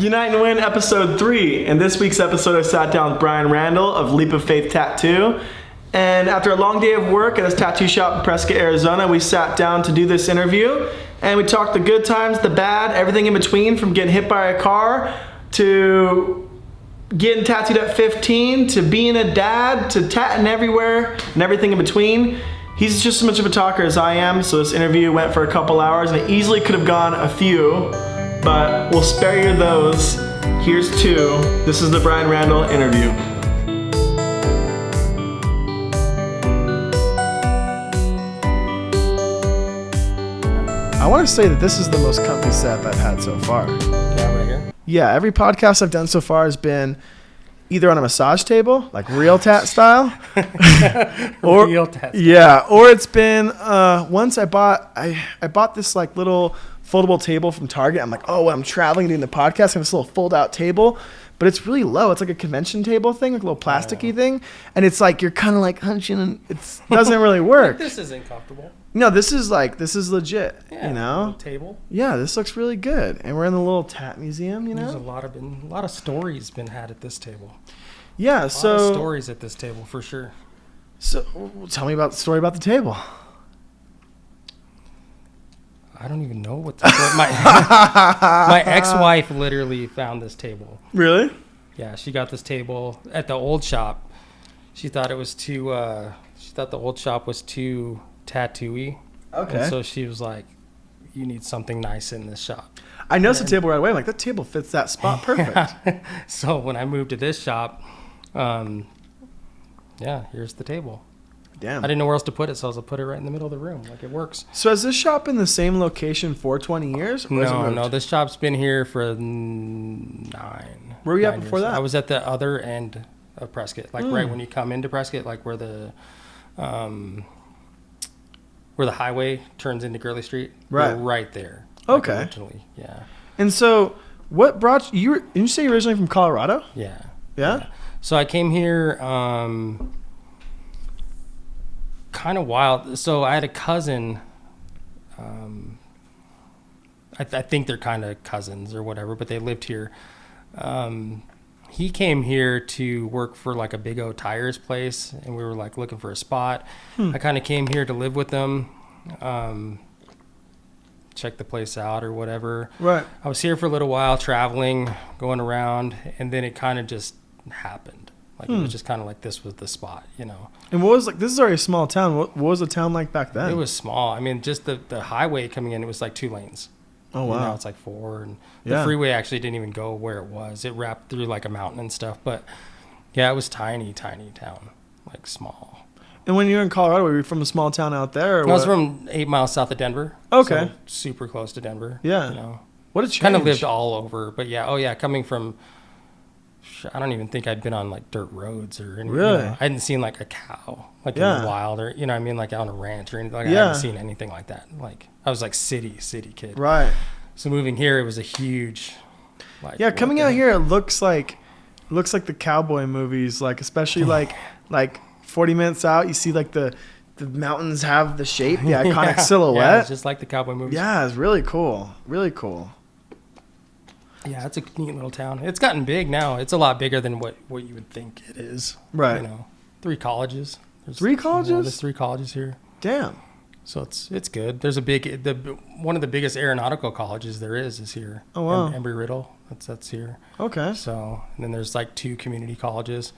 Unite and Win episode 3. In this week's episode, I sat down with Brian Randal of Leap of Faith Tattoo. And after a long day of work at his tattoo shop in Prescott, Arizona, we sat down to do this interview. And we talked the good times, the bad, everything in between, from getting hit by a car to getting tattooed at 15 to being a dad to tatting everywhere and everything in between. He's just as much of a talker as I am, so this interview went for a couple hours and it easily could have gone a few, but we'll spare you those. Here's 2. This is the Brian Randal interview. I want to say that this is the most comfy set I've had so far. Yeah, right here? Yeah, every podcast I've done so far has been either on a massage table, like real tat style, or real tat style. Yeah, or it's been once I bought this like little foldable table from Target. I'm like, oh, when I'm traveling doing the podcast, I have this little fold out table, but it's really low. It's like a convention table thing, like a little plasticky thing, and it's like you're kind of like hunching, and it doesn't really work. This isn't comfortable. No, this is legit. Yeah, you know, table. Yeah, this looks really good, and we're in the little tat museum. You know, there's a lot of stories been had at this table. Yeah, a lot of stories at this table for sure. So, tell me about the story about the table. I don't even know what my ex-wife literally found this table. Really? Yeah, she got this table at the old shop. She thought it was too. She thought the old shop was too tattooey. Okay. And so she was like, "You need something nice in this shop." I noticed the table right away. I'm like, that table fits that spot perfect. So when I moved to this shop, here's the table. Damn. I didn't know where else to put it, so I was like, put it right in the middle of the room. Like, it works. So has this shop been the same location for 20 years? No. This shop's been here for 9. Where were you at before that? I was at the other end of Prescott, like right when you come into Prescott, like where the highway turns into Gurley Street. Right. Right there. Okay. Like, originally, yeah. And so what brought you? Didn't you say you're originally from Colorado? Yeah. Yeah? So I came here kind of wild. So I had a cousin. I think they're kind of cousins or whatever, but they lived here. He came here to work for like a Big O Tires place, and we were like looking for a spot. I kind of came here to live with them, check the place out or whatever. Right. I was here for a little while, traveling, going around, and then it kind of just happened. Like it was just kind of like this was the spot, you know. And what was this is already a small town. What was the town like back then? It was small. I mean, just the highway coming in, it was like 2 lanes. Oh, wow. Now it's like 4. And the freeway actually didn't even go where it was. It wrapped through like a mountain and stuff. But yeah, it was tiny town, like small. And when you were in Colorado, were you from a small town out there? Or I was from 8 miles south of Denver. Okay. So super close to Denver. Yeah. You know, what a change. Kind of lived all over. But yeah, coming from, I don't even think I'd been on like dirt roads or anything. Really? You know, I hadn't seen like a cow like in the wild or, you know what I mean, like on a ranch or anything. Like I hadn't seen anything like that. Like I was like city kid. Right. So moving here, it was a huge, like, coming out here, it looks like the cowboy movies, like especially like 40 minutes out, you see like the mountains have the shape, the iconic silhouette. Yeah, it's just like the cowboy movies. Yeah, it's really cool. Really cool. Yeah, it's a neat little town. It's gotten big now. It's a lot bigger than what you would think it is. Right. You know, 3 colleges. There's 3 colleges? There's 3 colleges here. Damn. So it's good. There's one of the biggest aeronautical colleges there is here. Oh, wow. Embry-Riddle. That's here. Okay. So, and then there's like 2 community colleges.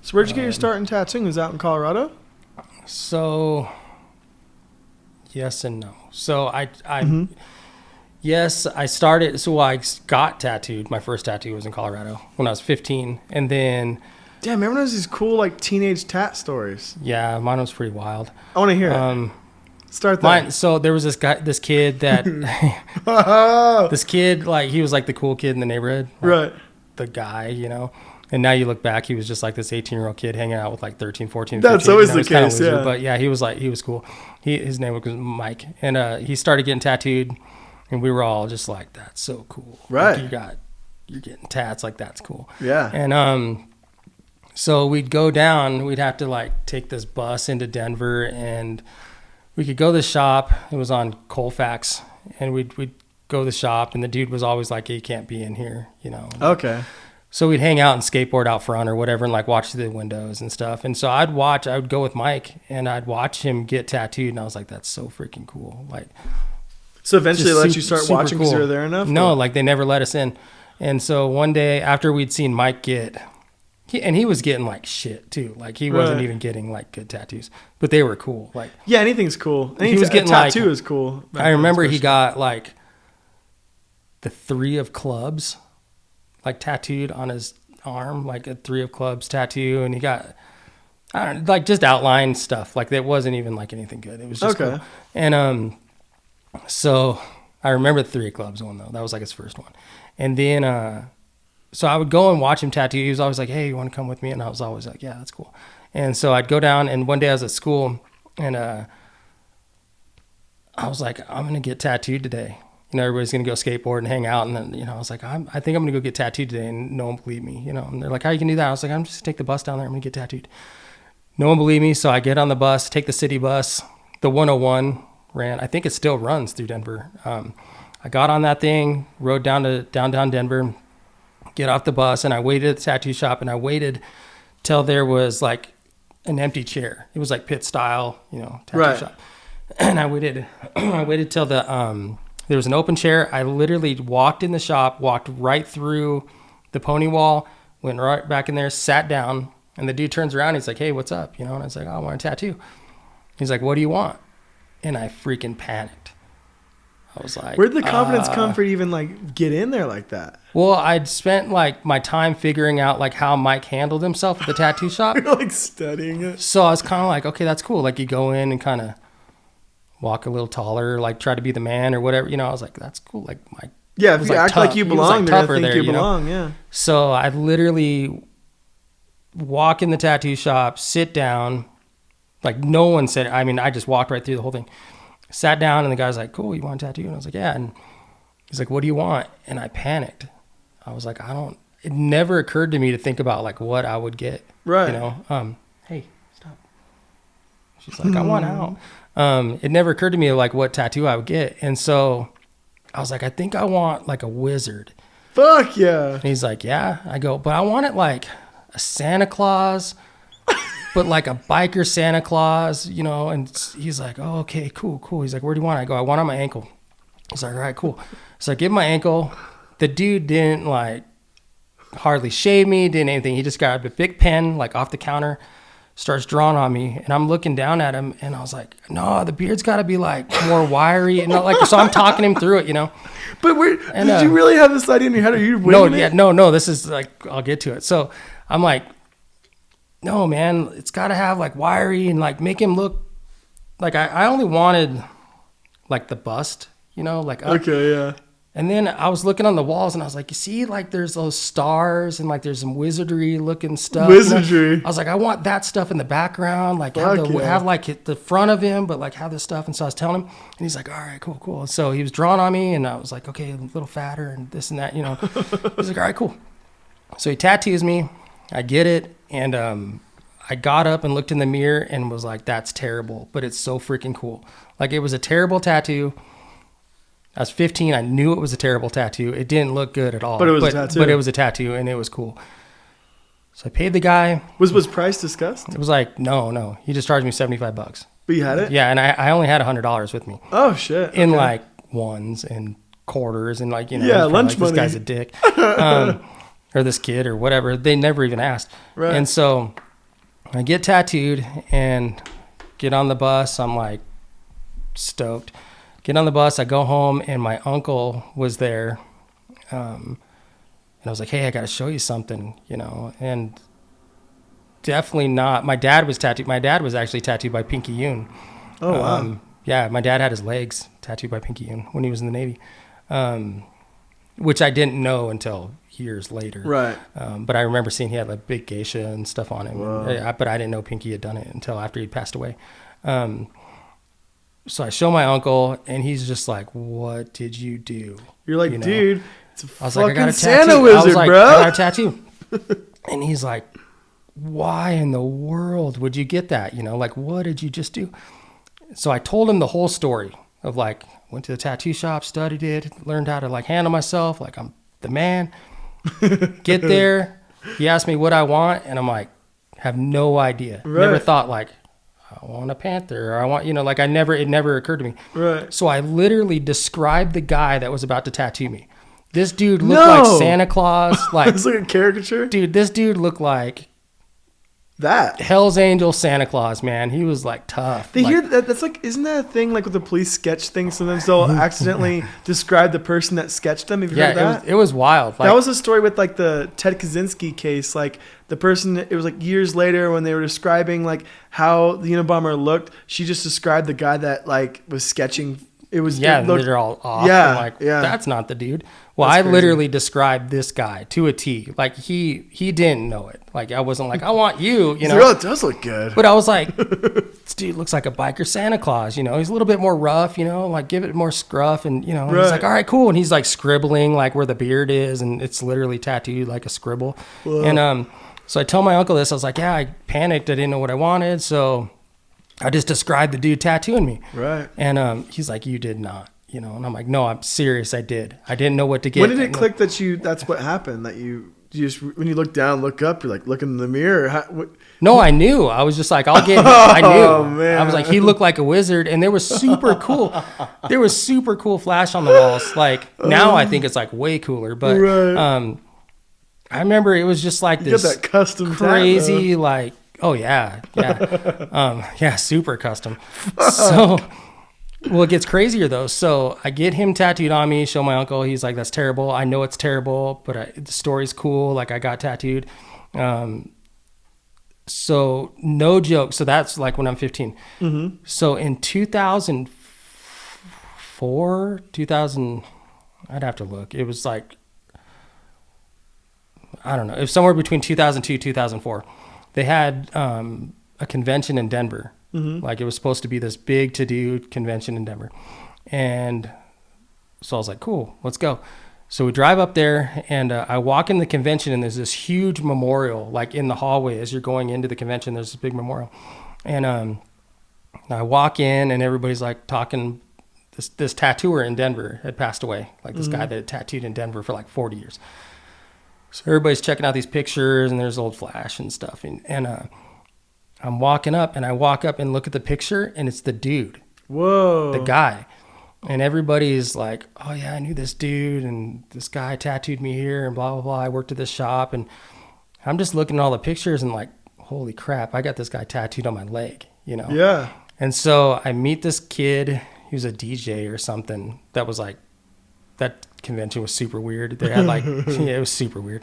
So where'd you get your start in tattooing? Was that in Colorado? So, yes and no. So yes, I started. So I got tattooed. My first tattoo was in Colorado when I was 15, and then. Damn, everyone has these cool like teenage tat stories. Yeah, mine was pretty wild. I want to hear it. Start there. So there was this kid that, this kid, like he was like the cool kid in the neighborhood, like, right? The guy, you know. And now you look back, he was just like this 18-year-old kid hanging out with like 13, 14, 15. That's always the case, yeah. But yeah, he was cool. His name was Mike, and he started getting tattooed, and we were all just like, "That's so cool!" Right? Like, you're getting tats, like that's cool. Yeah. And so we'd go down. We'd have to like take this bus into Denver, and we could go to the shop. It was on Colfax, and we'd go to the shop, and the dude was always like, hey, you can't be in here, you know. Okay. So we'd hang out and skateboard out front or whatever and like watch through the windows and stuff. And so I would go with Mike and I'd watch him get tattooed. And I was like, that's so freaking cool. Like, so eventually they let you start watching because cool. you were there enough? No, like they never let us in. And so one day after we'd seen Mike he was getting like shit too. Like he wasn't even getting like good tattoos, but they were cool. Like, yeah, anything's cool. He was getting tattoo like, is cool. I remember he got like the 3 of clubs like tattooed on his arm, like a 3 of clubs tattoo, and he got, I don't know, like just outline stuff. Like that wasn't even like anything good. It was just cool. And so I remember the 3 of clubs one though. That was like his first one. And then so I would go and watch him tattoo. He was always like, hey, you want to come with me? And I was always like, yeah, that's cool. And so I'd go down, and one day I was at school, and I was like, I'm gonna get tattooed today. You know, everybody's going to go skateboard and hang out. And then, you know, I was like, I think I'm going to go get tattooed today. And no one believed me, you know. And they're like, how you can do that? I was like, I'm just going to take the bus down there. I'm going to get tattooed. No one believed me. So I get on the bus, take the city bus. The 101 ran. I think it still runs through Denver. I got on that thing, rode down to downtown Denver, get off the bus. And I waited at the tattoo shop. And I waited till there was like an empty chair. It was like pit style, you know, tattoo shop. And I waited till there was an open chair. I literally walked in the shop, walked right through the pony wall, went right back in there, sat down, and the dude turns around. He's like, hey, what's up? You know, and I was like, oh, I want a tattoo. He's like, what do you want? And I freaking panicked. I was like, where'd the confidence come for you even like get in there like that? Well, I'd spent like my time figuring out like how Mike handled himself at the tattoo shop. You're like studying it. So I was kind of like, okay, that's cool. Like you go in and kind of walk a little taller, like try to be the man or whatever, you know. I was like, that's cool. Like Mike, yeah, if you like act tough. like you belong, they're like, think you know? belong. Yeah. So I literally walk in the tattoo shop, sit down, like no one said. I mean, I just walked right through the whole thing, sat down, and the guy's like, "Cool, you want a tattoo?" And I was like, "Yeah." And he's like, "What do you want?" And I panicked. I was like, It never occurred to me to think about like what I would get. Right. You know. Hey, stop. She's like, I want out. It never occurred to me like what tattoo I would get. And so I was like, I think I want like a wizard. Fuck yeah. And he's like, yeah. I go, but I want it like a Santa Claus, but like a biker Santa Claus, you know. And he's like, oh, okay, cool. He's like, where do you want it? I go, I want it on my ankle. He's like, all right, cool. So I give him my ankle. The dude didn't like hardly shave me, didn't anything. He just grabbed a big pen like off the counter, starts drawing on me, and I'm looking down at him, and I was like, no, the beard's got to be like more wiry, and like, so I'm talking him through it, you know. But did you really have this idea in your head? Or you winging it? No, this is like, I'll get to it. So I'm like, no, man, it's got to have like wiry and like make him look like I only wanted like the bust, you know, like up. Okay, yeah. And then I was looking on the walls, and I was like, you see, like there's those stars and like there's some wizardry looking stuff. Wizardry. You know? I was like, I want that stuff in the background, like have like the front of him, but like have this stuff. And so I was telling him, and he's like, all right, cool. So he was drawing on me, and I was like, okay, a little fatter and this and that, you know. He's like, all right, cool. So he tattoos me. I get it, and I got up and looked in the mirror and was like, that's terrible, but it's so freaking cool. Like it was a terrible tattoo. I was 15. I knew it was a terrible tattoo. It didn't look good at all. But it was a tattoo. But it was a tattoo, and it was cool. So I paid the guy. Was price discussed? It was like, no. He just charged me $75. But you had it? Yeah, and I only had $100 with me. Oh, shit. In like ones and quarters and like, you know. Yeah, lunch like, money. This guy's a dick. Or this kid or whatever. They never even asked. Right. And so I get tattooed and get on the bus. I'm like stoked. Get on the bus, I go home, and my uncle was there. And I was like, hey, I got to show you something, you know. And definitely not. My dad was tattooed. My dad was actually tattooed by Pinky Yoon. Oh, wow. Yeah, my dad had his legs tattooed by Pinky Yoon when he was in the Navy, which I didn't know until years later. Right. But I remember seeing he had like big geisha and stuff on him. But I didn't know Pinky had done it until after he'd passed away. So I show my uncle, and he's just like, what did you do? You're like, you know? Dude, it's a fucking Santa wizard, bro. I got a tattoo. And he's like, why in the world would you get that? You know, like, what did you just do? So I told him the whole story. of like, went to the tattoo shop, studied it, learned how to like handle myself. Like I'm the man. Get there. He asked me what I want. And I'm like, have no idea. Right. Never thought like, I want a panther or I want, like it never occurred to me. Right. So I literally described the guy that was about to tattoo me. This dude looked like Santa Claus. Like, it's like a caricature? Dude, this dude looked like that Hell's Angel Santa Claus, man. He was like tough. They hear that. That's like, isn't that a thing like with the police sketch thing? Sometimes they'll accidentally describe the person that sketched them. Have you heard that? It was wild. Like, that was a story with like the Ted Kaczynski case. Like the person, it was like years later when they were describing like how the Unabomber looked. She just described the guy that like was sketching. It was they're all off. Yeah, like that's not the dude. Well, That's I crazy. literally described this guy to a T. Like he didn't know it. Like I wasn't like, I want you, you know. Like, oh, it does look good. But I was like, this dude looks like a biker Santa Claus, you know. He's a little bit more rough, you know, like give it more scruff and, you know. Right. He's like, all right, cool. And he's like scribbling like where the beard is and it's literally tattooed like a scribble. Whoa. And so I tell my uncle this. I was like, yeah, I panicked. I didn't know what I wanted. So I just described the dude tattooing me. Right. And he's like, you did not. You know, and I'm like, no, I'm serious. I did. I didn't know what to get. When did it click that that's what happened? That you just, when you look down, look up, you're like looking in the mirror? No, I knew. I was just like, I'll get him. I knew. Oh, man. I was like, he looked like a wizard. And there was super cool. There was super cool flash on the walls. Like now I think it's like way cooler. But Right. I remember it was just like You this got that custom crazy, tat, like, oh yeah. Yeah, super custom. So... Well, it gets crazier though. So I get him tattooed on me, show my uncle. He's like, that's terrible. I know it's terrible, but the story's cool. Like I got tattooed. So no joke. So that's like when I'm 15. Mm-hmm. So in 2004, I'd have to look. It was like, I don't know. It was somewhere between 2002, 2004. They had a convention in Denver. Mm-hmm. Like it was supposed to be this big to-do convention in Denver. And so I was like, cool, let's go. So we drive up there and I walk in the convention and there's this huge memorial, like in the hallway as you're going into the convention, there's this big memorial. And I walk in and everybody's like talking, this tattooer in Denver had passed away. Like this guy that had tattooed in Denver for like 40 years. So everybody's checking out these pictures and there's old flash and stuff. And I'm walking up and I walk up and look at the picture and it's the dude. Whoa. The guy. And everybody's like, oh yeah, I knew this dude and this guy tattooed me here and blah, blah, blah. I worked at this shop and I'm just looking at all the pictures and like, holy crap, I got this guy tattooed on my leg, you know? Yeah. And so I meet this kid, he was a DJ or something that was like, that convention was super weird. They had like, yeah, it was super weird.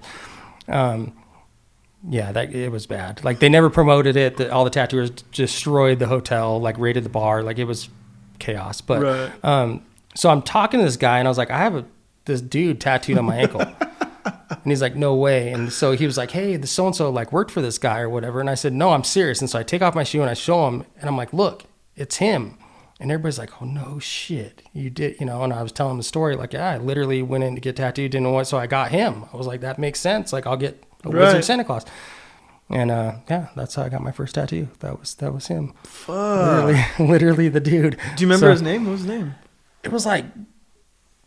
Yeah, it was bad. Like they never promoted it. All the tattooers destroyed the hotel, like raided the bar. Like it was chaos. But right. So I'm talking to this guy and I was like, I have this dude tattooed on my ankle. And he's like, no way. And so he was like, hey, the so-and-so like worked for this guy or whatever. And I said, no, I'm serious. And so I take off my shoe and I show him and I'm like, look, it's him. And everybody's like, oh no shit, you did, you know? And I was telling him the story, like, yeah, I literally went in to get tattooed, didn't know what, so I got him. I was like, that makes sense. Like I'll get a wizard Santa Claus. And yeah, that's how I got my first tattoo. That was him. Fuck. Literally the dude. Do you remember his name? What was his name? It was like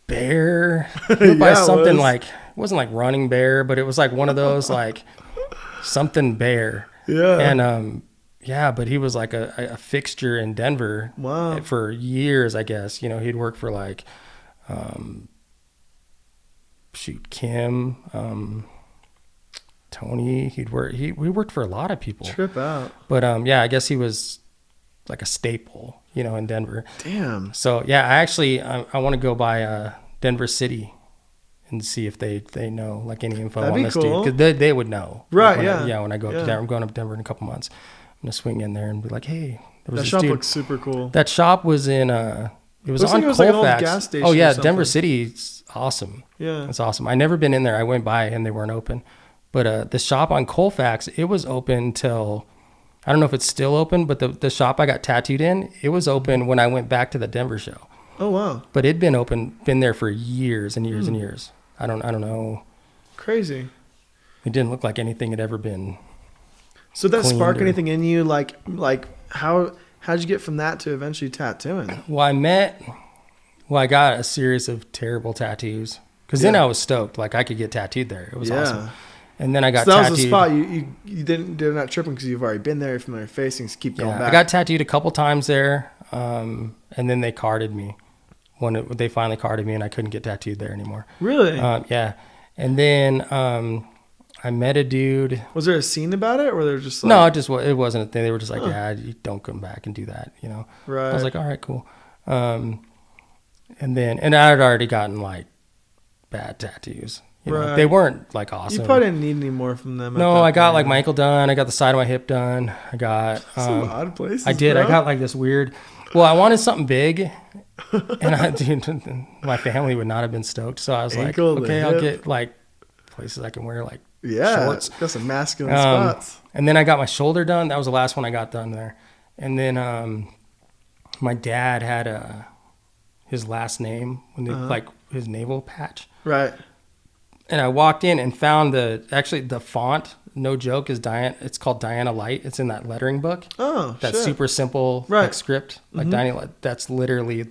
Bear. By something like, it wasn't like Running Bear, but it was like one of those like something Bear. Yeah. And yeah, but he was like a fixture in Denver. Wow. For years, I guess. You know, he'd work for like Kim, Tony. We worked for a lot of people. Trip out. But yeah, I guess he was like a staple, you know, in Denver. Damn. So yeah, I want to go by Denver City and see if they know like any info on this cool. dude, because they would know. Right. Like when I go up to Denver, I'm going up to Denver in a couple months. I'm gonna swing in there and be like, hey, there was That this shop dude. looks super cool. That shop was in it was Looks on like it was like an old Colfax. gas station Oh yeah, or something. Denver City's awesome. Yeah. It's awesome. I never been in there. I went by and they weren't open. But the shop on Colfax, it was open till, I don't know if it's still open, but the shop I got tattooed in, it was open when I went back to the Denver show. Oh wow. But it'd been there for years and years and years. I don't know. Crazy. It didn't look like anything had ever been. So that cleaned spark or- anything in you, like how How'd you get from that to eventually tattooing? Well, I got a series of terrible tattoos because then I was stoked. Like I could get tattooed there. It was awesome. And then I got so that tattooed. was the spot you didn't not tripping because you've already been there, you're familiar facing, so keep going back. I got tattooed a couple times there, and then they carded me. They finally carded me, and I couldn't get tattooed there anymore. Really? Yeah. And then I met a dude. Was there a scene about it, or they were just like... No, it wasn't a thing. They were just like, yeah, you don't come back and do that, you know? Right. I was like, all right, cool. And I had already gotten like bad tattoos. You know? They weren't like awesome. You probably didn't need any more from them. No, I got like my ankle done. I got the side of my hip done. I got some odd places. I did. Bro. I got like this weird. Well, I wanted something big, and my family would not have been stoked. So I was like, okay, I'll get like places I can wear like shorts. Got some masculine spots. And then I got my shoulder done. That was the last one I got done there. And then my dad had his last name when they, like his naval patch. Right. And I walked in and found the font, no joke, is Diana. It's called Diana Light. It's in that lettering book. Oh, that's super simple, like script, like Diana. That's literally,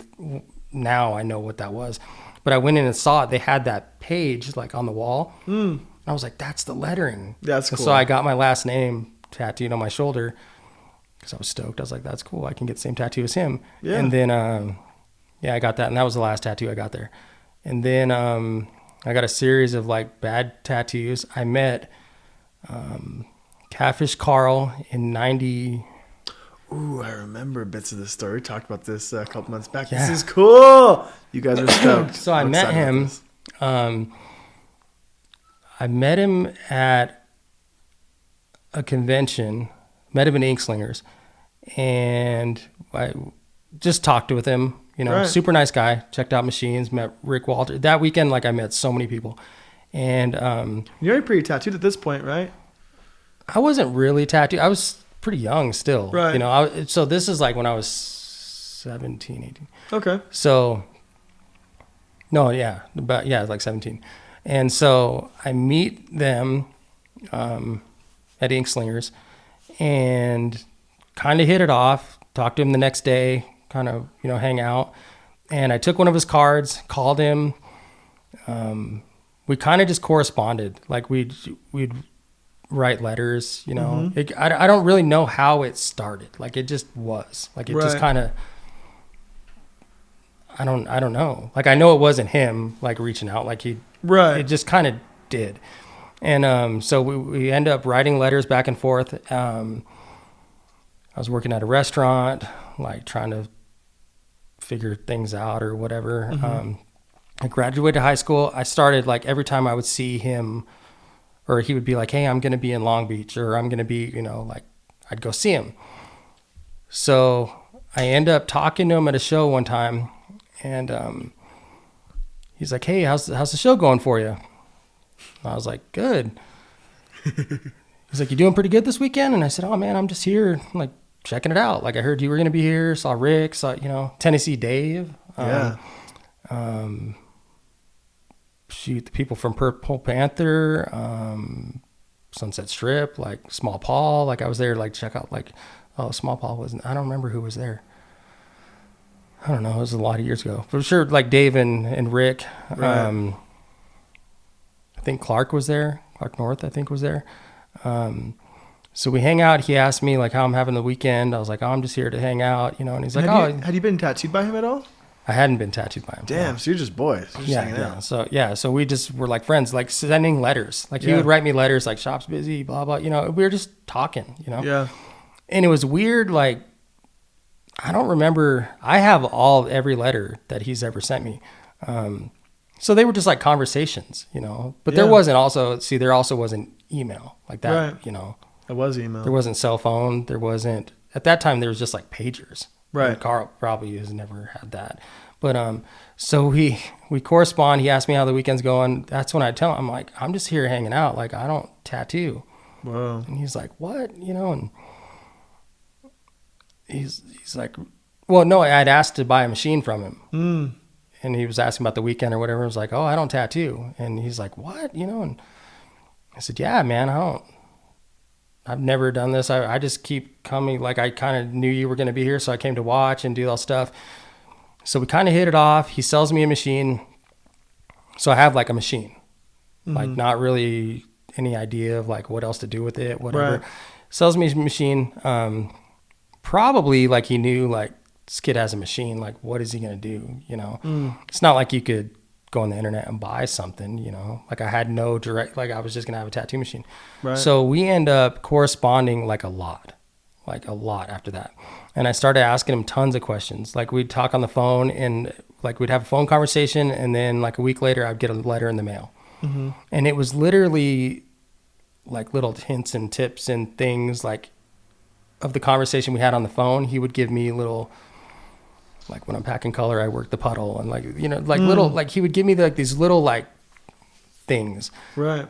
now I know what that was. But I went in and saw it. They had that page like on the wall. And I was like, that's the lettering. That's cool. So I got my last name tattooed on my shoulder because I was stoked. I was like, that's cool. I can get the same tattoo as him. Yeah. And then, I got that. And that was the last tattoo I got there. And then I got a series of like bad tattoos. I met Catfish Carl in 90. Ooh, I remember bits of this story. We talked about this a couple months back. Yeah. This is cool. You guys are stoked. So I met him. I met him at a convention. Met him in Inkslingers. And I just talked with him. You know, super nice guy. Checked out machines. Met Rick Walter. That weekend, like I met so many people. And you're already pretty tattooed at this point, right? I wasn't really tattooed. I was pretty young still. Right. You know, so this is like when I was 17, 18. Okay. So, no, like 17. And so I meet them at Inkslingers and kind of hit it off. Talked to him the next day. Kind of, you know, hang out. And I took one of his cards, called him. We kind of just corresponded. Like we'd write letters, you know. I don't really know how it started. Like it just was. Like it just kind of, I don't know. Like I know it wasn't him like reaching out. Like it just kind of did. And so we end up writing letters back and forth. I was working at a restaurant, like trying to figure things out or whatever. I graduated high school. I started like every time I would see him or he would be like, hey, I'm going to be in Long Beach or I'm going to be, you know, like I'd go see him. So I end up talking to him at a show one time and he's like, hey, how's the show going for you? And I was like, good. He's like, you doing pretty good this weekend? And I said, oh man, I'm just here like checking it out. Like I heard you were going to be here, saw Rick, saw, you know, Tennessee Dave. The people from Purple Panther, Sunset Strip, like Small Paul. Like I was there, like check out, like, oh, Small Paul wasn't. I don't remember who was there. I don't know. It was a lot of years ago. For sure, like Dave and Rick. I think Clark was there. Clark North, I think, was there. So we hang out. He asked me like how I'm having the weekend. I was like, oh, I'm just here to hang out, you know. And he's like, had you been tattooed by him at all? I hadn't been tattooed by him. Damn, so you're just boys. You're just hanging out. So we just were like friends, like sending letters. Like he would write me letters like shop's busy, blah, blah. You know, we were just talking, you know? Yeah. And it was weird. Like, I don't remember. I have every letter that he's ever sent me. So they were just like conversations, you know, but there also wasn't email like that, you know. It was email. There wasn't cell phone. There wasn't, at that time, there was just like pagers. Right. And Carl probably has never had that. But so we correspond. He asked me how the weekend's going. That's when I tell him, I'm like, I'm just here hanging out. Like, I don't tattoo. Whoa. And he's like, what? You know, and he's like, well, no, I'd asked to buy a machine from him. And he was asking about the weekend or whatever. I was like, oh, I don't tattoo. And he's like, what? You know, and I said, yeah, man, I I've never done this. I just keep coming. Like, I kind of knew you were going to be here, so I came to watch and do all stuff. So we kind of hit it off. He sells me a machine. So I have like a machine, like not really any idea of like what else to do with it, whatever. Right. Sells me a machine. Probably like he knew like this kid has a machine. Like, what is he going to do? You know, It's not like you could go on the internet and buy something, you know, like I had no direct, like I was just going to have a tattoo machine. Right. So we end up corresponding like a lot after that. And I started asking him tons of questions. Like we'd talk on the phone and like we'd have a phone conversation. And then like a week later, I'd get a letter in the mail. And it was literally like little hints and tips and things like of the conversation we had on the phone. He would give me little, like when I'm packing color, I work the puddle and like, you know, like little, like he would give me like these little like things. Right.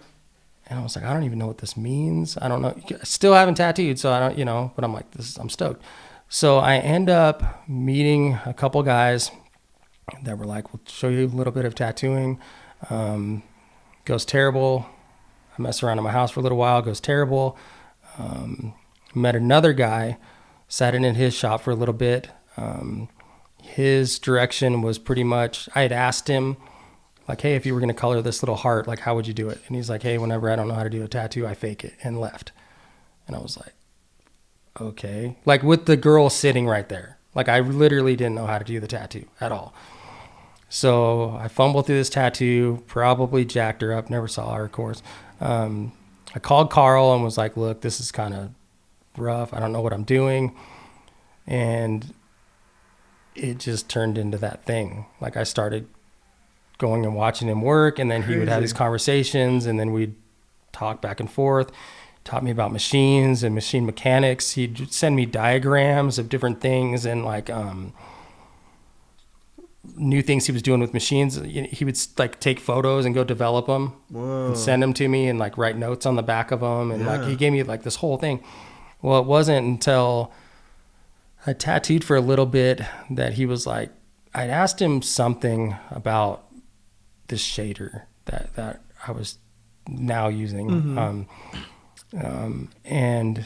And I was like, I don't even know what this means. I don't know. I still haven't tattooed, so I don't, you know, but I'm like, I'm stoked. So I end up meeting a couple guys that were like, we'll show you a little bit of tattooing. Goes terrible. I mess around in my house for a little while, goes terrible. Met another guy, sat in his shop for a little bit. His direction was pretty much, I had asked him, like, hey, if you were going to color this little heart, like, how would you do it? And he's like, hey, whenever I don't know how to do a tattoo, I fake it, and left. And I was like, okay. Like, with the girl sitting right there. Like, I literally didn't know how to do the tattoo at all. So I fumbled through this tattoo, probably jacked her up, never saw her, of course. I called Carl and was like, look, this is kind of rough. I don't know what I'm doing. And it just turned into that thing. Like, I started going and watching him work, and then he would have these conversations, and then we'd talk back and forth. Taught me about machines and machine mechanics. He'd send me diagrams of different things and like new things he was doing with machines. He would like take photos and go develop them. Whoa. And send them to me and like write notes on the back of them, and like he gave me like this whole thing. Well, it wasn't until I tattooed for a little bit that he was like, I'd asked him something about this shader that I was now using. And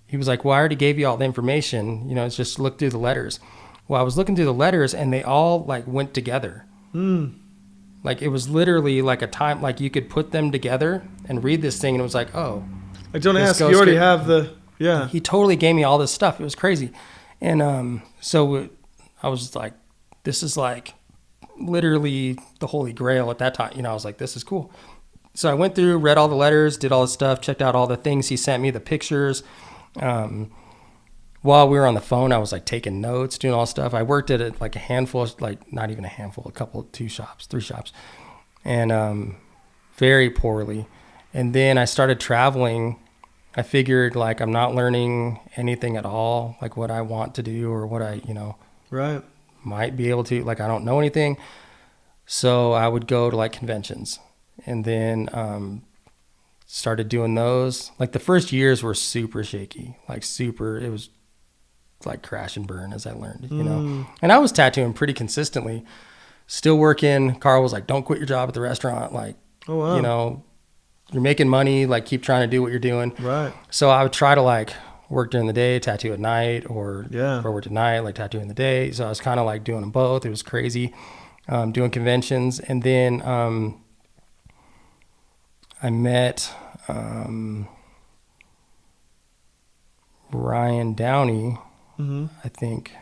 he was like, well, I already gave you all the information, you know, it's just look through the letters. Well, I was looking through the letters and they all like went together. Like it was literally like a time, like you could put them together and read this thing and it was like, oh, like, don't ask, you already have the, He totally gave me all this stuff. It was crazy. And so I was like, this is like literally the holy grail at that time. You know, I was like, this is cool. So I went through, read all the letters, did all the stuff, checked out all the things he sent me, the pictures. While we were on the phone, I was like taking notes, doing all this stuff. I worked at like a handful, like not even a handful, a couple, 2 shops, 3 shops, and very poorly. And then I started traveling. I figured like I'm not learning anything at all, like what I want to do or what I, you know, might be able to, like I don't know anything. So I would go to like conventions and then started doing those. Like the first years were super shaky, like super, it was like crash and burn as I learned, you know. And I was tattooing pretty consistently, still working. Carl was like, don't quit your job at the restaurant. Like, you know, you're making money, like keep trying to do what you're doing. Right. So I would try to like work during the day, tattoo at night, or work at night, like tattoo in the day. So I was kind of like doing them both. It was crazy, doing conventions. And then I met Ryan Downey. I think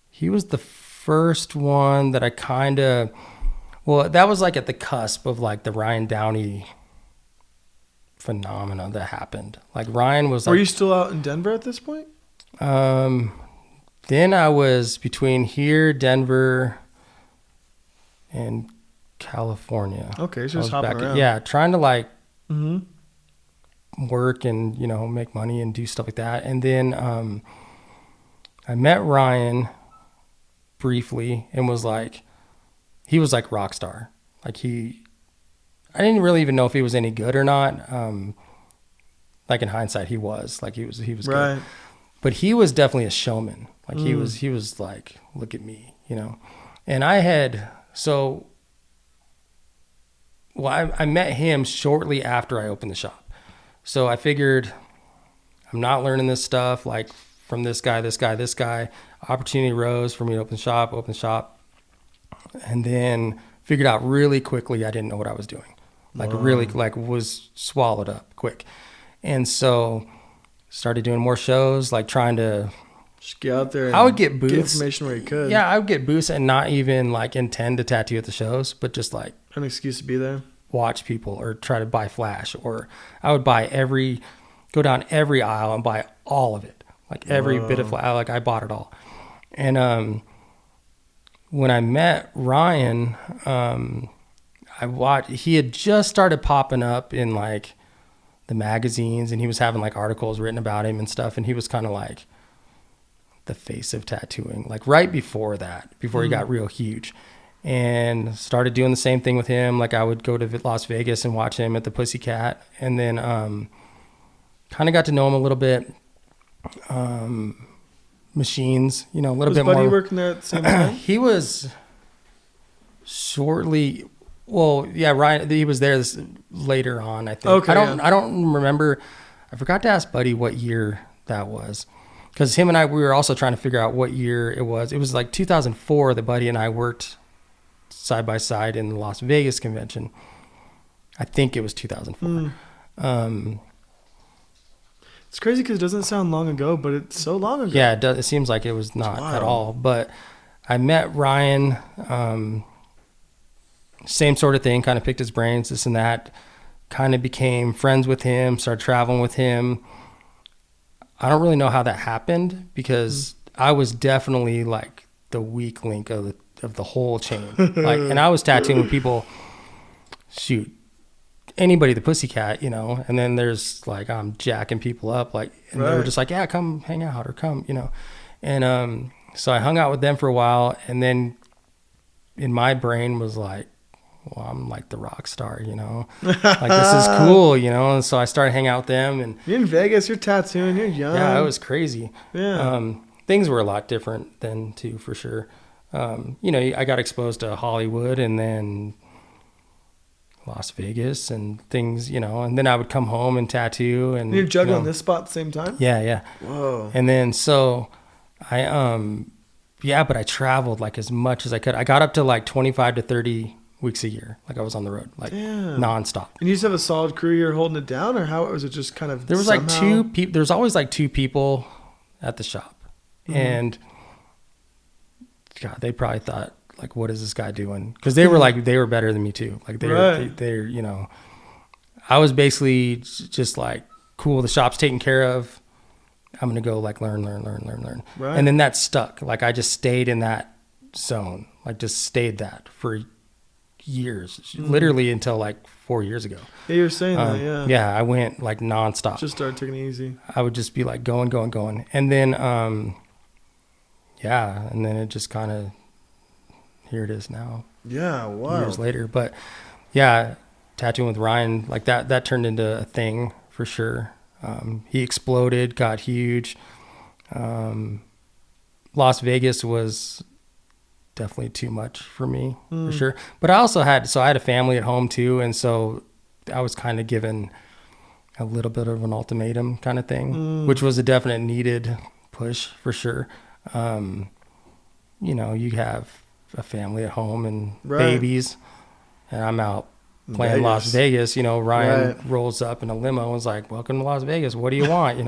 he was the first one that I kind of, well, that was like at the cusp of like the Ryan Downey phenomenon that happened. Like Ryan was like, were you still out in Denver at this point? Then I was between here, Denver, and California. Okay, so just hopping around. Yeah, trying to like work and, you know, make money and do stuff like that. And then I met Ryan briefly and was like, he was like rock star. Like I didn't really even know if he was any good or not. Like in hindsight, he was good. But he was definitely a showman. Like he was like, look at me, you know. And I met him shortly after I opened the shop. So I figured I'm not learning this stuff like from this guy. Opportunity rose for me to open shop. And then figured out really quickly I didn't know what I was doing. Like really like was swallowed up quick. And so started doing more shows, like trying to just get out there and I would get booths. Get information where you could. Yeah, I would get booths and not even like intend to tattoo at the shows, but just like an excuse to be there. Watch people or try to buy flash, or I would go down every aisle and buy all of it. Like every bit of flash, like I bought it all. And when I met Ryan, he had just started popping up in like the magazines, and he was having like articles written about him and stuff. And he was kind of like the face of tattooing, like right before he got real huge, and started doing the same thing with him. Like I would go to Las Vegas and watch him at the Pussycat, and then kind of got to know him a little bit. Machines, a little bit more. Was Buddy working there at the same time? He was shortly. Well, yeah, Ryan. He was there later on, I think. Okay, I don't remember. I forgot to ask Buddy what year that was, because him and we were also trying to figure out what year it was. It was like 2004 that Buddy and I worked side by side in the Las Vegas convention. I think it was 2004. It's crazy because it doesn't sound long ago, but it's so long ago. Yeah, it seems like it was not at all. But I met Ryan, same sort of thing, kind of picked his brains, this and that, kind of became friends with him, started traveling with him. I don't really know how that happened, because I was definitely like the weak link of the whole chain. Like, and I was tattooing with people, anybody, the Pussycat, and then there's like, I'm jacking people up, like, and they were just like, yeah, come hang out or come, and so I hung out with them for a while, and then in my brain was like, well, I'm like the rock star, like this is cool, and so I started hanging out with them. And you're in Vegas, you're tattooing, you're young. Yeah, it was crazy. Yeah. Things were a lot different then too, for sure. I got exposed to Hollywood and then Las Vegas and things, and then I would come home and tattoo. And you're juggling this spot at the same time? Yeah. Whoa. And then so I but I traveled like as much as I could. I got up to like 25 to 30 weeks a year. Like I was on the road, like nonstop. And you just have a solid crew you're holding it down, or how was it just kind of there was somehow? Like two people. There's always like two people at the shop. And God, they probably thought, like, what is this guy doing? Because they were better than me too. Like they're I was basically just like, cool, the shop's taken care of, I'm gonna go like learn. Right. And then that stuck. Like I just stayed in that zone, like just stayed that for years, literally until like 4 years ago. Yeah, you were saying that. Yeah, I went like nonstop. Just started taking it easy. I would just be like going, and then and then it just kind of, here it is now. Yeah, wow. Years later, but yeah, tattooing with Ryan, like that turned into a thing for sure. He exploded, got huge. Las Vegas was definitely too much for me, for sure. But I also had a family at home too, and so I was kind of given a little bit of an ultimatum kind of thing, which was a definite needed push for sure. You have a family at home and babies, and I'm out playing Las Vegas. Ryan rolls up in a limo and was like, welcome to Las Vegas, what do you want?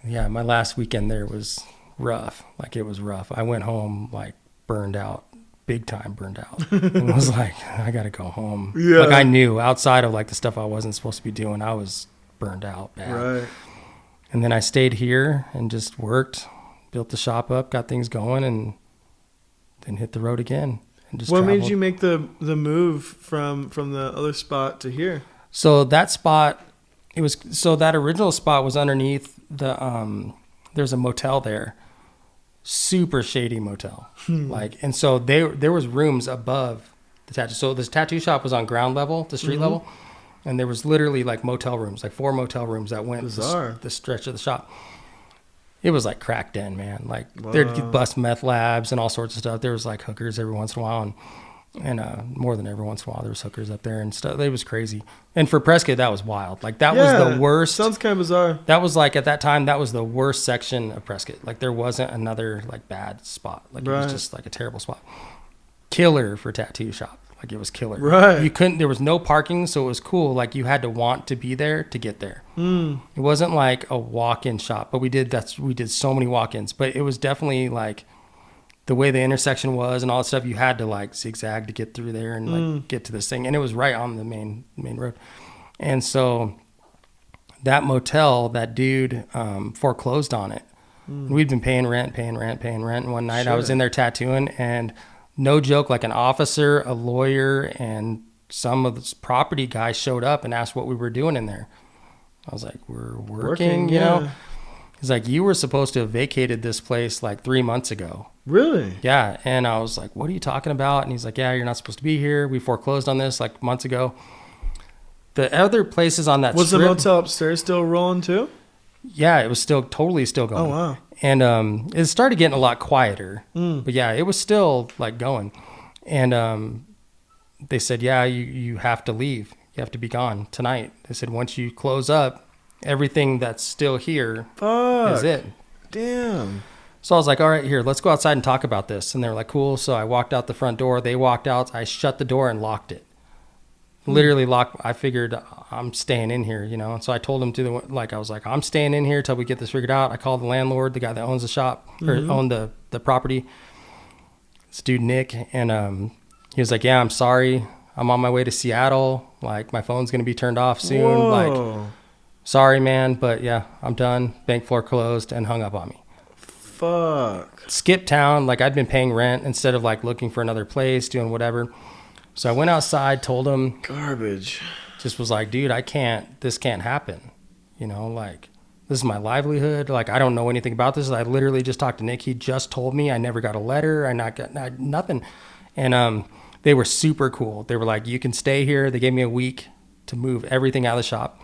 My last weekend there was rough. Like it was rough. I went home like burned out, big time burned out, and was like, I gotta go home. Like I knew outside of like the stuff I wasn't supposed to be doing, I was burned out bad. Right. And then I stayed here and just worked, built the shop up, got things going, and then hit the road again. And just what traveled. made you make the move from the other spot to here? So that spot, that original spot was underneath the there's a motel there, super shady motel. And so there was rooms above the tattoo. So this tattoo shop was on ground level, the street level. And there was literally like motel rooms, like 4 motel rooms that went the stretch of the shop. It was like crack den, man. Like there'd bust meth labs and all sorts of stuff. There was like hookers every once in a while. And more than every once in a while, there was hookers up there and stuff. It was crazy. And for Prescott, that was wild. Like, that was the worst. Sounds kind of bizarre. That was like, at that time, that was the worst section of Prescott. Like, there wasn't another, like, bad spot. Like, it was just, like, a terrible spot. Killer for tattoo shop. Like, it was killer. Right. You couldn't, there was no parking, so it was cool. Like, you had to want to be there to get there. It wasn't like a walk-in shop, but we did so many walk-ins. But it was definitely, like, the way the intersection was and all that stuff, you had to like zigzag to get through there and like get to this thing. And it was right on the main road. And so that motel, that dude foreclosed on it. We'd been paying rent. And one night I was in there tattooing, and no joke, like an officer, a lawyer, and some of the property guys showed up and asked what we were doing in there. I was like, we're working, you know? He's like, you were supposed to have vacated this place like 3 months ago. Really? Yeah. And I was like, what are you talking about? And he's like, yeah, you're not supposed to be here. We foreclosed on this like months ago. The other places on that Was strip, the motel upstairs still rolling too? Yeah, it was totally still going. Oh, wow. And it started getting a lot quieter. But yeah, it was still like going. And they said, yeah, you have to leave. You have to be gone tonight. They said, once you close up, everything that's still here is it. Damn. So I was like, all right, here, let's go outside and talk about this. And they were like, cool. So I walked out the front door. They walked out. I shut the door and locked it. Literally locked. I figured I'm staying in here, you know. So I told them I was like, I'm staying in here till we get this figured out. I called the landlord, the guy that owns the shop or owned the property. This dude, Nick. And he was like, yeah, I'm sorry. I'm on my way to Seattle. Like, my phone's going to be turned off soon. Whoa. Like, sorry, man. But yeah, I'm done. Bank floor closed, and hung up on me. Fuck. Skip town. Like, I'd been paying rent instead of like looking for another place, doing whatever. So I went outside, told him. Garbage. Just was like, dude, this can't happen. You know, like, this is my livelihood. Like, I don't know anything about this. I literally just talked to Nick. He just told me. I never got a letter. I got nothing. And they were super cool. They were like, you can stay here. They gave me a week to move everything out of the shop.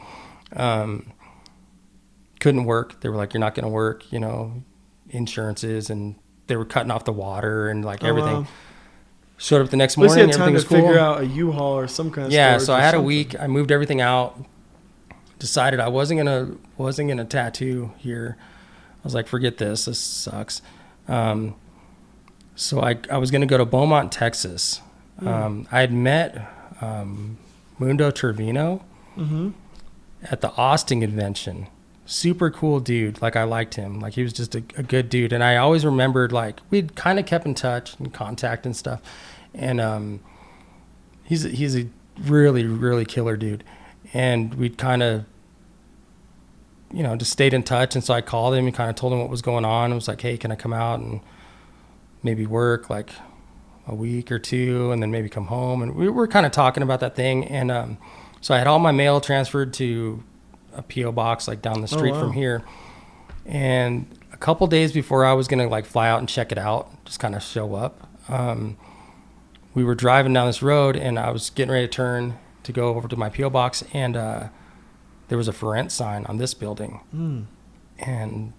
Couldn't work. They were like, you're not going to work, you know, insurances, and they were cutting off the water and like everything. Wow. Showed up the next morning. At least you had time everything was to cool. figure out a U-Haul or some kind of yeah. So I had something. a week. I moved everything out. Decided I wasn't gonna tattoo here. I was like, forget this. This sucks. So I was gonna go to Beaumont, Texas. I had met Mundo Trevino at the Austin convention. Super cool dude. Like, I liked him. Like, he was just a good dude. And I always remembered, like, we'd kind of kept in touch and contact and stuff. And he's a really, really killer dude. And we'd kind of, you know, just stayed in touch. And so I called him and kind of told him what was going on. I was like, hey, can I come out and maybe work like a week or two and then maybe come home? And we were kind of talking about that thing. And so I had all my mail transferred to a P.O. box like down the street from here. And a couple days before I was going to like fly out and check it out, just kind of show up, we were driving down this road, and I was getting ready to turn to go over to my P.O. box, and there was a for rent sign on this building. And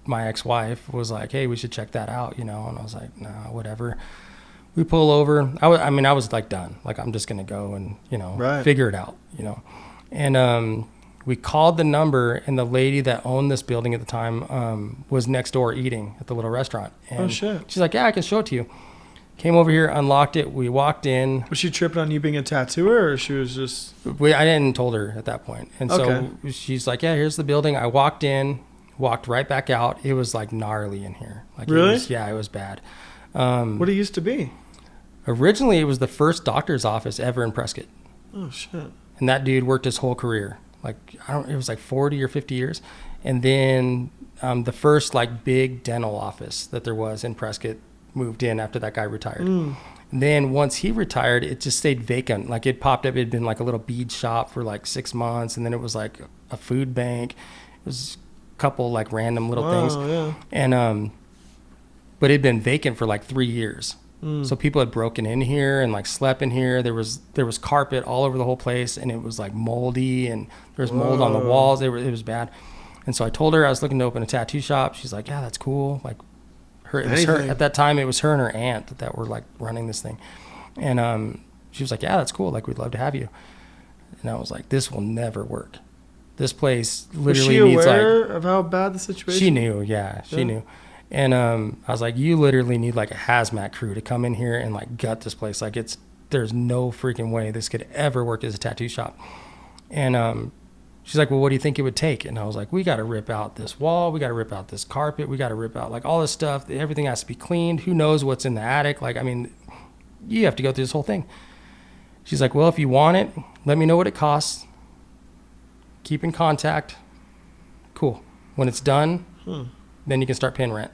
my ex-wife was like, hey, we should check that out, you know. And I was like, no, whatever. We pull over. I was like done. Like, I'm just going to go and, you know, figure it out, you know. And we called the number, and the lady that owned this building at the time was next door eating at the little restaurant. And oh, shit. She's like, yeah, I can show it to you. Came over here, unlocked it. We walked in. Was she tripping on you being a tattooer, or she was just... I didn't told her at that point. And so she's like, yeah, here's the building. I walked in, walked right back out. It was like gnarly in here. Like, really? It was bad. What it used to be? Originally, it was the first doctor's office ever in Prescott. Oh, shit. And that dude worked his whole career. Like, it was like 40 or 50 years. And then the first like big dental office that there was in Prescott moved in after that guy retired. And then once he retired, it just stayed vacant. Like, it popped up. It had been like a little bead shop for like 6 months. And then it was like a food bank. It was a couple like random little things. Yeah. And, but it had been vacant for like 3 years. So people had broken in here and like slept in here. There was carpet all over the whole place, and it was like moldy, and there was mold on the walls. It was bad. And so I told her I was looking to open a tattoo shop. She's like, yeah, that's cool. Like, At that time, it was her and her aunt that were like running this thing. And she was like, yeah, that's cool. Like, we'd love to have you. And I was like, this will never work. This place literally needs like... Was she aware of how bad the situation? She knew, yeah. She knew. And I was like, you literally need like a hazmat crew to come in here and like gut this place. Like, there's no freaking way this could ever work as a tattoo shop. And she's like, well, what do you think it would take? And I was like, we got to rip out this wall. We got to rip out this carpet. We got to rip out like all this stuff. Everything has to be cleaned. Who knows what's in the attic? Like, I mean, you have to go through this whole thing. She's like, well, if you want it, let me know what it costs. Keep in contact. Cool. When it's done, then you can start paying rent.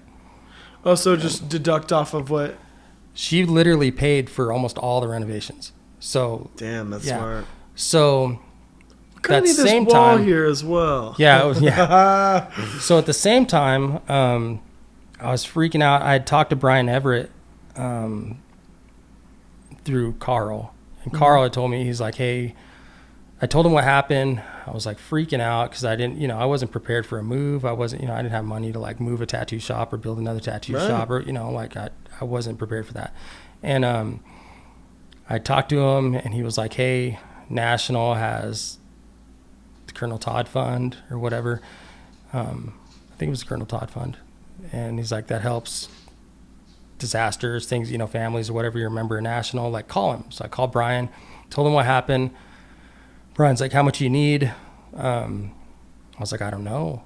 Oh, so just deduct off of what? She literally paid for almost all the renovations. So damn, that's smart. So that need same this wall time here as well. Yeah. So at the same time, I was freaking out. I had talked to Brian Everett through Carl. And Carl had told me, he's like, hey, I told him what happened. I was like freaking out because I didn't, I wasn't prepared for a move. I wasn't, I didn't have money to like move a tattoo shop or build another tattoo shop or, like I wasn't prepared for that. And I talked to him and he was like, hey, National has the Colonel Todd Fund or whatever. I think it was the Colonel Todd Fund. And he's like, that helps disasters, things, families or whatever you remember National, like call him. So I called Brian, told him what happened. Brian's like, how much you need? I was like, I don't know.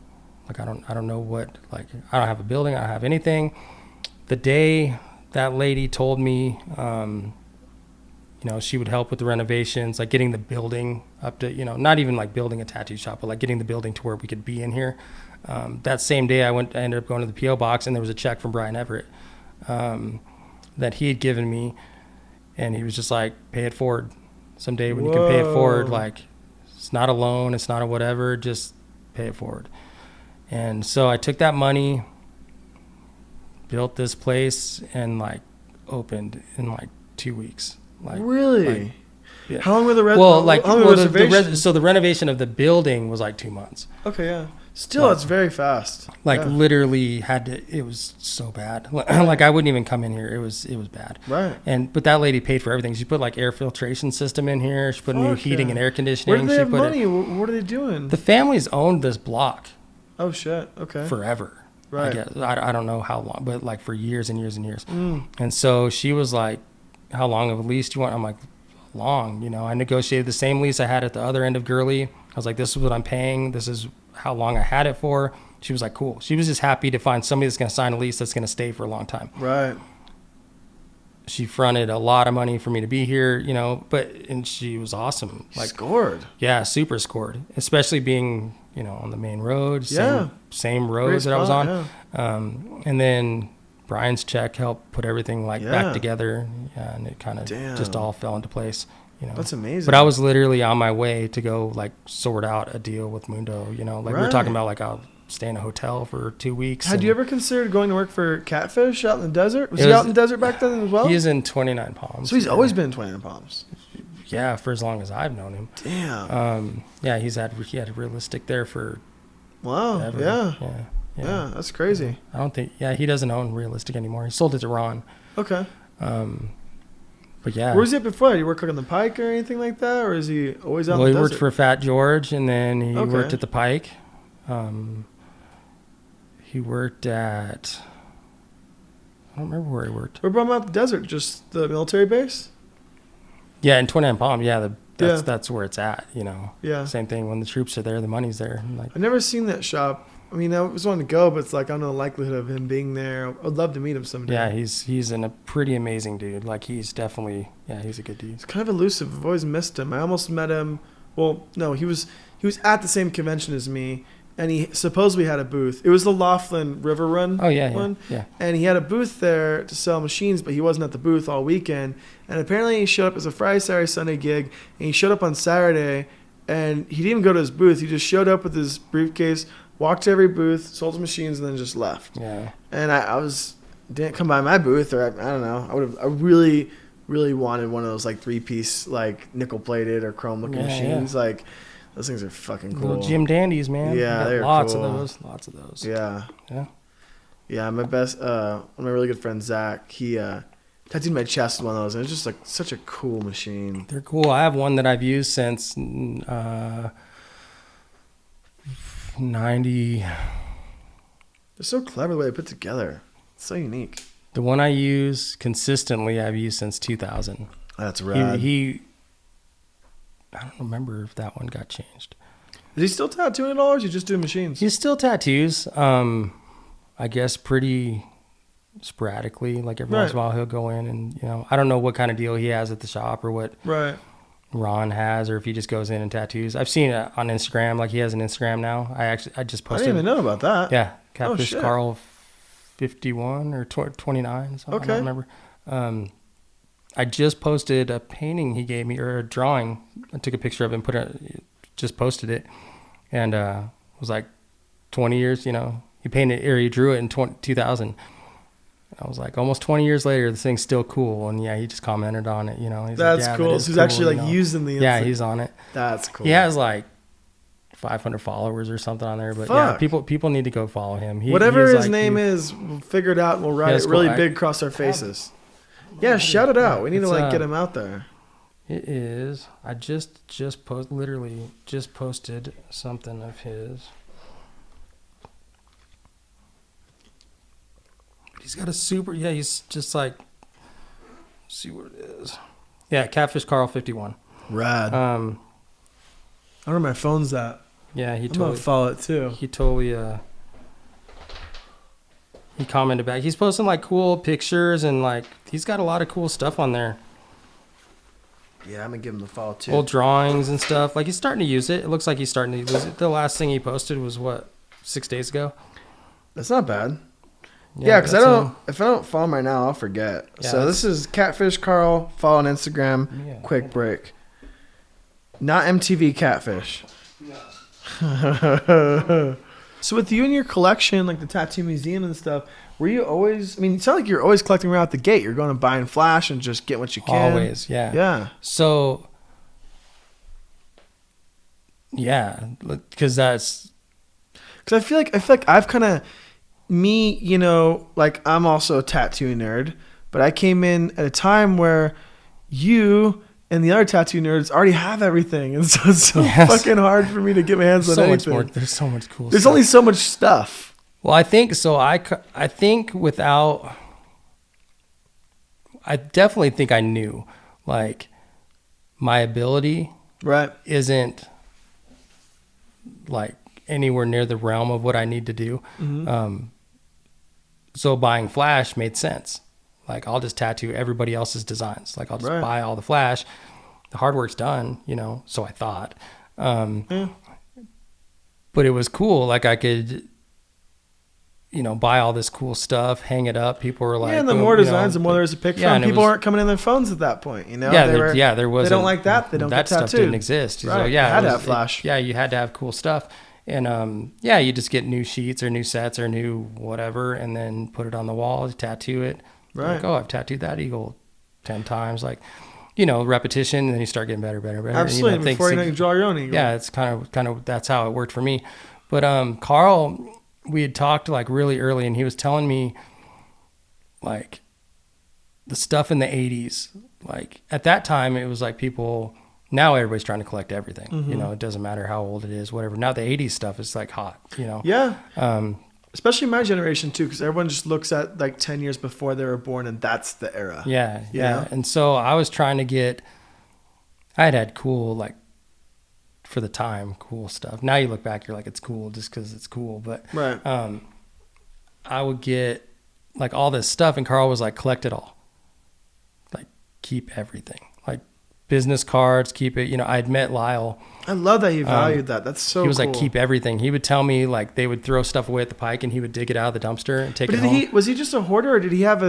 Like, I don't know what, like, I don't have a building. I don't have anything. The day that lady told me, she would help with the renovations, like getting the building up to, not even like building a tattoo shop, but like getting the building to where we could be in here. That same day I ended up going to the P.O. box and there was a check from Brian Everett that he had given me. And he was just like, pay it forward. Someday when you can pay it forward, like it's not a loan, it's not a whatever, just pay it forward. And so I took that money, built this place, and like opened in like 2 weeks. Like, really? Like, yeah. How long were the so the renovation of the building was like 2 months. Okay, yeah. Still, it's very fast. Like literally it was so bad. Like I wouldn't even come in here. It was bad. Right. But that lady paid for everything. She put like air filtration system in here. She put new heating and air conditioning. Where do they have money? What are they doing? The family's owned this block. Oh shit. Okay. Forever. Right. I guess. I don't know how long, but like for years and years and years. And so she was like, how long of a lease do you want? I'm like, long. I negotiated the same lease I had at the other end of Gurley. I was like, this is what I'm paying. This is how long I had it for. She was like, cool. She was just happy to find somebody that's going to sign a lease that's going to stay for a long time. Right. She fronted a lot of money for me to be here, and she was awesome. Like scored. Yeah, super scored. Especially being, on the main road. Same roads that I was on. Yeah. And then Brian's check helped put everything back together. Yeah, and it kind of just all fell into place. That's amazing. But I was literally on my way to go sort out a deal with Mundo. We were talking about I'll stay in a hotel for 2 weeks. Had you ever considered going to work for Catfish out in the desert? Was he out in the desert back then as well? He is in 29 Palms. So he's always been in 29 Palms. Yeah, for as long as I've known him. Damn. Yeah, he had a realistic there for. Wow. Ever. Yeah, that's crazy. I don't think. Yeah, he doesn't own Realistic anymore. He sold it to Ron. Okay. But yeah. Where was he at before? Did he work on the Pike or anything like that, or is he always out in the desert? Well, he worked for Fat George, and then he worked at the Pike. He worked at. I don't remember where he worked. Where brought him out the desert? Just the military base? Yeah, in 29 Palm. Yeah, that's where it's at. Yeah. Same thing. When the troops are there, the money's there. I've never seen that shop. I mean, I was wanting to go, but it's like I don't know the likelihood of him being there. I'd love to meet him someday. Yeah, he's a pretty amazing dude. Like he's definitely he's a good dude. He's kind of elusive. I've always missed him. I almost met him. Well, no, he was at the same convention as me, and he supposedly had a booth. It was the Laughlin River Run one. Yeah. And he had a booth there to sell machines, but he wasn't at the booth all weekend. And apparently he showed up as a Friday, Saturday, Sunday gig, and he showed up on Saturday, and he didn't even go to his booth. He just showed up with his briefcase, walked to every booth, sold his machines, and then just left. Yeah. And I didn't come by my booth, or I don't know. I really, really wanted one of those 3-piece nickel plated or chrome looking machines. Yeah. Those things are fucking cool. Little Jim Dandies, man. Yeah, they're lots cool. of those. Lots of those. Yeah. Yeah. Yeah, my best, one of my really good friends, Zach, he tattooed my chest with one of those, and it's just like such a cool machine. They're cool. I have one that I've used since 90. They're so clever the way they put together. It's so unique. The one I use consistently, I've used since 2000. That's rad. I don't remember if that one got changed. Is he still tattooing at all, or is he just doing machines? He still tattoos. I guess pretty sporadically. Like every once in a while, he'll go in and I don't know what kind of deal he has at the shop or what Ron has, or if he just goes in and tattoos. I've seen it on Instagram. Like he has an Instagram now. I just posted. I didn't even know about that. Yeah, Catfish Carl 51 or 29. I don't remember. I just posted a painting he gave me, or a drawing. I took a picture of it and just posted it, and it was like 20 years. He painted or he drew it in 2000. I was like, almost 20 years later, this thing's still cool. And he just commented on it. He's that's like, cool. So he's actually like using the. Yeah, he's on it. That's cool. He has like 500 followers or something on there, but people need to go follow him. Whatever his name is, we'll figure it out and we'll write it really big across our faces. Yeah, shout it out. We need to get him out there. It is. I just posted something of his. He's got a super. Yeah, he's just like. See what it is. Yeah, Catfish Carl 51. Rad. I don't know where my phone's at. Yeah, I'm gonna follow it too. He totally. He commented back. He's posting like cool pictures and like he's got a lot of cool stuff on there. Yeah, I'm gonna give him the follow too. Old drawings and stuff. Like he's starting to use it. It looks like he's starting to use it. The last thing he posted was 6 days ago. That's not bad. Yeah, because if I don't follow him right now, I'll forget. Yeah, so this is Catfish Carl. Follow on Instagram. Yeah, quick break. Not MTV Catfish. Yeah. So with you and your collection, like the tattoo museum and stuff, were you always? I mean, it sounds like you're always collecting right out the gate. You're going to buy and flash and just get what you can. Always, yeah. Yeah. So, yeah, because that's. Because I feel like I've kind of. Me, like I'm also a tattoo nerd, but I came in at a time where you and the other tattoo nerds already have everything, and so it's so fucking hard for me to get my hands on anything. There's so much cool. There's only so much stuff. Well, I think so. I think without, I definitely think I knew, like, my ability isn't like anywhere near the realm of what I need to do. Mm-hmm. So buying flash made sense. Like I'll just tattoo everybody else's designs. Like I'll just buy all the flash. The hard work's done, so I thought. But it was cool. Like I could, buy all this cool stuff, hang it up. People were like, and the more designs, the more there's a pick from. People aren't coming in their phones at that point, Yeah, there was. They don't like that. They don't that get tattooed. Stuff didn't exist. Right. So, you had to have flash. You had to have cool stuff. And you just get new sheets or new sets or new whatever, and then put it on the wall, tattoo it. Right. Like, I've tattooed that eagle 10 times. Like, repetition, and then you start getting better. Absolutely. Before you draw your own eagle. Yeah, it's kind of that's how it worked for me. But Carl, we had talked like really early, and he was telling me like the stuff in the 80s. Like at that time, it was like people. Now everybody's trying to collect everything. Mm-hmm. It doesn't matter how old it is, whatever. Now the 80s stuff is like hot, Yeah. Especially my generation too, because everyone just looks at like 10 years before they were born, and that's the era. Yeah, yeah. And so I was trying to get. I had cool, like, for the time, cool stuff. Now you look back, you're like, it's cool just because it's cool. But I would get like all this stuff, and Carl was like, collect it all. Like, keep everything. Like, business cards, keep it. I'd met Lyle. I love that he valued that. That's so cool. He was like, keep everything. He would tell me, like, they would throw stuff away at the pike, and he would dig it out of the dumpster and take it home. Was he just a hoarder, or did he have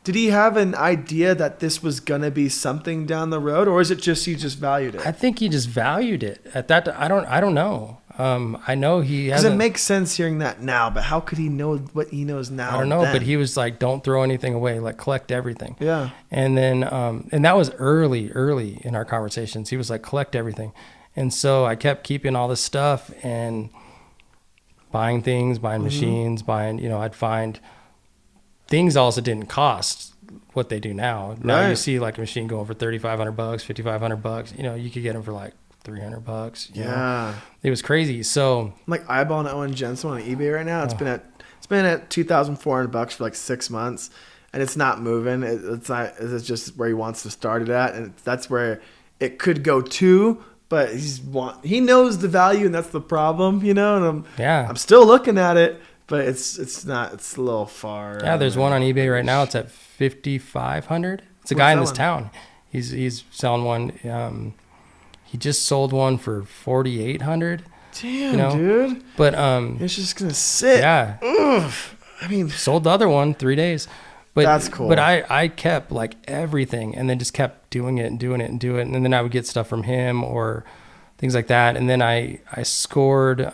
did he have an idea that this was going to be something down the road, or is it just he just valued it? I think he just valued it at that. I don't know. I know he has. Because it makes sense hearing that now, but how could he know what he knows now? I don't know, but he was like, don't throw anything away, like collect everything. Yeah. And then, and that was early in our conversations. He was like, collect everything. And so I kept keeping all this stuff, and buying things, buying machines, buying, I'd find things also didn't cost what they do now. Now you see like a machine going for $3,500, $5,500, you could get them for like $300. Yeah. It was crazy. So I'm like eyeballing Owen Jensen on eBay right now. It's been at $2,400 for like 6 months, and it's not moving. It's just where he wants to start it at, and that's where it could go to. But he knows the value, and that's the problem, And I'm still looking at it, but it's a little far. Yeah, there's one on eBay right now. It's at $5,500. It's a guy in this town. He's selling one. He just sold one for $4,800. Damn, dude. But it's just gonna sit. Yeah. Ugh. I mean, sold the other one 3 days. But that's cool. But I kept like everything, and then just kept doing it, and then I would get stuff from him or things like that. And then I scored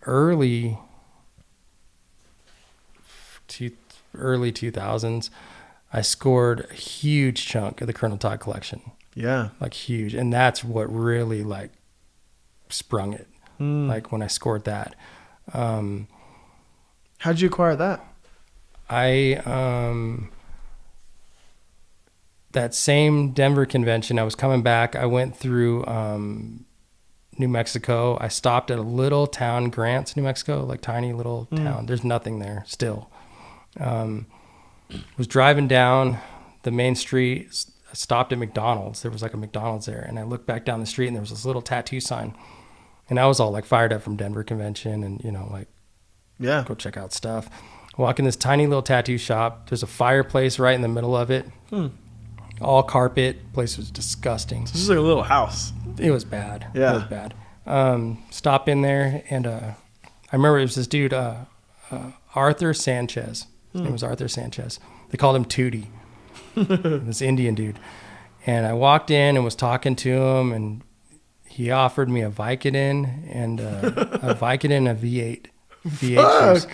early 2000s. I scored a huge chunk of the Colonel Todd collection. Yeah. Like huge. And that's what really like sprung it. Like when I scored that. How'd you acquire that? That same Denver convention, I was coming back. I went through New Mexico. I stopped at a little town, Grants, New Mexico, like tiny little town. There's nothing there still. Was driving down the main street, stopped at McDonald's. There was like a McDonald's there, and I looked back down the street, and there was this little tattoo sign, and I was all like fired up from Denver convention, and go check out stuff. Walk in this tiny little tattoo shop. There's a fireplace right in the middle of it. All carpet. Place was disgusting. This is like a little house. It was bad. Yeah, it was bad. Stop in there, and I remember it was this dude, Arthur Sanchez. His name was Arthur Sanchez. They called him Tootie. This Indian dude. And I walked in and was talking to him, and he offered me a Vicodin and a Vicodin, a V8. V8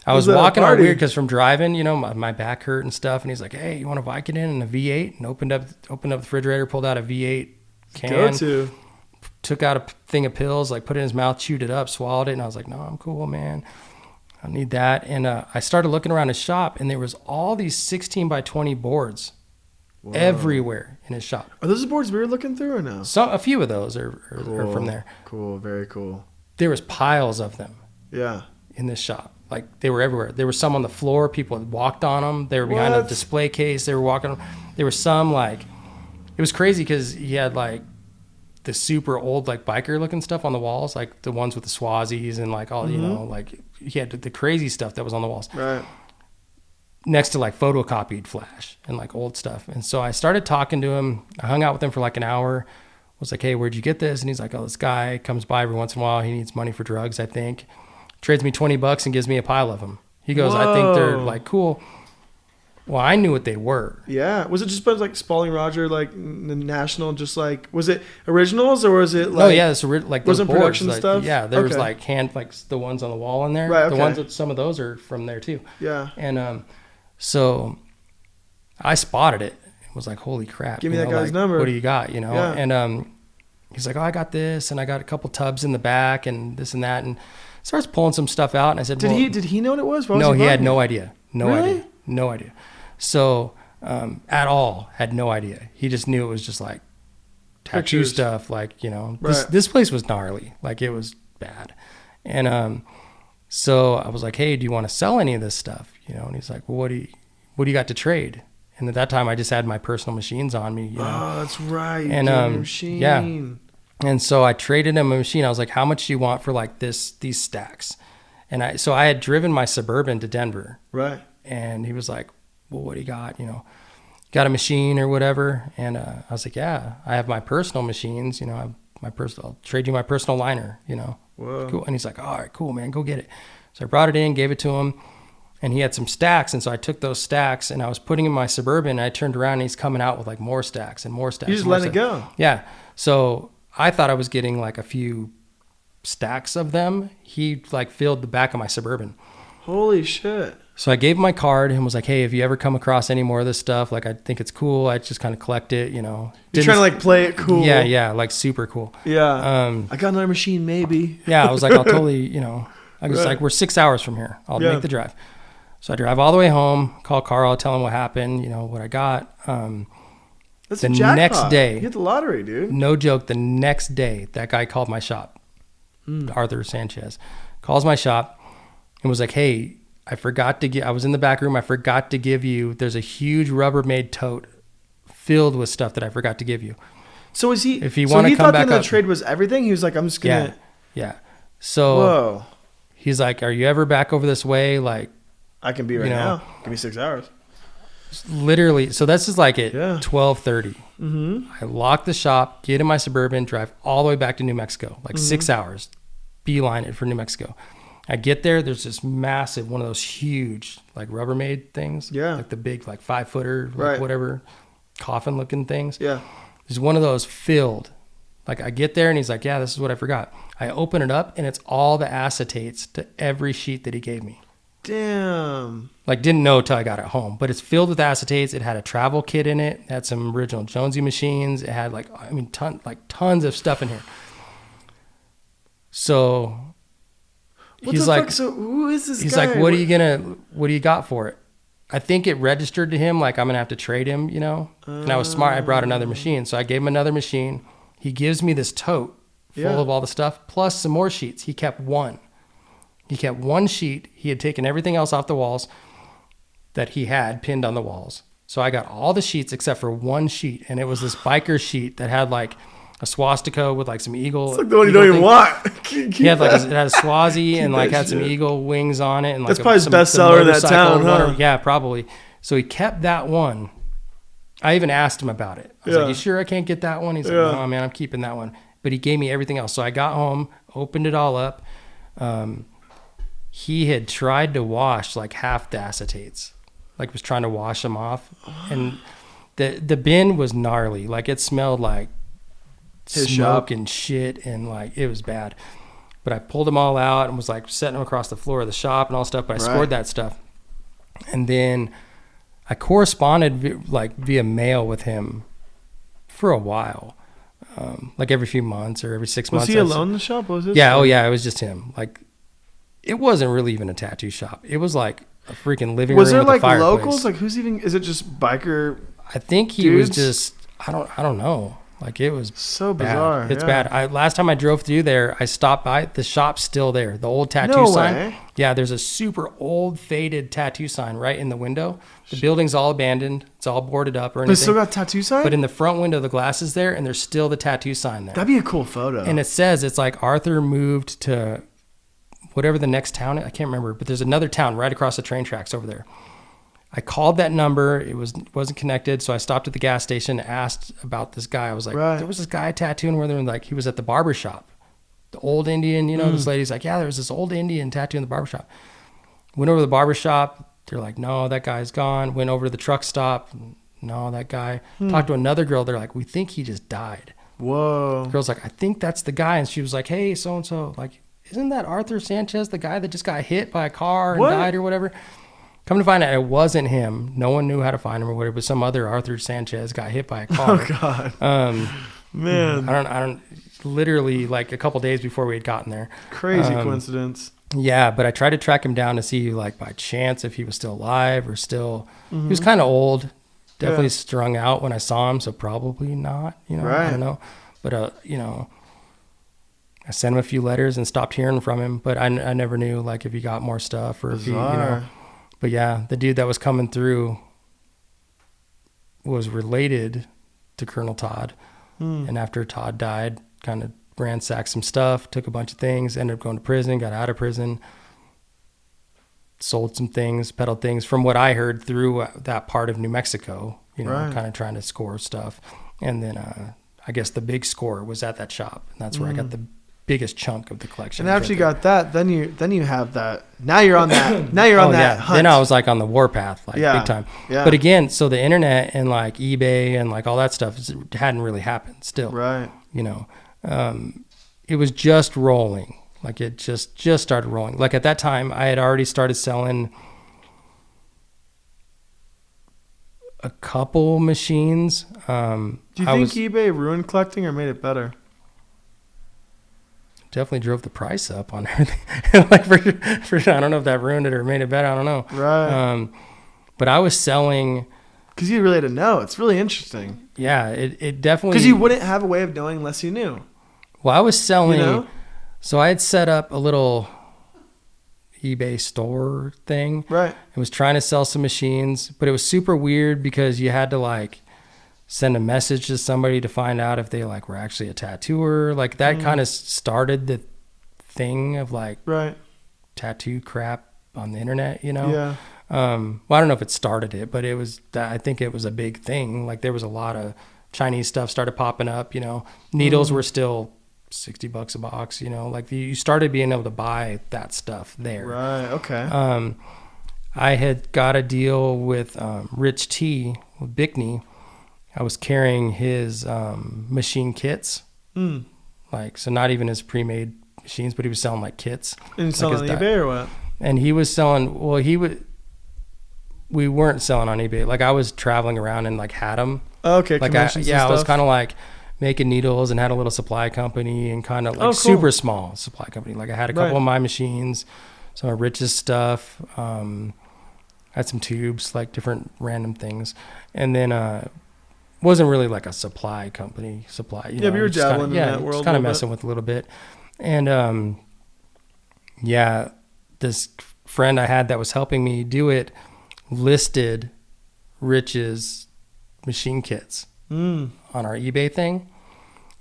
I was walking on weird because from driving, my back hurt and stuff. And he's like, "Hey, you want a Vicodin and a V8?" And opened up the refrigerator, pulled out a V8 can, took out a thing of pills, like put it in his mouth, chewed it up, swallowed it. And I was like, "No, I'm cool, man. I need that." And I started looking around his shop, and there was all these 16 by 20 boards everywhere in his shop. Are those the boards we were looking through or no? A few of those are from there. Cool, very cool. There was piles of them. Yeah. In this shop. Like they were everywhere. There were some on the floor. People had walked on them. They were behind a display case. They were walking. There were some it was crazy because he had like the super old like biker looking stuff on the walls, like the ones with the Swazis and like all, like he had the crazy stuff that was on the walls. Right. Next to like photocopied flash and like old stuff. And so I started talking to him. I hung out with him for like an hour. Was like, "Hey, where'd you get this?" And he's like, "Oh, this guy comes by every once in a while. He needs money for drugs, I think. Trades me $20 and gives me a pile of them." He goes, "I think they're like cool." Well, I knew what they were. Yeah. Was it just like Spalding Roger, like the National, just like, was it originals or was it like? Oh yeah, it's like was it production like, stuff? Yeah, there was like the ones on the wall in there. Right. Okay. The ones that some of those are from there too. Yeah. And so I spotted it. It was like, holy crap. Give me that guy's number. What do you got? Yeah. And he's like, "Oh, I got this, and I got a couple tubs in the back, and this and that," and starts pulling some stuff out. And I said, Did he know what it was? No, he had no idea. Really? No idea. So at all, had no idea. He just knew it was just like tattoo stuff. Like, this place was gnarly. Like it was bad. And so I was like, "Hey, do you want to sell any of this stuff?" And he's like, "Well, what do you got to trade?" And at that time I just had my personal machines on me. Oh, that's right. And machine. Yeah. And so I traded him a machine. I was like, "How much do you want for like these stacks?" And I had driven my Suburban to Denver. Right. And he was like, "Well, what do you got? Got a machine or whatever?" And I was like, "Yeah, I have my personal machines. I'll trade you my personal liner, Whoa. Cool." And he's like, "All right, cool, man, go get it." So I brought it in, gave it to him, and he had some stacks. And so I took those stacks and I was putting in my Suburban, and I turned around and he's coming out with like more stacks and more stacks. You just let it go. Yeah. So I thought I was getting like a few stacks of them. He like filled the back of my Suburban. Holy shit. So I gave him my card and was like, hey, if you ever come across any more of this stuff, like I think it's cool. I just kind of collect it, you know. You're trying to like play it cool. Yeah, like super cool. Yeah. I got another machine, maybe. Yeah, I was like, I'll totally, you know, I was like, we're 6 hours from here. I'll make the drive. So I drive all the way home, call Carl, tell him what happened, you know, what I got. That's the a jackpot. Next day. You hit the lottery, dude. No joke, the next day, that guy called my shop, Arthur Sanchez, calls my shop and was like, hey, I was in the back room. I forgot to give you, there's a huge Rubbermaid tote filled with stuff that I forgot to give you. So is he, if you want to come back up, up, the trade was everything? He was like, I'm just going to. Yeah. So he's like, are you ever back over this way? Like, I can be right now. Give me 6 hours. Literally. So this is like at 12:30. Mm-hmm. I lock the shop, get in my Suburban, drive all the way back to New Mexico, like 6 hours, beeline it for New Mexico. I get there, there's this massive, one of those huge, like Rubbermaid things. Yeah. Like the big, like 5-footer, like whatever, coffin looking things. Yeah. There's one of those filled. Like I get there and he's like, yeah, this is what I forgot. I open it up and it's all the acetates to every sheet that he gave me. Damn. Like didn't know till I got it home, but it's filled with acetates. It had a travel kit in it. It had some original Jonesy machines. It had tons of stuff in here. So he's like, so who is this guy? He's like, what do you got for it? I think it registered to him like I'm gonna have to trade him, you know. And I was smart. I brought another machine, so I gave him another machine. He gives me this tote full of all the stuff plus some more sheets. He kept one. He kept one sheet. He had taken everything else off the walls that he had pinned on the walls. So I got all the sheets except for one sheet, and it was this biker sheet that had like a swastika with like some eagle. It's like the one you don't even want. He had like it had a swazi and like had some eagle wings on it, and like that's probably his best seller in that town, huh? Yeah, probably. So he kept that one. I even asked him about it. I was like, "You sure I can't get that one?" He's like, "No, man, I'm keeping that one." But he gave me everything else. So I got home, opened it all up. He had tried to wash like half the acetates, like was trying to wash them off, and the bin was gnarly. Like it smelled like his smoke and shit, and like it was bad. But I pulled them all out and was like setting them across the floor of the shop and all stuff. But I scored that stuff, and then I corresponded via mail with him for a while, like every few months or every 6 months. Was he alone in the shop? What was this? Yeah. Oh yeah, it was just him. Like it wasn't really even a tattoo shop. It was like a freaking living room. Was there with like a fireplace. locals? Like who's even? Is it just biker? I think he was just. I don't know. Like it was so bad. bizarre. It's bad. Last time I drove through there, I stopped by. The shop's still there. The old tattoo sign. Way. Yeah, there's a super old faded tattoo sign right in the window. The building's all abandoned. It's all boarded up or anything. They still got tattoo sign? But in the front window, the glass is there, and there's still the tattoo sign there. That'd be a cool photo. And it says it's like Arthur moved to whatever the next town. I can't remember, but there's another town right across the train tracks over there. I called that number. It wasn't connected, so I stopped at the gas station and asked about this guy. I was like, there was this guy tattooing where they're like, he was at the barber shop. The old Indian, you know, this lady's like, yeah, there was this old Indian tattooing the barber shop. Went over to the barber shop. They're like, no, that guy's gone. Went over to the truck stop. No, that guy. Talked to another girl. They're like, we think he just died. Whoa. The girl's like, I think that's the guy. And she was like, hey, so-and-so, like, isn't that Arthur Sanchez, the guy that just got hit by a car and died or whatever? Come to find out, it wasn't him. No one knew how to find him or whatever, but some other Arthur Sanchez got hit by a car. Oh, God. Man. I don't, literally like a couple days before we had gotten there. Crazy coincidence. Yeah, but I tried to track him down to see, like, by chance if he was still alive or still, he was kind of old, definitely strung out when I saw him, so probably not, you know, I don't know. But, you know, I sent him a few letters and stopped hearing from him, but I never knew, like, if he got more stuff or if he, you know. But yeah, the dude that was coming through was related to Colonel Todd. And after Todd died, kind of ransacked some stuff, took a bunch of things, ended up going to prison, got out of prison, sold some things, peddled things from what I heard through that part of New Mexico, you know, kind of trying to score stuff. And then I guess the big score was at that shop. And that's where I got the biggest chunk of the collection. And after you got that, then you have that. Now you're on that. Now you're on that hunt. Then I was like on the warpath, like big time. Yeah. But again, so the internet and like eBay and like all that stuff hadn't really happened still. Right. You know, it was just rolling. Like it just started rolling. Like at that time, I had already started selling a couple machines. Do you think eBay ruined collecting or made it better? Definitely drove the price up on everything. Like for sure, I don't know if that ruined it or made it better. I don't know. Right. But I was selling. Because you really had to know. It's really interesting. Yeah, it definitely. Because you wouldn't have a way of knowing unless you knew. Well, I was selling. You know? So I had set up a little eBay store thing. Right. I was trying to sell some machines, but it was super weird because you had to like send a message to somebody to find out if they like were actually a tattooer. Like that kind of started the thing of like tattoo crap on the internet, you know? Yeah. Well, I don't know if it started it, but I think it was a big thing. Like there was a lot of Chinese stuff started popping up, you know, needles were still $60 a box, you know, like you started being able to buy that stuff there. Right. Okay. I had got a deal with Rich T with Bickney. I was carrying his machine kits, like so not even his pre-made machines, but he was selling like kits. And selling on eBay or what? And he was selling. Well, we weren't selling on eBay. Like I was traveling around and like had them. Okay. Like I was kind of like making needles and had a little supply company and kind of like super small supply company. Like I had a couple of my machines, some of Rich's stuff. Had some tubes, like different random things, and then wasn't really like a supply company. You know, but you were dabbling in that world. Just kind of messing with a little bit, and this friend I had that was helping me do it listed Rich's machine kits on our eBay thing.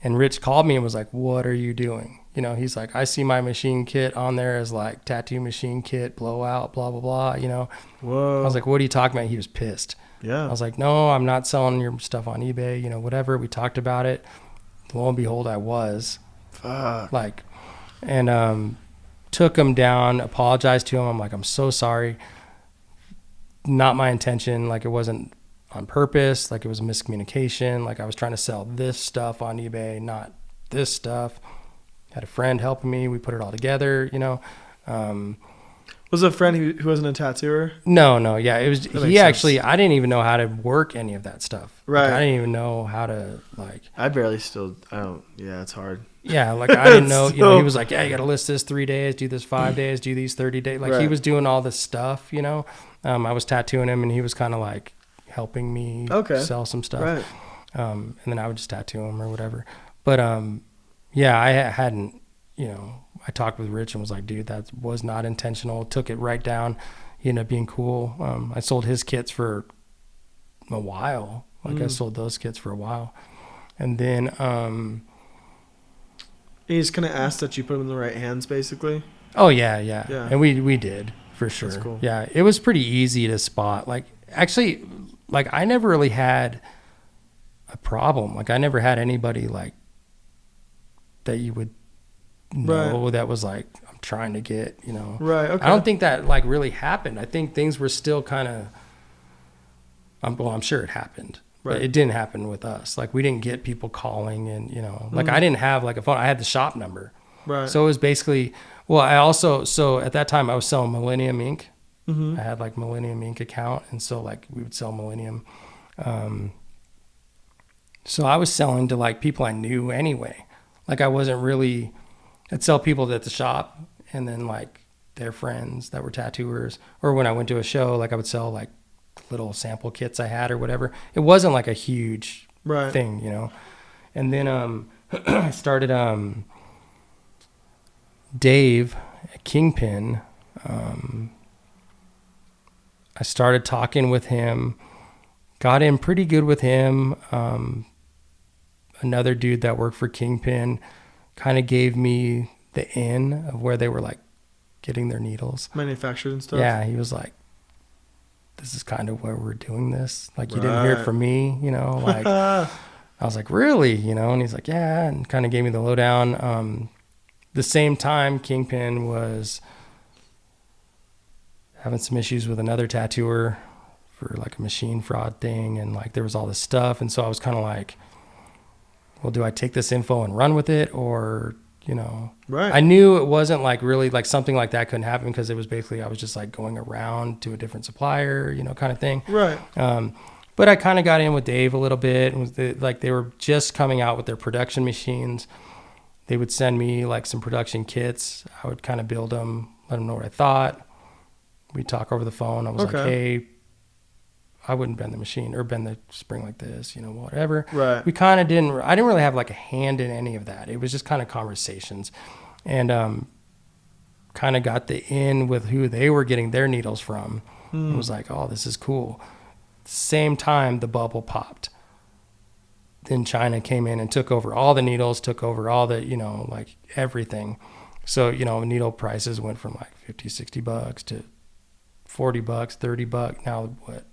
And Rich called me and was like, what are you doing? You know, he's like, I see my machine kit on there as like tattoo machine kit, blowout, blah, blah, blah, you know. Whoa. I was like, what are you talking about? He was pissed. Yeah. I was like, no, I'm not selling your stuff on eBay, you know, whatever. We talked about it. Lo and behold, I was. Fuck. Like, and took him down, apologized to him. I'm like, I'm so sorry. Not my intention. Like it wasn't on purpose. Like it was a miscommunication. Like I was trying to sell this stuff on eBay, not this stuff. Had a friend helping me. We put it all together, you know. Was it a friend who wasn't a tattooer? No. Yeah, it was. He actually, I didn't even know how to work any of that stuff. Right. Like, I didn't even know how to like. I don't. Yeah, it's hard. Yeah, like I didn't know. You know, he was like, yeah, you got to list this 3 days, do this 5 days, do these 30 days. Like he was doing all this stuff, you know. I was tattooing him, and he was kind of like helping me sell some stuff. Right. And then I would just tattoo him or whatever. But yeah, I hadn't, you know, I talked with Rich and was like, dude, that was not intentional. Took it right down. He ended up being cool. I sold his kits for a while. Like I sold those kits for a while. And then he just kind of asked that you put them in the right hands, basically. Oh yeah. And we did for sure. That's cool. Yeah, it was pretty easy to spot. Like actually, like I never really had a problem. Like I never had anybody like that you would know that was like, I'm trying to get, you know. Right. Okay. I don't think that like really happened. I think things were still kind of. I'm sure it happened. But it didn't happen with us. Like we didn't get people calling and, you know, like I didn't have like a phone. I had the shop number. Right. So it was basically, so at that time I was selling Millennium Ink. I had like Millennium Ink account. And so like we would sell Millennium. So I was selling to like people I knew anyway. Like I wasn't really, I'd sell people at the shop and then like their friends that were tattooers. Or when I went to a show, like I would sell like little sample kits I had or whatever. It wasn't like a huge thing, you know. And then I started Dave at Kingpin. I started talking with him, got in pretty good with him. Another dude that worked for Kingpin kind of gave me the in of where they were like getting their needles manufactured and stuff. Yeah, he was like, this is kind of where we're doing this. Like you didn't hear it from me, you know, like I was like, really, you know? And he's like, yeah, and kind of gave me the lowdown. The same time Kingpin was having some issues with another tattooer for like a machine fraud thing. And like, there was all this stuff. And so I was kind of like, well, do I take this info and run with it? Or, you know. Right. I knew it wasn't like really like something like that couldn't happen because it was basically I was just like going around to a different supplier, you know, kind of thing. Right. But I kind of got in with Dave a little bit, and they were just coming out with their production machines. They would send me like some production kits. I would kind of build them, let them know what I thought. We'd talk over the phone. I was like, hey, I wouldn't bend the machine or bend the spring like this, you know, whatever. Right. We kind of I didn't really have like a hand in any of that. It was just kind of conversations, and kind of got the in with who they were getting their needles from. It was like, oh, this is cool. Same time, the bubble popped. Then China came in and took over all the needles, took over all the, you know, like everything. So, you know, needle prices went from like $50-$60 to $40, $30. Now what?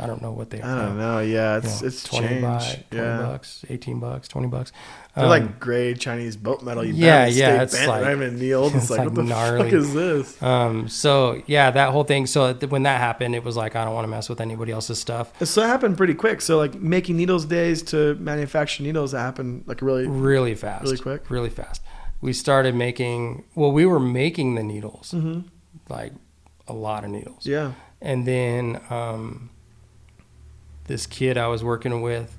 I don't know what they are. I don't know. Yeah, it's $20, changed. $20, $18, $20. They're like gray Chinese boat metal. You it's bent, like right in needles. It's like, what the gnarly. fuck is this? So yeah, that whole thing. So when that happened, it was like, I don't want to mess with anybody else's stuff. So it happened pretty quick. So like making needles days to manufacture needles happened like really fast, really quick, really fast. We started making. Well, we were making the needles, like a lot of needles. Yeah, and then this kid I was working with.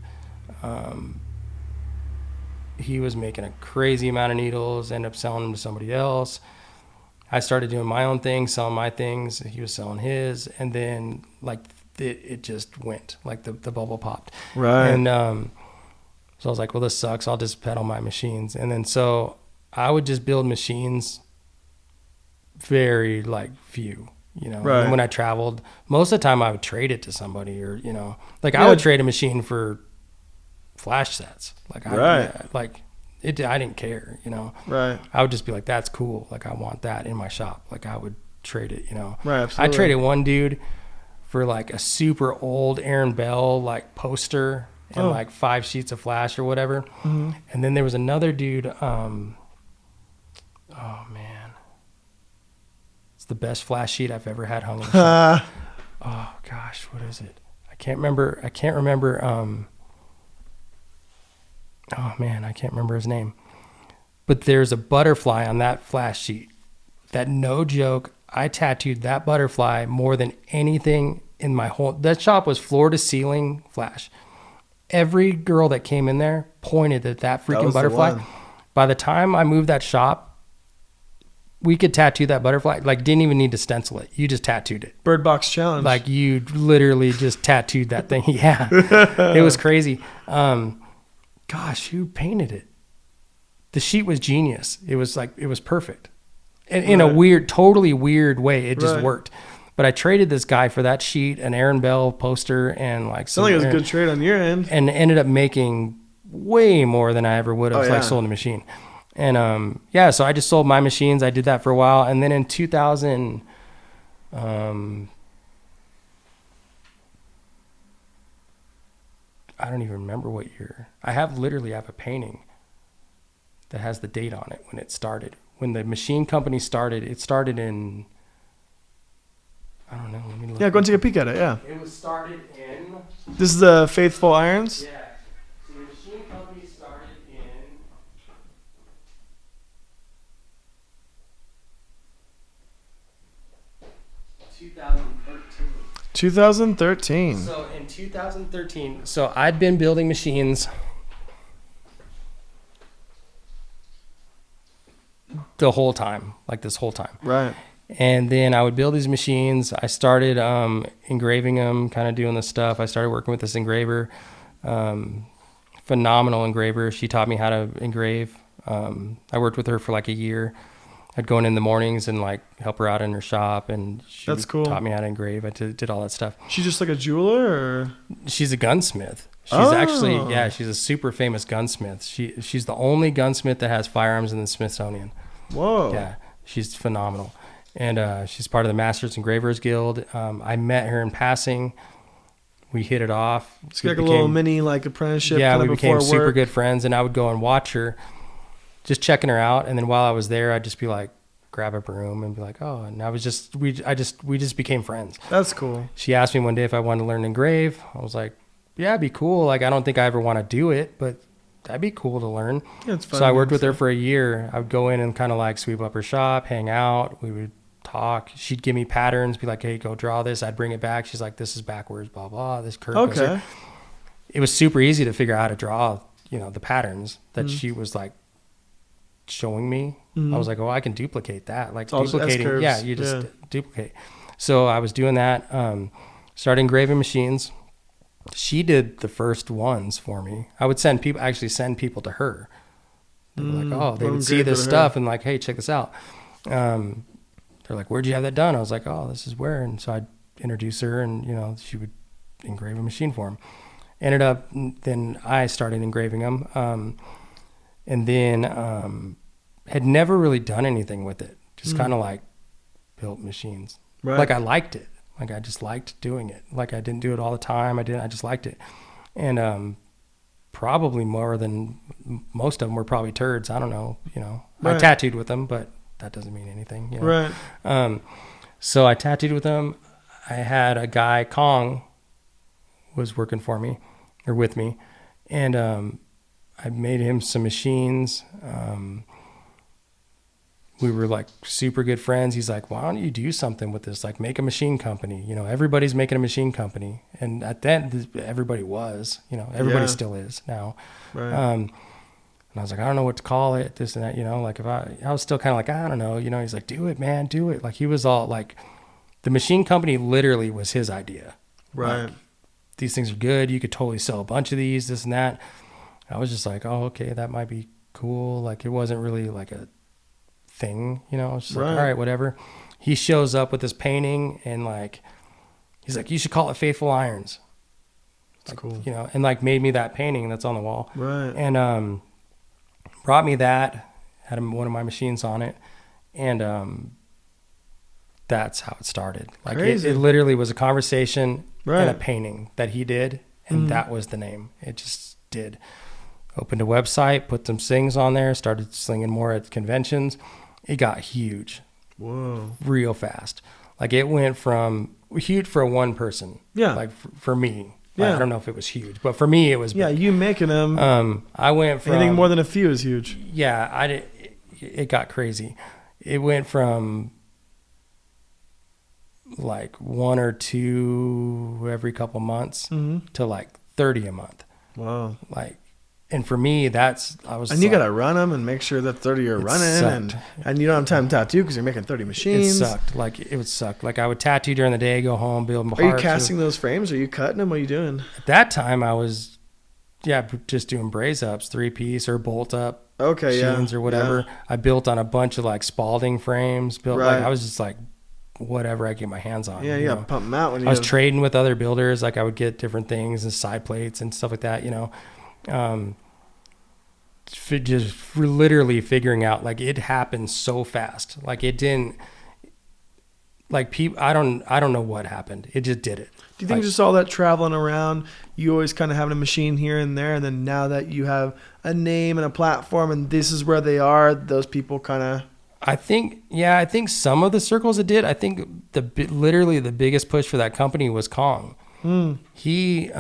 He was making a crazy amount of needles, ended up selling them to somebody else. I started doing my own thing, selling my things. He was selling his. And then like it just went, like the bubble popped. right. And so I was like, well, this sucks. I'll just pedal my machines. And then so I would just build machines, very like few, you know. Right. And when I traveled, most of the time I would trade it to somebody, or, you know, like I would trade a machine for flash sets. Like I didn't care, you know. Right. I would just be like, that's cool. Like I want that in my shop. Like I would trade it, you know. Right. Absolutely. I traded one dude for like a super old Aaron Bell like poster and like 5 sheets of flash or whatever. And then there was another dude. Oh man, it's the best flash sheet I've ever had hung in the shop. Oh gosh, what is it? I can't remember. Oh man, I can't remember his name. But there's a butterfly on that flash sheet that, no joke, I tattooed that butterfly more than anything in my whole... That shop was floor to ceiling flash. Every girl that came in there pointed at that freaking butterfly. By the time I moved that shop, we could tattoo that butterfly. Like, didn't even need to stencil it. You just tattooed it. Bird Box Challenge. Like, you literally just tattooed that thing. Yeah. It was crazy. Gosh, who painted it? The sheet was genius. It was like, it was perfect. And in a weird, totally weird way, it just worked. But I traded this guy for that sheet, an Aaron Bell poster, and like some. Sounds like it was a good trade on your end. And ended up making way more than I ever would have like sold a machine. And so I just sold my machines. I did that for a while, and then in 2000, I don't even remember what year. I literally have a painting that has the date on it when it started. When the machine company started, it started in, I don't know. Let me look. Yeah, go and take a peek at it. Yeah. It was started in. This is the Faithful Irons. Yeah. So the machine company started in 2013. 2013. So in 2013, so I'd been building machines the whole time, like this whole time. Right. And then I would build these machines. I started engraving them, kind of doing this stuff. I started working with this engraver, phenomenal engraver. She taught me how to engrave. I worked with her for like a year. I'd go in the mornings and like help her out in her shop, and she taught me how to engrave. I did all that stuff. She's just like a jeweler, or she's a gunsmith. She's actually, she's a super famous gunsmith. She's the only gunsmith that has firearms in the Smithsonian. Whoa. Yeah, she's phenomenal. And she's part of the Masters Engravers Guild. I met her in passing. We hit it off. It's like a little mini like apprenticeship. Yeah, we became super good friends, and I would go and watch her, just checking her out. And then while I was there, I'd just be like, grab a broom and be like, oh, and we just became friends. That's cool. She asked me one day if I wanted to learn to engrave. I was like, yeah, it'd be cool. Like, I don't think I ever want to do it, but that'd be cool to learn. Yeah, it's fun. So I worked with her for a year. I would go in and kind of like sweep up her shop, hang out. We would talk. She'd give me patterns, be like, hey, go draw this. I'd bring it back. She's like, this is backwards, blah, blah. This curve goes here. It was super easy to figure out how to draw, the patterns that she was like showing me. I was like, oh, I can duplicate that. Like duplicating. Yeah, you just duplicate. So I was doing that. Started engraving machines. She did the first ones for me. I would send people to her. They were like, oh, they would see this stuff and like, hey, check this out. They're like, where'd you have that done? I was like, oh, this is where. And so I'd introduce her and, she would engrave a machine for them. Ended up, then I started engraving them. And then had never really done anything with it. Just kind of like built machines. Right. Like I liked it. Like I just liked doing it. Like I didn't do it all the time. I just liked it. And probably more than most of them were probably turds. I don't know. Right. I tattooed with them, but that doesn't mean anything. Right. So I tattooed with them. I had a guy, Kong, was working for me or with me. And I made him some machines. We were like super good friends. He's like, why don't you do something with this? Like make a machine company. Everybody's making a machine company. And at that, everybody was, everybody still is now. Right. And I was like, I don't know what to call it, this and that, like if I was still kind of like, I don't know, he's like, do it, man, do it. Like he was all like, the machine company literally was his idea. Right. Like, these things are good. You could totally sell a bunch of these, this and that. I was just like, oh, okay, that might be cool. Like it wasn't really like a thing, it's just like, all right, whatever. He shows up with this painting and like he's like, you should call it Faithful Irons. That's like, cool. And like made me that painting that's on the wall. Right. And brought me that, had one of my machines on it, and that's how it started. Like it literally was a conversation and a painting that he did, and that was the name. It just did. Opened a website, put some things on there, started slinging more at conventions. It got huge. Whoa. Real fast. Like it went from huge for one person. Yeah. Like for me. Like, I don't know if it was huge, but for me it was big. Yeah, you making them. I went from anything more than a few is huge. Yeah, it got crazy. It went from like 1 or 2 every couple months to like 30 a month. Wow. Like, and for me, and you got to run them and make sure that 30 are running, and you don't have time to tattoo because you're making 30 machines. It sucked. Like it would suck. Like I would tattoo during the day, go home, build my hearts. Are you casting those frames? Are you cutting them? What are you doing? At that time, I was, just doing braze ups, 3-piece or bolt up. Machines or whatever. Yeah. I built on a bunch of like Spalding frames. Like I was just like whatever I get my hands on. Yeah, you got to pump them out. I was trading with other builders. Like I would get different things and side plates and stuff like that. Just literally figuring out, like it happened so fast. Like it didn't. Like people, I don't know what happened. It just did it. Do you think just all that traveling around, you always kind of having a machine here and there, and then now that you have a name and a platform, and this is where they are, those people kind of. I think some of the circles it did. I think literally the biggest push for that company was Kong. He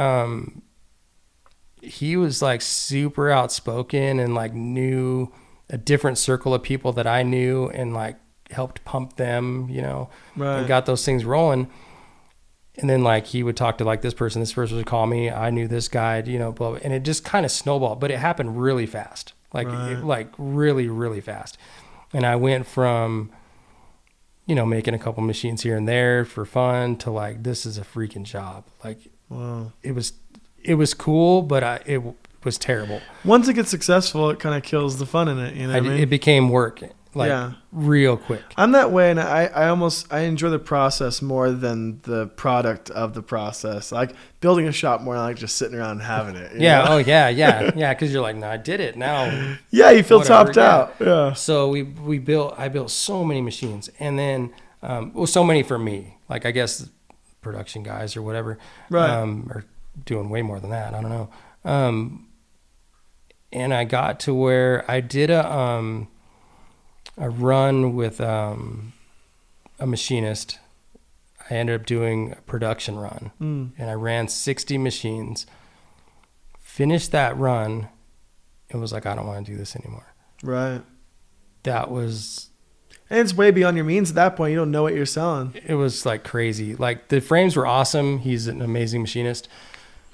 was like super outspoken and like knew a different circle of people that I knew and like helped pump them, and got those things rolling. And then like he would talk to like this person would call me. I knew this guy, blah, and it just kind of snowballed, but it happened really fast, like really, really fast. And I went from, making a couple machines here and there for fun to like, this is a freaking job. Like, wow. It was cool, but it was terrible. Once it gets successful, it kind of kills the fun in it. It became work. Real quick. I'm that way, and I enjoy the process more than the product of the process. Like building a shop more than like just sitting around and having it. You know? Oh yeah. Because you're like, no, I did it now. Yeah, you feel topped out. Yeah. So I built so many machines, and then so many for me. Like I guess production guys or whatever, are doing way more than that. I don't know. And I got to where I did a run with a machinist. I ended up doing a production run, and I ran 60 machines, finished that run, and was like, I don't want to do this anymore. Right. That was... And it's way beyond your means at that point. You don't know what you're selling. It was like crazy. Like the frames were awesome. He's an amazing machinist.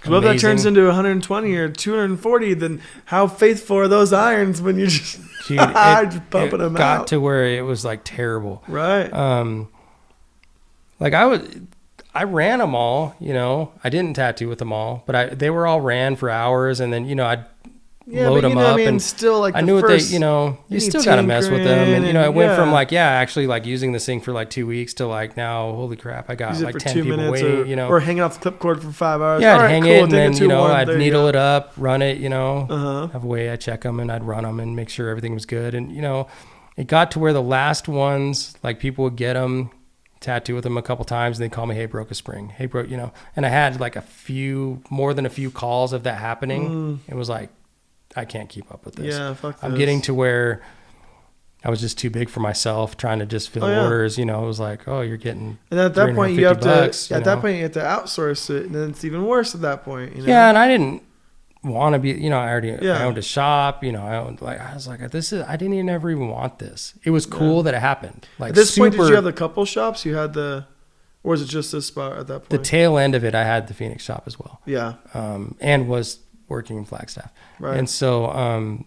Well, if that turns into 120 or 240, then how faithful are those irons when you're just, Dude, just pumping them out? It got to where it was like terrible. Right. Like I ran them all, you know. I didn't tattoo with them all, but they were all ran for hours, and then, you know, I'd load them up, and still, like, I knew what they, you know, you still got to mess with them, and, you know, I went from like, actually like using this thing for like 2 weeks to like now, holy crap, I got like 10 people waiting, you know, or hanging off the clipboard for 5 hours. Yeah, I'd hang it, and then, you know, I'd needle it up, run it, you know, Uh-huh. have a way I check them, and I'd run them and make sure everything was good, and, you know, it got to where the last ones, like, people would get them, tattoo with them a couple times, and they'd call me, hey, broke a spring, hey, broke, you know, and I had like more than a few calls of that happening. It was like, I can't keep up with this. Yeah, fuck this. I'm getting to where I was just too big for myself, trying to just fill orders. You know, it was like, oh, you're getting. And at that point, you have to. bucks, At that point, you have to outsource it, and then it's even worse at that point. You know? Yeah, and I didn't want to be. You know, I owned a shop. You know, I was like, I didn't even want this. It was cool that it happened. Like at this point, did you have the couple shops? You had or was it just this spot at that point? The tail end of it, I had the Phoenix shop as well. Yeah. And was working in Flagstaff. Right. And so,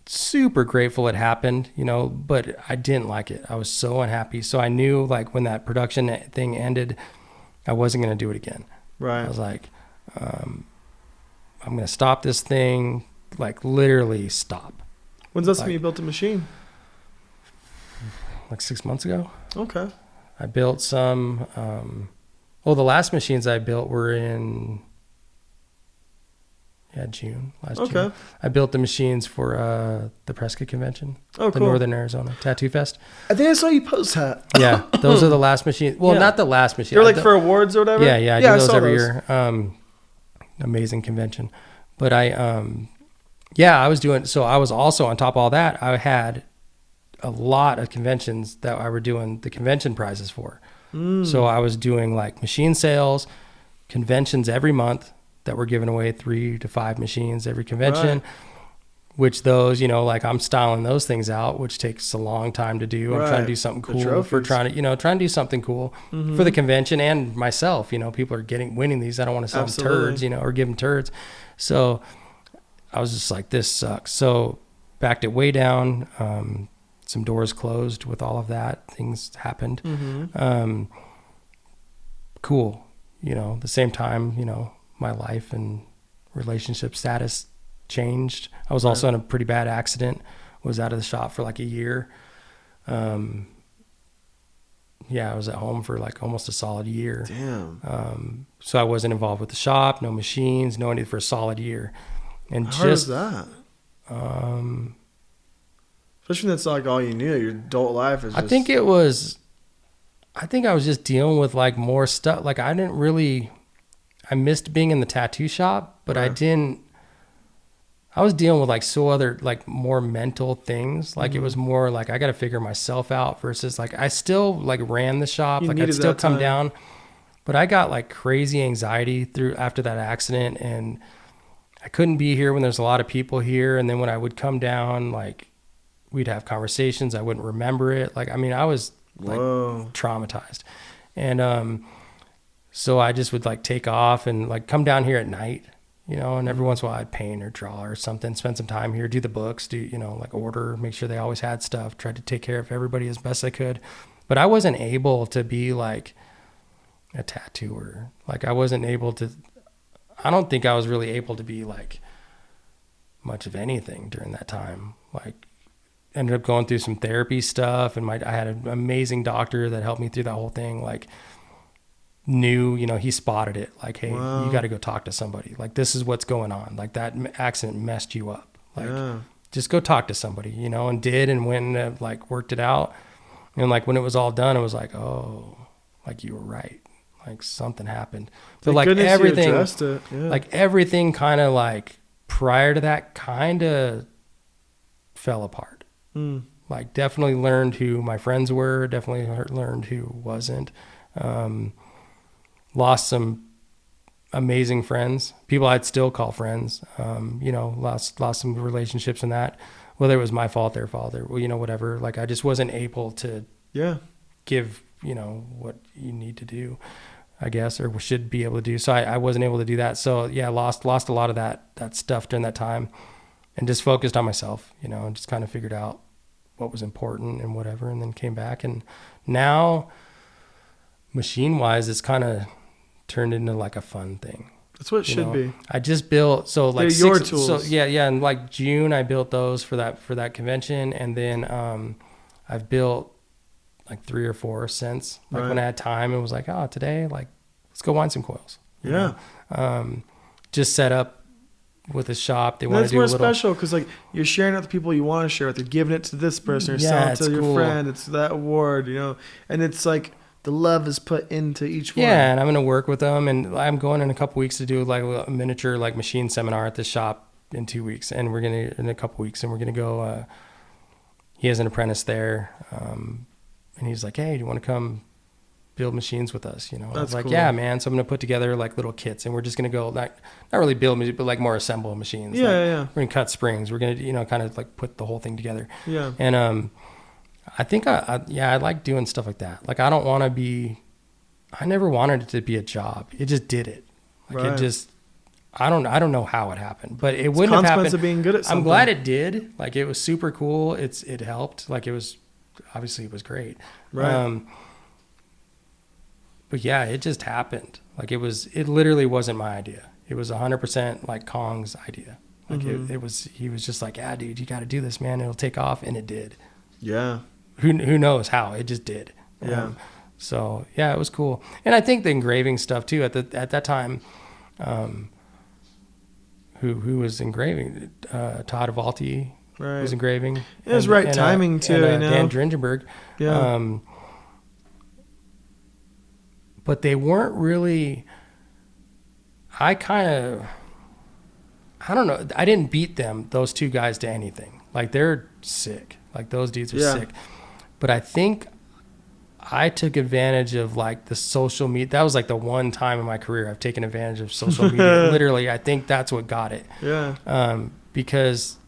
super grateful it happened, you know, but I didn't like it. I was so unhappy. So I knew, like, when that production thing ended, I wasn't going to do it again. Right. I was like, I'm going to stop this thing, like literally stop. When's the last time you built a machine? Like 6 months ago. Okay. I built some, the last machines I built were in June, June. I built the machines for the Prescott convention. Oh, the cool. Northern Arizona Tattoo Fest. I think I saw you post that. Yeah, those are the last machines. Well, not the last machine. They're like for awards or whatever? Yeah, I do those every year. Amazing convention. But I was doing, so I was also, on top of all that, I had a lot of conventions that I were doing the convention prizes for. So I was doing like machine sales, conventions every month, that we're giving away 3 to 5 machines every convention, right. Which those, you know, like I'm styling those things out, which takes a long time to do. Right. I'm trying to do something cool for trying to do something cool for the convention and myself. You know, people are winning these. I don't want to sell them turds, you know, or give them turds. So I was just like, this sucks. So backed it way down. Some doors closed with all of that. Things happened. Cool. You know, the same time, you know, my life and relationship status changed. I was also in a pretty bad accident, was out of the shop for like a year. I was at home for like almost a solid year. Damn. So I wasn't involved with the shop, no machines, no anything for a solid year. And how hard is that? Especially when that's like all you knew, your adult life is just... I think I was just dealing with like more stuff. Like I missed being in the tattoo shop, but I was dealing with like other like more mental things. Like it was more like I got to figure myself out versus like I still like ran the shop. Like I'd still come down, but I got like crazy anxiety after that accident, and I couldn't be here when there's a lot of people here. And then when I would come down, like we'd have conversations. I wouldn't remember it. Like, I mean, I was like traumatized. And, so I just would like take off and like come down here at night, you know, and every once in a while I'd paint or draw or something, spend some time here, do the books, you know, like order, make sure they always had stuff, tried to take care of everybody as best I could. But I wasn't able to be like a tattooer. Like I don't think I was really able to be like much of anything during that time. Like ended up going through some therapy stuff, and I had an amazing doctor that helped me through that whole thing. Like knew, you know, he spotted it, like, hey, you got to go talk to somebody. Like, this is what's going on. Like, that accident messed you up. Like, just go talk to somebody, you know, and went and like worked it out. And like when it was all done, it was like, oh, like you were right. Like something happened. But like everything, like everything kind of like prior to that kind of fell apart. Like definitely learned who my friends were, definitely learned who wasn't. Lost some amazing friends, people I'd still call friends. Lost some relationships in that, whether it was my fault, their fault, or whatever. Like I just wasn't able to give what you need to do, I guess, or should be able to do. So I wasn't able to do that. So yeah, lost a lot of that stuff during that time, and just focused on myself, and just kind of figured out what was important and whatever, and then came back. And now, machine wise, it's kind of turned into like a fun thing. That's what it should be. I just built, so like they're your tools. So yeah, in like June I built those for that convention, and then I've built like 3 or 4 since. Like when I had time, it was like, oh, today, like let's go wind some coils. Yeah. Just set up with a shop. They want to do a little. That's more special because like you're sharing it with the people you want to share with. You're giving it to this person. You're selling it to your friend. It's that award, and it's like the love is put into each one. Yeah, and I'm going to work with them, and I'm going in a couple weeks to do like a miniature like machine seminar at the shop in 2 weeks, and we're going to in a couple weeks, and we're going to go. He has an apprentice there, and he's like, "Hey, do you want to come build machines with us?" I was like, cool. Yeah, man. So I'm going to put together like little kits, and we're just going to go not really build, but like more assemble machines. Yeah, like, yeah. We're going to cut springs. We're going to kind of like put the whole thing together. Yeah. And I think I like doing stuff like that. Like I never wanted it to be a job. It just did it. Like right. It just, I don't know how it happened, but it wouldn't have happened. Of being good at something. I'm glad it did. Like it was super cool. It helped. Like it was great. Right. But yeah, it just happened. Like it literally wasn't my idea. It was 100% like Kong's idea. Like he was just like, yeah, dude, you got to do this, man. It'll take off. And it did. Yeah. Who knows how? It just did. Yeah. So yeah, it was cool. And I think the engraving stuff too at that time, who was engraving, Todd Avalti was engraving. It was right timing too, Dan Dringenberg. Yeah. But they weren't really, I don't know. I didn't beat those 2 guys to anything. Like they're sick. Like those dudes are sick. But I think I took advantage of like the social media. That was like the one time in my career I've taken advantage of social media. Literally, I think that's what got it. Yeah. Because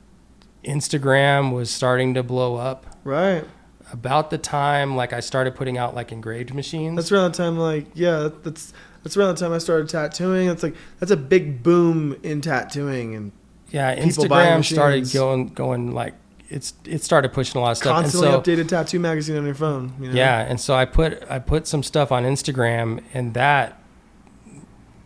Instagram was starting to blow up. Right. About the time like I started putting out like engraved machines. That's around the time that's around the time I started tattooing. It's like that's a big boom in tattooing and Instagram started going like it started pushing a lot of stuff. Constantly updated tattoo magazine on your phone. Yeah, and so I put some stuff on Instagram, and that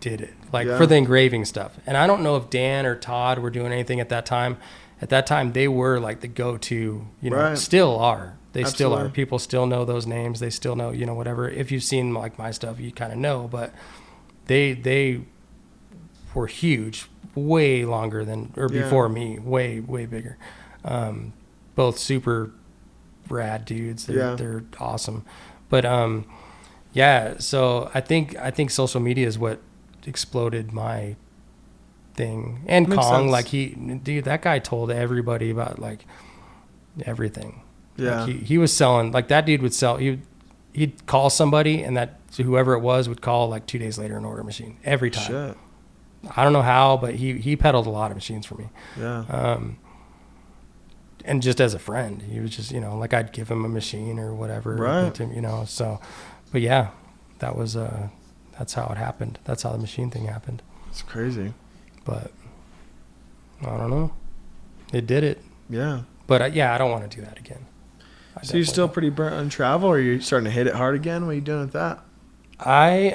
did it. Like for the engraving stuff. And I don't know if Dan or Todd were doing anything at that time. At that time, they were like the go-to. Still are. They Absolutely. Still are. People still know those names. They still know whatever. If you've seen like my stuff, you kind of know. But they were huge, way longer than before me. Way bigger. Both super rad dudes. They're awesome. But so I think social media is what exploded my thing. And Kong, like that guy told everybody about like everything. Yeah. Like he was selling, like that dude would sell, he'd call somebody and that whoever it was would call like 2 days later and order a machine every time. Shit. I don't know how, but he peddled a lot of machines for me. Yeah. And just as a friend, he was just, like I'd give him a machine or whatever. Right. So, but yeah, that's how it happened. That's how the machine thing happened. It's crazy. But I don't know. It did it. Yeah. But I don't want to do that again. So you're still pretty burnt on travel, or are you starting to hit it hard again? What are you doing with that? I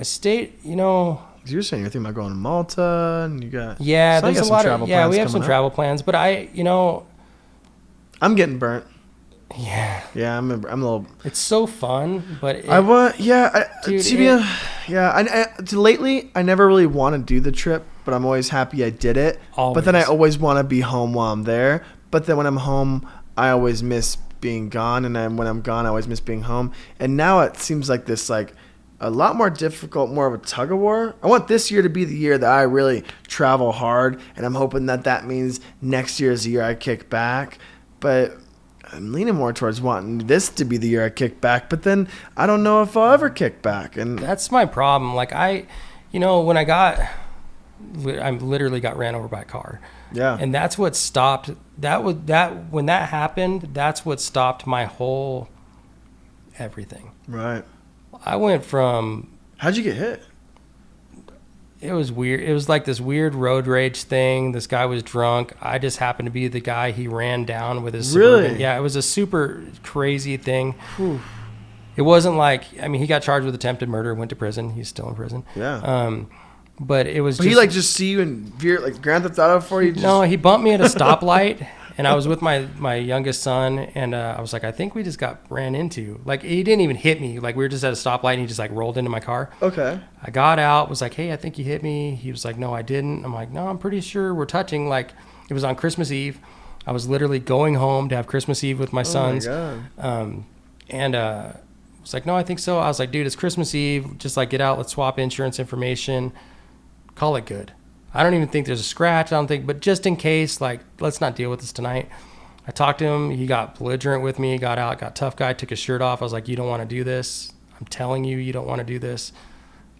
stayed, You're saying you're thinking about going to Malta, and you got there's a lot of we have some travel plans, but I'm getting burnt. Yeah, I'm a little. It's so fun, but lately I never really want to do the trip, but I'm always happy I did it. Always. But then I always want to be home while I'm there. But then when I'm home, I always miss being gone, and then when I'm gone, I always miss being home. And now it seems like this a lot more difficult, more of a tug of war. I want this year to be the year that I really travel hard, and I'm hoping that means next year is the year I kick back. But I'm leaning more towards wanting this to be the year I kick back, but then I don't know if I'll ever kick back. And that's my problem. Like I literally got ran over by a car. Yeah. And that's what stopped when that happened, that's what stopped my whole everything. Right. I went from... How'd you get hit? It was weird. It was like this weird road rage thing. This guy was drunk. I just happened to be the guy he ran down with his Suburban. Really? Yeah, it was a super crazy thing. Whew. It wasn't like, I mean, he got charged with attempted murder, went to prison. He's still in prison. Yeah. But it was But he just see you and veer like Grand Theft Auto for you? No, he bumped me at a stoplight. And I was with my youngest son, and I was like, I think we just got ran into. Like, he didn't even hit me. Like, we were just at a stoplight, and he just, like, rolled into my car. Okay. I got out, was like, hey, I think you hit me. He was like, no, I didn't. I'm like, no, I'm pretty sure we're touching. Like, it was on Christmas Eve. I was literally going home to have Christmas Eve with my sons. Oh, my God. And I was like, no, I think so. I was like, dude, it's Christmas Eve. Just, like, get out. Let's swap insurance information. Call it good. I don't even think there's a scratch. I don't think, but just in case, like, let's not deal with this tonight. I talked to him. He got belligerent with me, got out, got tough guy, took his shirt off. I was like, you don't want to do this. I'm telling you, you don't want to do this.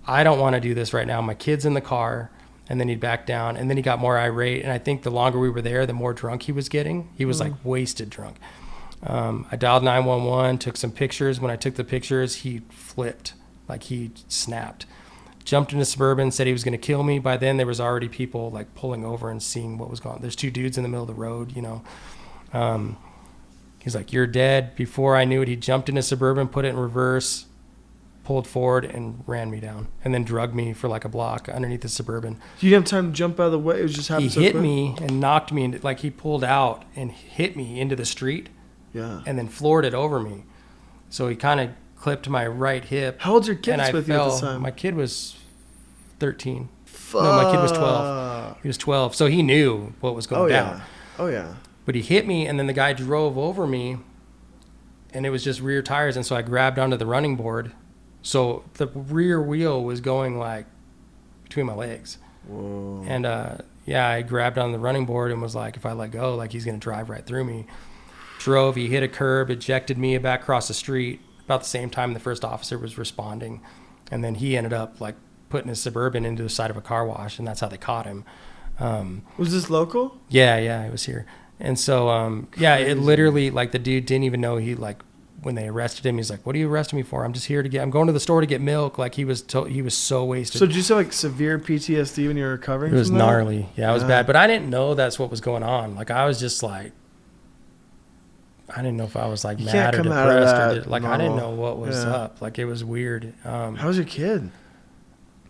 I don't want to do this right now. My kid's in the car. And then he'd back down. And then he got more irate. And I think the longer we were there, the more drunk he was getting. He was like wasted drunk. I dialed 911, took some pictures. When I took the pictures, he flipped, like he snapped. Jumped into Suburban, said he was going to kill me. By then, there was already people like pulling over and seeing what was going on. There's two dudes in the middle of the road, you know. He's like, you're dead. Before I knew it, he jumped into Suburban, put it in reverse, pulled forward, and ran me down. And then drugged me for like a block underneath the Suburban. You didn't have time to jump out of the way? It was just happening so quick? quick? He hit me and knocked me into, like he pulled out and hit me into the street. Yeah. And then floored it over me. So he kind of clipped my right hip. How old's your kid and with you at this time? My kid was 13. Fuck. No, my kid was 12. He was 12. So he knew what was going down. Oh, yeah. But he hit me, and then the guy drove over me, and it was just rear tires. And so I grabbed onto the running board. So the rear wheel was going, like, between my legs. Whoa. And, I grabbed on the running board and was like, if I let go, like, he's going to drive right through me. Drove, he hit a curb, ejected me back across the street about the same time the first officer was responding. And then he ended up, like, putting his Suburban into the side of a car wash, and that's how they caught him. Was this local? Yeah, it was here. And so, it literally, like, the dude didn't even know when they arrested him, he's like, what are you arresting me for? I'm just here I'm going to the store to get milk. Like, he was so wasted. So did you say, like, severe PTSD when you were recovering It was from that? gnarly. Yeah, it was bad. But I didn't know that's what was going on. Like, I was just like, I didn't know if I was like mad or depressed I didn't know what was up. Like, it was weird. How was your kid?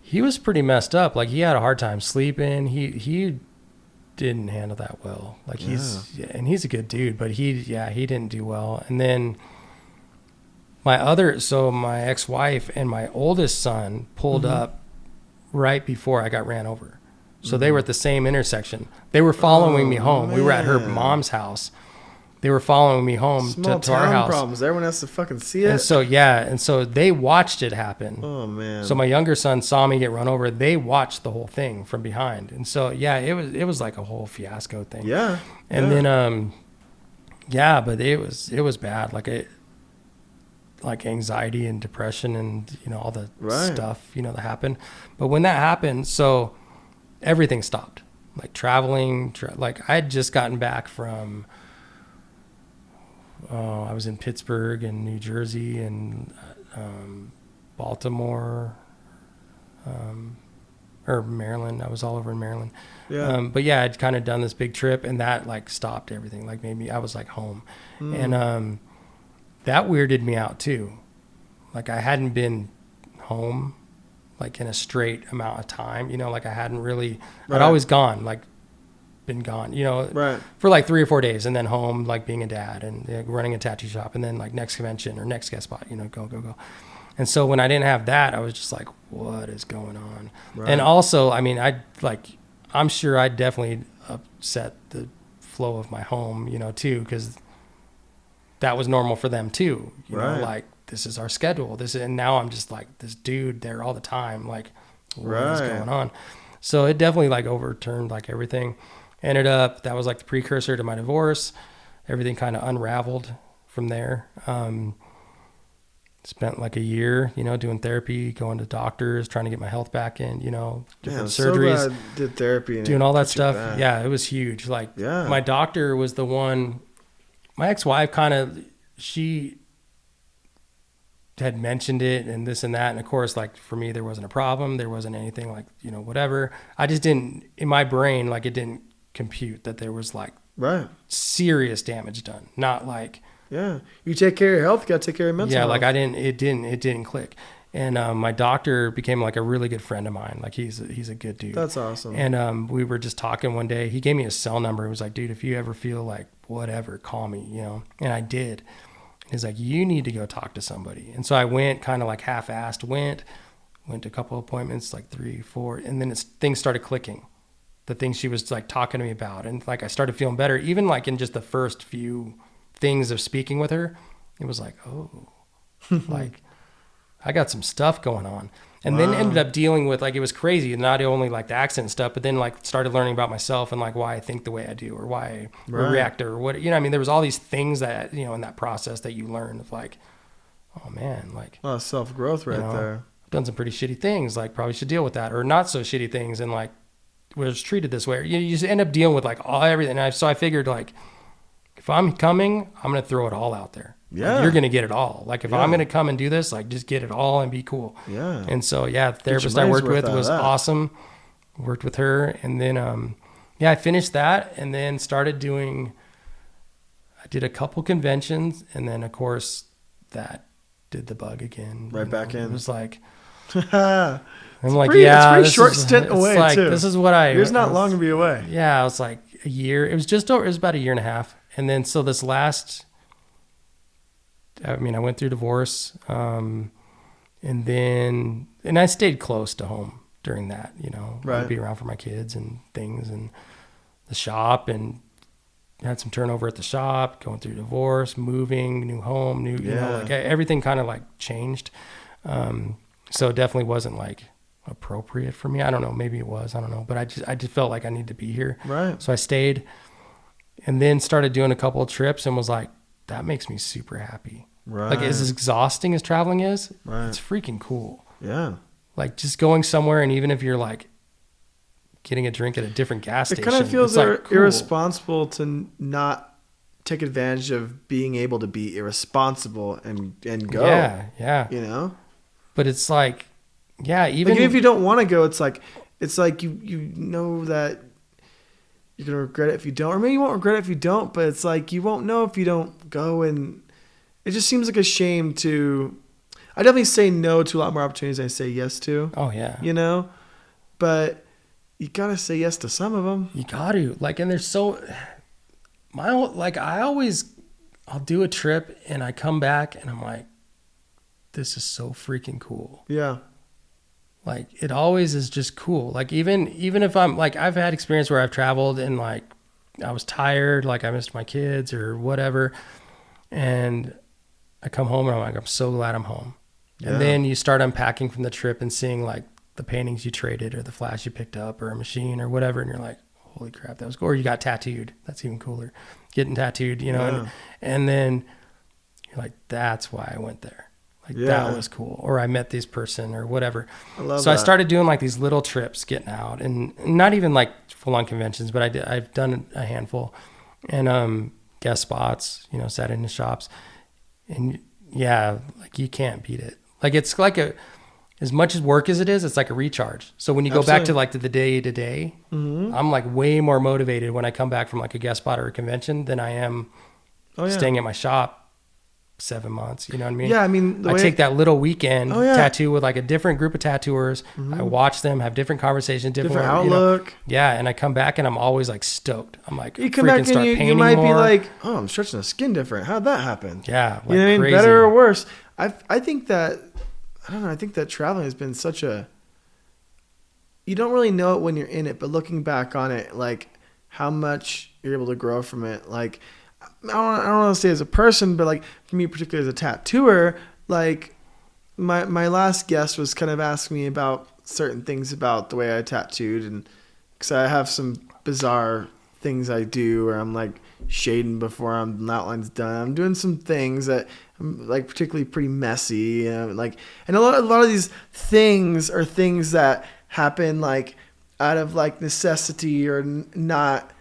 He was pretty messed up. Like, he had a hard time sleeping. He didn't handle that well. Like, he's a good dude, but he didn't do well. And then my ex-wife and my oldest son pulled up right before I got ran over. So they were at the same intersection. They were following me home. Man. We were at her mom's house. They were following me home to our house. Problems. Everyone has to fucking see it. And so they watched it happen. Oh man. So my younger son saw me get run over. They watched the whole thing from behind. And so it was like a whole fiasco thing. Yeah. And then but it was bad. Like anxiety and depression and all the stuff that happened. But when that happened, so everything stopped. Like traveling, like I had just gotten back from I was in Pittsburgh and New Jersey and Baltimore or Maryland. I was all over in Maryland. Yeah. But yeah, I'd kind of done this big trip, and that like stopped everything. Like maybe I was like home, and that weirded me out too. Like I hadn't been home like in a straight amount of time. Like I hadn't really. I'd always been gone, for like 3 or 4 days, and then home, like being a dad and running a tattoo shop, and then like next convention or next guest spot, go. And so when I didn't have that, I was just like, what is going on? Right. And also, I mean, I'm sure I definitely upset the flow of my home, too, because that was normal for them too. You know, like this is our schedule. And now I'm just like this dude there all the time. Like, what is going on? So it definitely like overturned like everything. Ended up, that was like the precursor to my divorce. everything kind of unraveled from there. Spent like a year, doing therapy, going to doctors, trying to get my health back in, different surgeries. So glad I did therapy and doing all that stuff. Yeah, it was huge. Like my doctor was the one, my ex-wife she had mentioned it and this and that. And of course, like for me, there wasn't a problem. There wasn't anything like, whatever. I just didn't, in my brain, like it didn't compute that there was like serious damage done. Not like, you take care of your health, you got to take care of your mental health. Like it didn't click. And my doctor became like a really good friend of mine. Like he's a good dude. That's awesome. And we were just talking one day. He gave me his cell number. He was like, dude, if you ever feel like whatever, call me, And I did. He's like, you need to go talk to somebody. And so I went kind of like half-assed, went to a couple of appointments, like 3, 4, and then things started clicking. The things she was like talking to me about. And like I started feeling better, even like in just the first few things of speaking with her. It was like, oh, like I got some stuff going on. And then ended up dealing with, like, it was crazy, not only like the accent stuff, but then like started learning about myself and like why I think the way I do or why I react or what, I mean, there was all these things that, in that process that you learn of like, oh man, like a lot of self-growth there. I've done some pretty shitty things, like probably should deal with that, or not so shitty things. And like was treated this way, you just end up dealing with like everything. So I figured like, if I'm coming, I'm going to throw it all out there. Yeah. Like, you're going to get it all. Like if I'm going to come and do this, like just get it all and be cool. Yeah. And so, the therapist I worked with was awesome. Worked with her. And then, I finished that and then started I did a couple conventions. And then of course that did the bug again. Right back in. It was like, I'm like, it's pretty short stint away like, too. This is what Year's not long to be away. Yeah. It was like a year. It was about a year and a half. And then, so this last, I went through divorce, and I stayed close to home during that, I'd be around for my kids and things and the shop, and had some turnover at the shop, going through divorce, moving, new home, like everything kind of like changed. So it definitely wasn't like appropriate for me. I don't know, maybe it was, I don't know, but I just felt like I needed to be here. Right. So I stayed. And then started doing a couple of trips and was like, that makes me super happy. Right. Like as exhausting as traveling is, it's freaking cool. Yeah. Like just going somewhere, and even if you're like getting a drink at a different gas station. It kind of feels like cool. irresponsible to not take advantage of being able to be irresponsible and go. Yeah. But it's like, even like if you don't want to go, it's like you know that you're going to regret it if you don't, or maybe you won't regret it if you don't, but it's like, you won't know if you don't go. And it just seems like a shame I definitely say no to a lot more opportunities than I say yes to. Oh yeah. But you got to say yes to some of them. You got to and there's I'll do a trip and I come back and I'm like, this is so freaking cool. Yeah. Like it always is just cool. Like even if I'm like, I've had experience where I've traveled and like I was tired, like I missed my kids or whatever. And I come home and I'm like, I'm so glad I'm home. Yeah. And then you start unpacking from the trip and seeing like the paintings you traded or the flash you picked up or a machine or whatever. And you're like, holy crap, that was cool. Or you got tattooed. That's even cooler. Getting tattooed, and then you're like, that's why I went there. Like that was cool. Or I met this person or whatever. I started doing like these little trips, getting out, and not even like full on conventions, but I've done a handful, and guest spots, sat in the shops, and like you can't beat it. Like it's like as much as work as it is, it's like a recharge. So when you go back to like the day to day, I'm like way more motivated when I come back from like a guest spot or a convention than I am staying at my shop 7 months, you know what I mean? Yeah, I mean, I take that little weekend tattoo with like a different group of tattooers. I watch them have different conversations, different outlook. And I come back and I'm always like stoked. I'm like, you come back and you might be like, oh, I'm stretching the skin different. How'd that happen? Yeah, like, you know what I mean? Crazy. Better or worse? I think that, I don't know. I think that traveling has been such you don't really know it when you're in it, but looking back on it, like how much you're able to grow from it, like. I don't want to say as a person, but like for me, particularly as a tattooer, like my last guest was kind of asking me about certain things about the way I tattooed, and because I have some bizarre things I do, or I'm like shading before the outline's done. I'm doing some things that I'm like particularly pretty messy, and a lot of these things are things that happen like out of like necessity, or not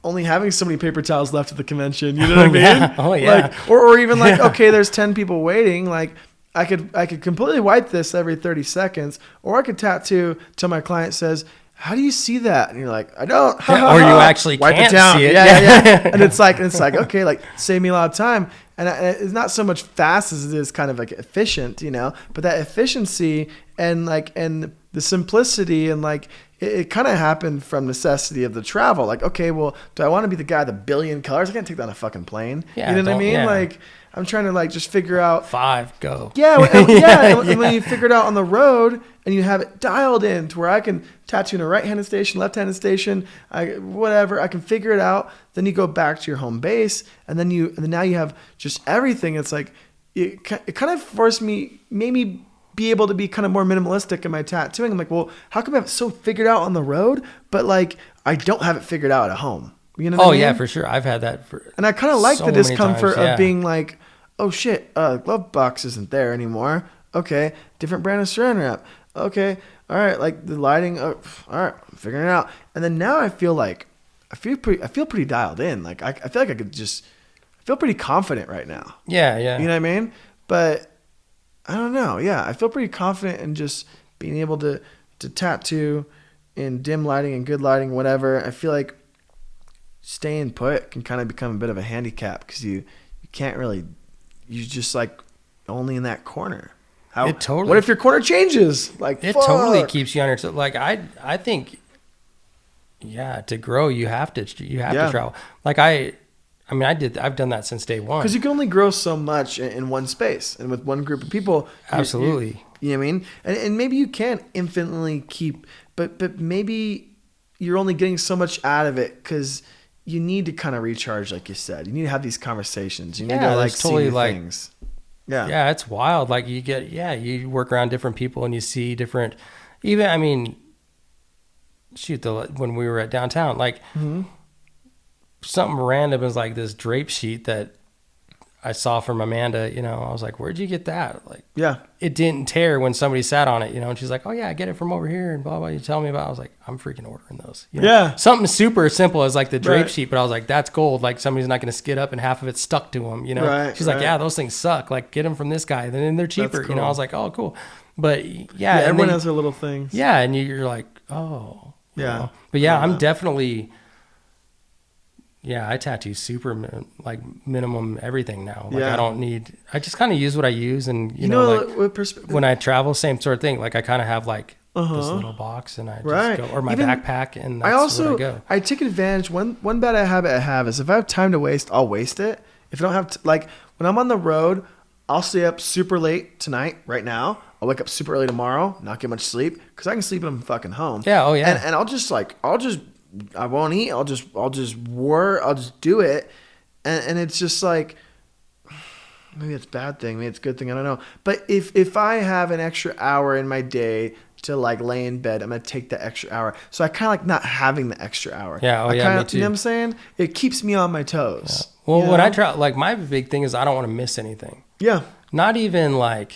only having so many paper towels left at the convention. You know what I mean? Yeah. Oh yeah. Like, or even like, okay, there's 10 people waiting. Like I could completely wipe this every 30 seconds, or I could tattoo till my client says, how do you see that? And you're like, I don't. Or you actually wipe can't it down. see it. Yeah. And it's like, okay, like save me a lot of time. And it's not so much fast as it is kind of like efficient, you know, but that efficiency and the simplicity and like, it kind of happened from necessity of the travel. Like, okay, well, do I want to be the guy with a billion colors? I can't take that on a fucking plane. Yeah, you know what I mean? yeah. Like, I'm trying to like just figure out 5 go. Yeah, and when you figure it out on the road and you have it dialed in to where I can tattoo in a right-handed station, left-handed station, whatever, I can figure it out. Then you go back to your home base, and then now you have just everything. It's like it kind of forced me, made me be able to be kind of more minimalistic in my tattooing. I'm like, well, how come I have it so figured out on the road, but like I don't have it figured out at home? You know what I mean? Yeah, for sure. I've had that and I kind of like so the many discomfort times, of being like, oh shit, glove box isn't there anymore. Okay, different brand of saran wrap. Okay, all right, like the lighting. All right, I'm figuring it out. And then now I feel pretty dialed in. Like I feel like I feel pretty confident right now. Yeah. You know what I mean? But I don't know. Yeah, I feel pretty confident in just being able to tattoo in dim lighting and good lighting, whatever. I feel like staying put can kind of become a bit of a handicap because you can't really. You're just like only in that corner. What if your corner changes? Like it totally keeps you on your. Like I think, yeah, to grow you have to travel. Like I've done that since day one. Because you can only grow so much in one space and with one group of people. Absolutely. You know what I mean? And maybe you can't infinitely keep, but maybe you're only getting so much out of it because you need to kind of recharge, like you said. You need to have these conversations. You need to like see new things. Yeah, it's wild. Like you work around different people and you see different. Even when we were at downtown, like something random is like this drape sheet that I saw from Amanda. You know, I was like, "Where'd you get that?" Like, it didn't tear when somebody sat on it. You know, and she's like, "Oh yeah, I get it from over here." And blah blah. You tell me about. I was like, "I'm freaking ordering those." You know? Something super simple as like the drape sheet, but I was like, "That's gold." Like somebody's not going to skid up and half of it's stuck to them. You know, she's like, "Yeah, those things suck. Like get them from this guy, then they're cheaper." Cool. You know, I was like, "Oh, cool." But yeah, everyone has their little things. Yeah, and you're like, "Oh." Yeah. Know? But yeah, I'm definitely. Yeah, I tattoo super minimum everything now. Like I don't need. I just kind of use what I use, and you know like when I travel, same sort of thing. Like I kind of have like this little box, and I just go, or my backpack, and that's where I go. I take advantage. One bad habit I have is if I have time to waste, I'll waste it. If I don't have like when I'm on the road, I'll stay up super late tonight. Right now, I'll wake up super early tomorrow, not get much sleep because I can sleep when I'm fucking home. Yeah. Oh yeah. And I won't eat. I'll just work. I'll just do it. And it's just like, maybe it's a bad thing. Maybe it's a good thing. I don't know. But if I have an extra hour in my day to like lay in bed, I'm going to take the extra hour. So I kind of like not having the extra hour. Yeah. Oh yeah. Me too. You know what I'm saying? It keeps me on my toes. Yeah. Well, when I travel, like my big thing is I don't want to miss anything. Yeah. Not even like,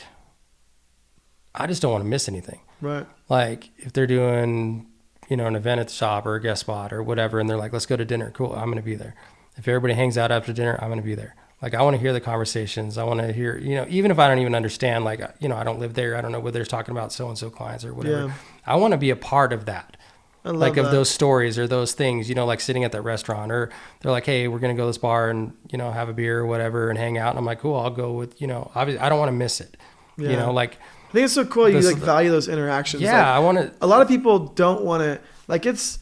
I just don't want to miss anything. Right. Like if they're doing, an event at the shop or a guest spot or whatever, and they're like, let's go to dinner. Cool. I'm going to be there. If everybody hangs out after dinner, I'm going to be there. Like, I want to hear the conversations. I want to hear, even if I don't even understand, like, I don't live there. I don't know what they're talking about so-and-so clients or whatever. Yeah. I want to be a part of that. Like of those stories or those things, like sitting at that restaurant, or they're like, hey, we're going to go to this bar and, have a beer or whatever and hang out. And I'm like, cool, I'll go with, obviously I don't want to miss it. Yeah. I think it's so cool. You value those interactions. Yeah, I want to. A lot of people don't want to. Like it's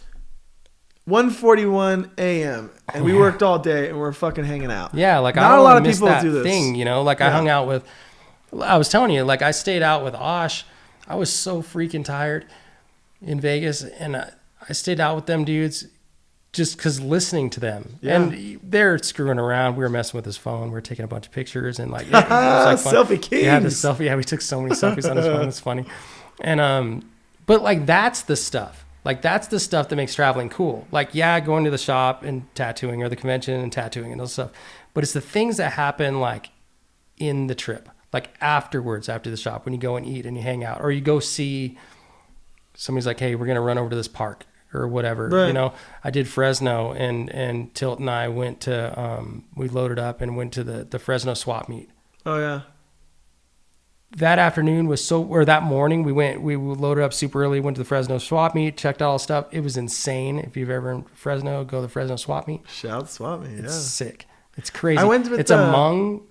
1:41 a.m. and we worked all day and we're fucking hanging out. Yeah, like not I don't a lot of miss people that do this thing. Like I hung out with. I was telling you, like I stayed out with Osh. I was so freaking tired in Vegas, and I stayed out with them dudes. Just because listening to them, and they're screwing around. We were messing with his phone. We were taking a bunch of pictures and like, it was like selfie kings. Yeah, the selfie. Yeah, we took so many selfies on his phone. It's funny, and but like that's the stuff. Like that's the stuff that makes traveling cool. Like, yeah, going to the shop and tattooing, or the convention and tattooing and those stuff. But it's the things that happen like in the trip, like afterwards, after the shop, when you go and eat and you hang out, or you go see somebody's like, hey, we're going to run over to this park or whatever. Right. You know, I did Fresno, and Tilt and I went to, we loaded up and went to the Fresno swap meet. Oh yeah. That afternoon was or that morning we loaded up super early, went to the Fresno swap meet, checked out all the stuff. It was insane. If you've ever in Fresno, go to the Fresno swap meet. Shout out swap meet. It's yeah. sick. It's crazy. I went with it's a Hmong.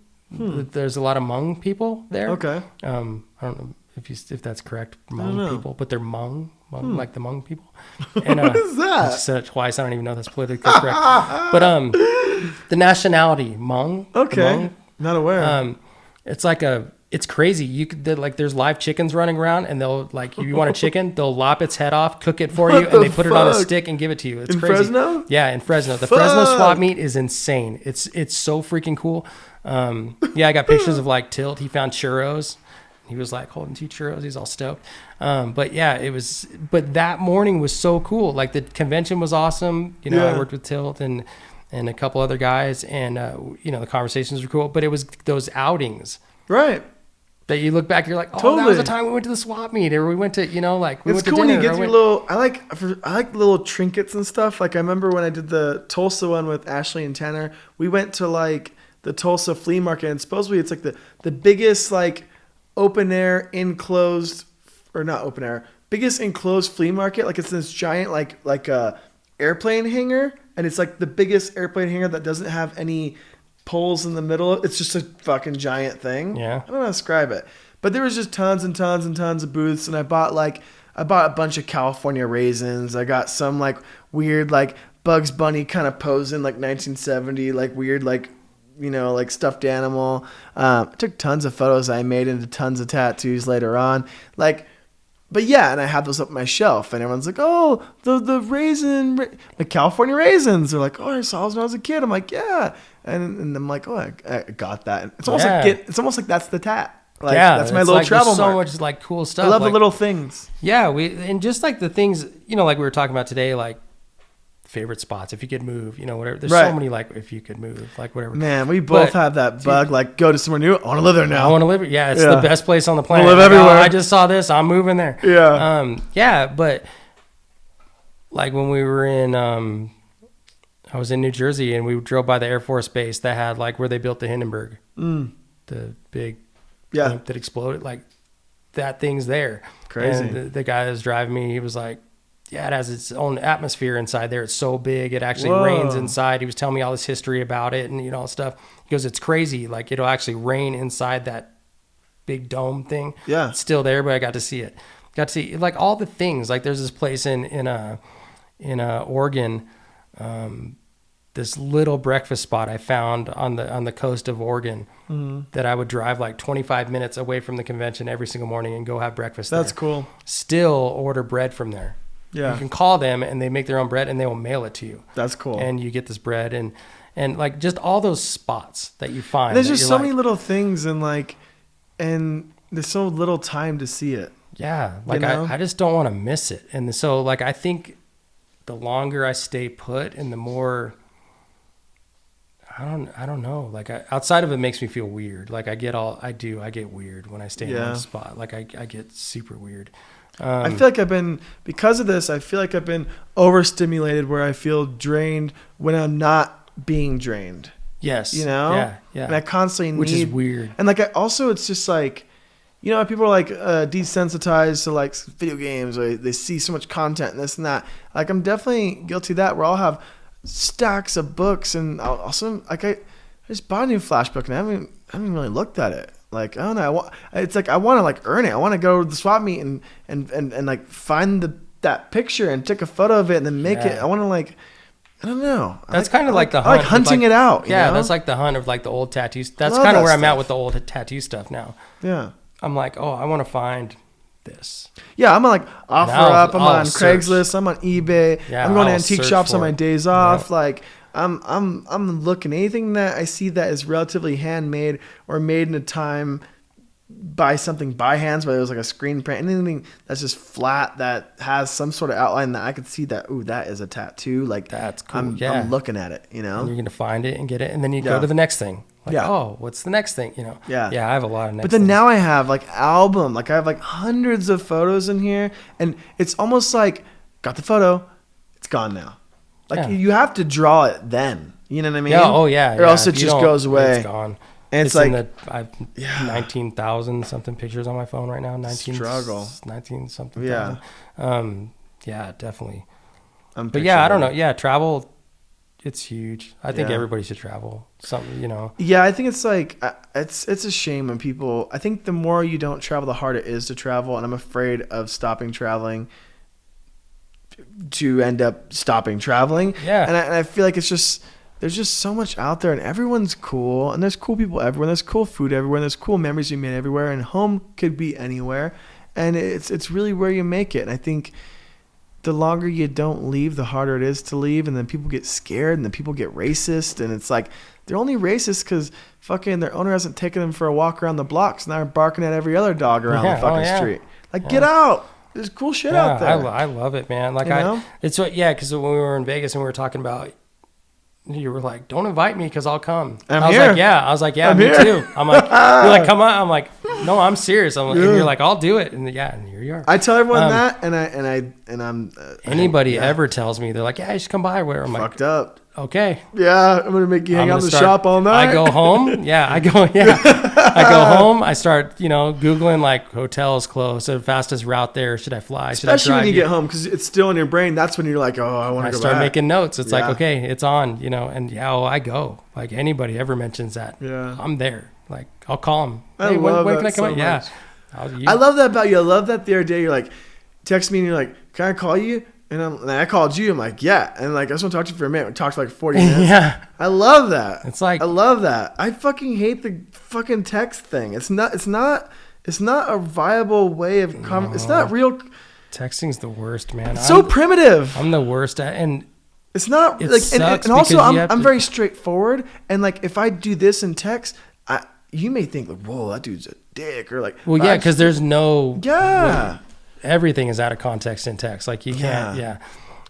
There's a lot of Hmong people there. Okay. I don't know if that's correct, know. Hmong people, but they're Hmong, like the Hmong people. And, What is that? I just said it twice. I don't even know if that's politically correct. But the nationality Hmong. Okay. Hmong, Not aware. it's crazy. You could there's live chickens running around, and they'll like, if you want a chicken, they'll lop its head off, cook it for you, and they put it on a stick and give it to you. It's in crazy. Fresno? Yeah, in Fresno. The Fresno swap meet is insane. It's so freaking cool. Yeah, I got pictures of like Tilt. He found churros. He was like holding 2 churros. He's all stoked. But yeah, but that morning was so cool. Like the convention was awesome. You know, Yeah. I worked with Tilt and a couple other guys, and you know, the conversations were cool, but it was those outings. Right. That you look back, you're like, oh, Totally. that was the time we went to the swap meet, or we went to, you know, like we It's went to cool when dinner. you get your little. I like little trinkets and stuff. Like I remember when I did the Tulsa one with Ashley and Tanner. We went to like the Tulsa flea market, and supposedly it's like the biggest like open air enclosed, or not open air, biggest enclosed flea market. Like it's this giant like a airplane hangar, and it's like the biggest airplane hangar that doesn't have any poles in the middle. It's just a fucking giant thing. Yeah. I don't know how to describe it. But there was just tons and tons and tons of booths, and I bought a bunch of California raisins. I got some like weird like Bugs Bunny kind of posing like 1970, like weird like, you know, like stuffed animal. I took tons of photos I made into tons of tattoos later on. Like, but yeah, and I had those up on my shelf, and everyone's like, oh, the California raisins. They're like, oh, I saw those when I was a kid. I'm like, yeah. And I'm like, oh, I got that. It's almost it's almost like that's the tat. Like, yeah, that's my little travel there's so mark. much like cool stuff. I love like, the little things. Yeah, and just like the things, you know, like we were talking about today, like favorite spots, if you could move, you know, whatever. There's so many, like, if you could move, like whatever. Man, we both have that bug, like go to somewhere new. I want to live there now. I want to live. Yeah, it's the best place on the planet. Live like, everywhere. oh, I just saw this. I'm moving there. Yeah. Yeah, but like when we were in, I was in New Jersey, and we drove by the Air Force Base that had like where they built the Hindenburg, the big thing that exploded. Like that thing's there. Crazy. And the guy that was driving me, he was like, yeah, it has its own atmosphere inside there. It's so big. It actually rains inside. He was telling me all this history about it and, you know, all stuff. He goes, it's crazy. Like it'll actually rain inside that big dome thing. Yeah. It's still there, but I got to see it. Got to see like all the things. Like there's this place in Oregon, this little breakfast spot I found on the coast of Oregon that I would drive like 25 minutes away from the convention every single morning and go have breakfast there. That's cool. Still order bread from there. Yeah. You can call them and they make their own bread and they will mail it to you. That's cool. And you get this bread and like just all those spots that you find. There's just so many little things, and there's so little time to see it. Yeah. Like you know? I just don't want to miss it. And so like I think the longer I stay put and the more I don't know. Like outside of it makes me feel weird. Like I get weird when I stay in one spot. Like I get super weird. I feel like because of this, I feel like I've been overstimulated where I feel drained when I'm not being drained. Yes. You know? Yeah. And I constantly need. Which is weird. And like it's just like, you know, people are like desensitized to like video games, or they see so much content and this and that. Like I'm definitely guilty of that, where I'll have stacks of books, and I'll also like I just bought a new Flash book and I haven't even really looked at it. Like I don't know, it's like I want to like earn it. I want to go to the swap meet and like find that picture and take a photo of it and then make it. I want to like, I don't know. That's kind of like the hunt. I like hunting it out. Yeah, you know? that's like the hunt of like the old tattoos. That's kind of where I'm at with the old tattoo stuff now. Yeah. I'm like, oh, I want to find this. Yeah, I'm on like OfferUp. I'm on search. Craigslist. I'm on eBay. Yeah, I'm going to I'll antique search shops for on my it. days off. Yep. Like I'm looking anything that I see that is relatively handmade or made in a time buy something by hands, whether it was like a screen print, anything that's just flat that has some sort of outline that I could see that, ooh, that is a tattoo. Like That's cool. I'm looking at it, you know? And you're going to find it and get it. And then you go to the next thing. Like, oh, what's the next thing? You know? Yeah. Yeah, I have a lot of next But then things. now I have like album, like I have like hundreds of photos in here, and it's almost like got the photo, it's gone now. Like you have to draw it then. You know what I mean? Yeah, oh yeah. Or else it just goes away. It's gone. And it's like I have 19,000 something pictures on my phone right now. 19 something. Yeah. Yeah, definitely. But yeah, I don't know. Yeah, travel, it's huge. I think everybody should travel. Something, you know. Yeah, I think it's like it's a shame when people. I think the more you don't travel, the harder it is to travel, and I'm afraid of stopping traveling to end up stopping traveling. Yeah. And I feel like it's just. There's just so much out there, and everyone's cool, and there's cool people everywhere, and there's cool food everywhere, and there's cool memories you made everywhere, and home could be anywhere, and it's really where you make it. And I think the longer you don't leave, the harder it is to leave, and then people get scared, and then people get racist, and it's like they're only racist because fucking their owner hasn't taken them for a walk around the blocks, and they're barking at every other dog around the fucking street. Like, get out. There's cool shit out there. I love it, man. Like, because when we were in Vegas and we were talking about, you were like, don't invite me because I'll come. I was like, yeah, me too. I'm like, you're like, come on. I'm like, no, I'm serious. I'm like, and you're like, I'll do it. And and here you are. I tell everyone that, and I'm anybody ever tells me, they're like, yeah, you should come by. Where I'm fucked up. Okay. Yeah, I'm gonna make you hang out in the shop all night. I go home. I go home. I start, Googling like hotels close, the fastest route there. Should I fly? Should Especially I drive? When you get home, because it's still in your brain. That's when you're like, oh, I want to go back. I start making notes. It's like, okay, it's on, and I go. Like anybody ever mentions that, I'm there. Like I'll call them. Hey, when can I come out? Yeah. I love that about you. I love that the other day you're like, text me and you're like, can I call you? And I called you. I'm like, yeah. And like, I just want to talk to you for a minute. We talked for like 40 minutes. Yeah. I love that. It's like, I love that. I fucking hate the fucking text thing. It's not a viable way of it's not real. Texting's the worst, man. It's so primitive. I'm the worst at, and it's not it like, sucks and also I'm very straightforward. And like, if I do this in text, you may think like, whoa, that dude's a dick, or like, well, yeah, because there's no, everything is out of context in text. Like you can't,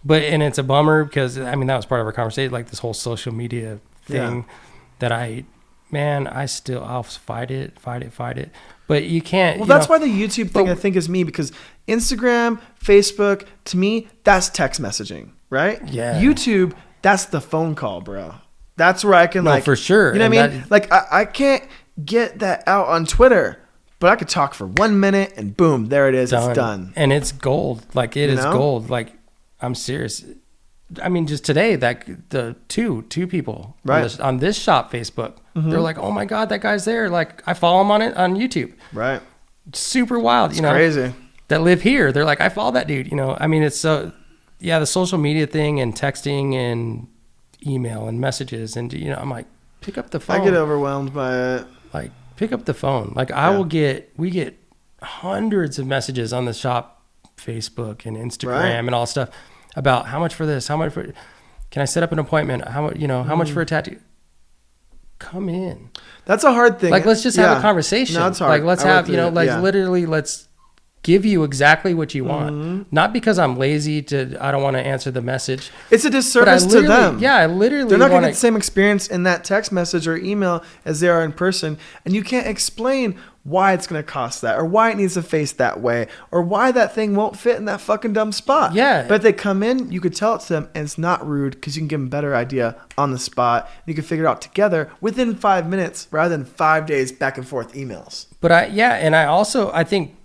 but, and it's a bummer because that was part of our conversation, like this whole social media thing that I'll fight it. But you can't. Well, that's why the YouTube thing I think is me, because Instagram, Facebook, to me, that's text messaging, right? Yeah. YouTube, that's the phone call, bro. That's where I can for sure. You know what I mean? Like I can't get that out on Twitter, but I could talk for 1 minute and boom, there it is. It's done. And it's gold. Like it is gold. Like I'm serious. Just today, that the two people on this shop Facebook, they're like, oh my God, that guy's there. Like I follow him on YouTube. Right. Super wild. It's crazy. That live here. They're like, I follow that dude. It's so, the social media thing and texting and email and messages. And, I'm like, pick up the phone. I get overwhelmed by it. Like pick up the phone. Like we get hundreds of messages on the shop Facebook and Instagram and all stuff about how much for this, how much for, can I set up an appointment? How much, how much for a tattoo? Come in. That's a hard thing. Like, let's just have a conversation. No, it's hard. Like, let's have, literally let's give you exactly what you want. Not because I'm lazy I don't want to answer the message. It's a disservice to them. Yeah, I literally they're not going to get the same experience in that text message or email as they are in person. And you can't explain why it's going to cost that, or why it needs to face that way, or why that thing won't fit in that fucking dumb spot. Yeah. But if they come in, you could tell it to them, and it's not rude because you can give them a better idea on the spot. You can figure it out together within 5 minutes rather than 5 days back and forth emails. But I think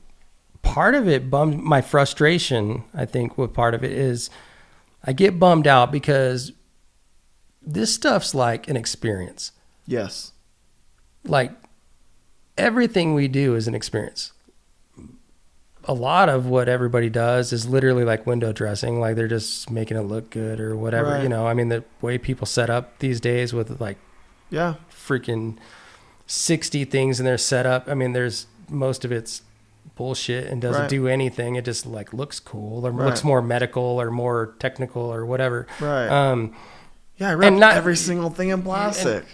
part of it bums my frustration. I think what part of it is I get bummed out because this stuff's like an experience. Yes. Like everything we do is an experience. A lot of what everybody does is literally like window dressing. Like they're just making it look good or whatever, Right. The way people set up these days with like freaking 60 things in their setup. There's most of it's bullshit and doesn't do anything. It just like looks cool or looks more medical or more technical or whatever. Right. Yeah, I wrapped every single thing in plastic.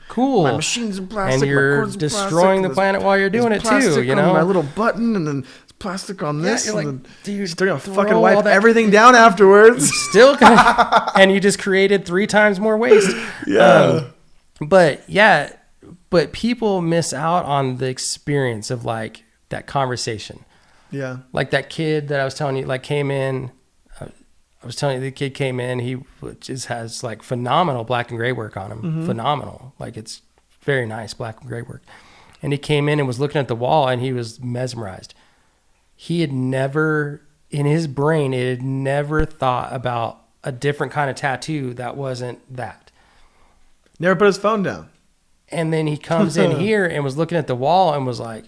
Cool. My machine's in plastic. And you're my cord's in destroying plastic, the planet while you're doing it too. You on know, my little button, and then it's plastic on this. you're and like, then dude, still gonna throw fucking all wipe that- everything down afterwards. Still, and you just created 3 times more waste. Yeah. But people miss out on the experience of like that conversation. Yeah. Like that kid that I was telling you, like came in. I was telling you, the kid came in. He just has like phenomenal black and gray work on him. Phenomenal, like it's very nice black and gray work. And he came in and was looking at the wall, and he was mesmerized. He had never, in his brain, it had never thought about a different kind of tattoo that wasn't that. Never put his phone down. And then he comes in here and was looking at the wall and was like,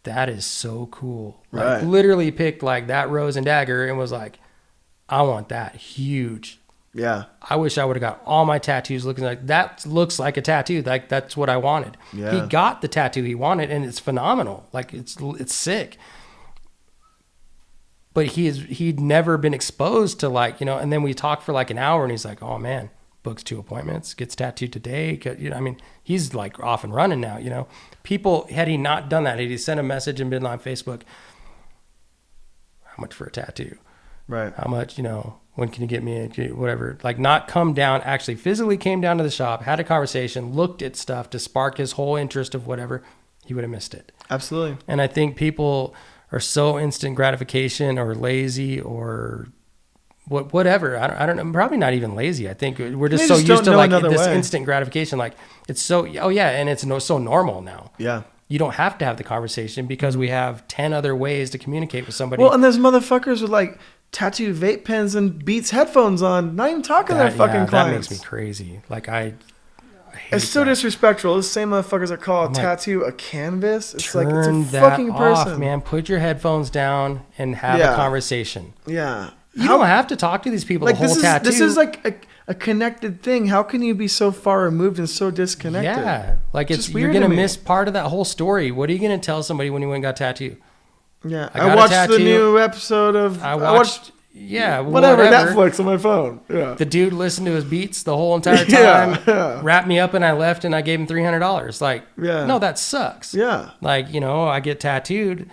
that is so cool. Like Right. literally picked like that rose and dagger and was like, I want that huge. Yeah. I wish I would have got all my tattoos looking like that. Looks like a tattoo. Like that's what I wanted. Yeah. He got the tattoo he wanted, and it's phenomenal. Like it's sick. But he'd never been exposed to like, you know. And then we talked for like an hour, and he's like, "Oh man, books 2 appointments, gets tattooed today." You know, I mean, he's like off and running now. You know, people had he not done that, had he sent a message and been on Facebook, how much for a tattoo? Right. How much, you know, when can you get me whatever, like not come down, actually physically came down to the shop, had a conversation, looked at stuff to spark his whole interest of whatever, he would have missed it. Absolutely. And I think people are so instant gratification or lazy or whatever. I don't know. Probably not even lazy. I think we're just so used to like this instant gratification. Like it's so, oh yeah. And it's so normal now. Yeah. You don't have to have the conversation because we have 10 other ways to communicate with somebody. Well, and there's motherfuckers with like tattooed vape pens and Beats headphones on, not even talking to their fucking clients. That makes me crazy. Like I hate it's so that. disrespectful. The same motherfuckers that call a tattoo a canvas. It's like it's a fucking person. Off, man. Put your headphones down and have a conversation. Yeah. You don't have to talk to these people like the whole tattoo. This is like a connected thing. How can you be so far removed and so disconnected? Yeah. Like you're gonna miss part of that whole story. What are you gonna tell somebody when you went and got tattooed? Yeah, I watched the new episode of. I watched whatever Netflix on my phone. Yeah, the dude listened to his beats the whole entire time. Wrapped me up and I left and I gave him $300. Like, no, that sucks. Yeah, like I get tattooed.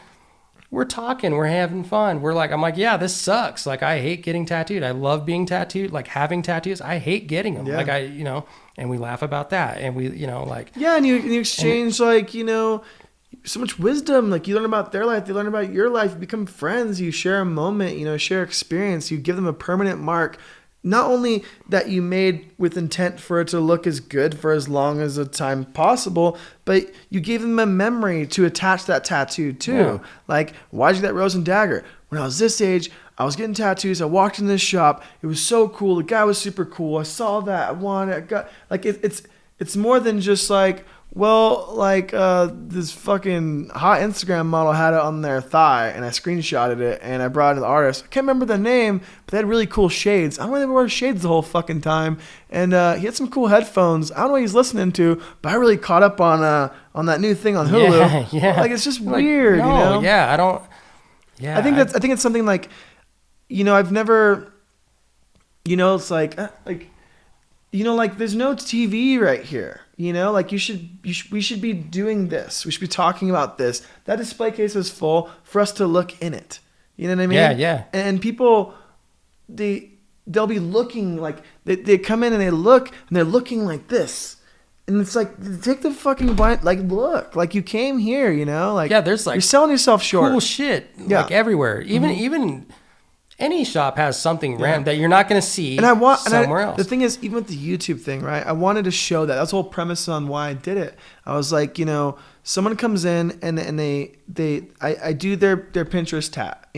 We're talking, we're having fun. I'm like, yeah, this sucks. Like I hate getting tattooed. I love being tattooed. Like having tattoos, I hate getting them. Yeah. Like and we laugh about that and we, like and you exchange so much wisdom. Like you learn about their life, they learn about your life, you become friends, you share a moment, share experience, you give them a permanent mark. Not only that you made with intent for it to look as good for as long as the time possible, but you gave them a memory to attach that tattoo to. Yeah. Like, why'd you get that rose and dagger? When I was this age, I was getting tattoos. I walked in this shop. It was so cool. The guy was super cool. I saw that. I wanted it. I got like it's more than just like, well, like this fucking hot Instagram model had it on their thigh, and I screenshotted it, and I brought it to the artist. I can't remember the name, but they had really cool shades. I don't really wear shades the whole fucking time, and he had some cool headphones. I don't know what he's listening to, but I really caught up on that new thing on Hulu. Yeah. Like it's just weird, no, yeah, I don't. Yeah, I think it's something like, I've never, it's like there's no TV right here. Like we should be doing this. We should be talking about this. That display case is full for us to look in it. You know what I mean? Yeah. And people, they'll be looking like they come in and they look and they're looking like this. And it's like, take the fucking blind, like look, like you came here, like there's like you're selling yourself short. Cool shit, like everywhere. Even any shop has something random that you're not going to see somewhere else. The thing is, even with the YouTube thing, right? I wanted to show that. That's the whole premise on why I did it. I was like, someone comes in and I do their Pinterest tat,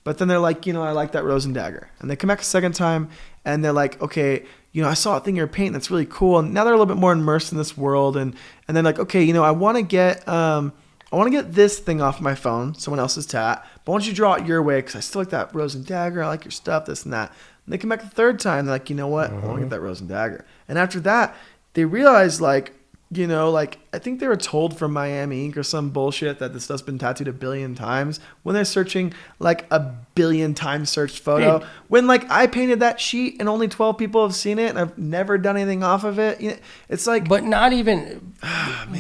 but then they're like, I like that rose and dagger. And they come back a second time and they're like, okay, I saw a thing you're painting that's really cool. And now they're a little bit more immersed in this world. And they're like, okay, I want to get this thing off my phone, someone else's tat, but why don't you draw it your way? Because I still like that rose and dagger. I like your stuff, this and that. And they come back the third time. They're like, you know what? I want to get that rose and dagger. And after that, they realize like You know, like, I think they were told from Miami Ink or some bullshit that this stuff's been tattooed 1 billion times when they're searching like 1 billion times searched photo. Dude. When like I painted that sheet and only 12 people have seen it and I've never done anything off of it. You know, it's like, But not even,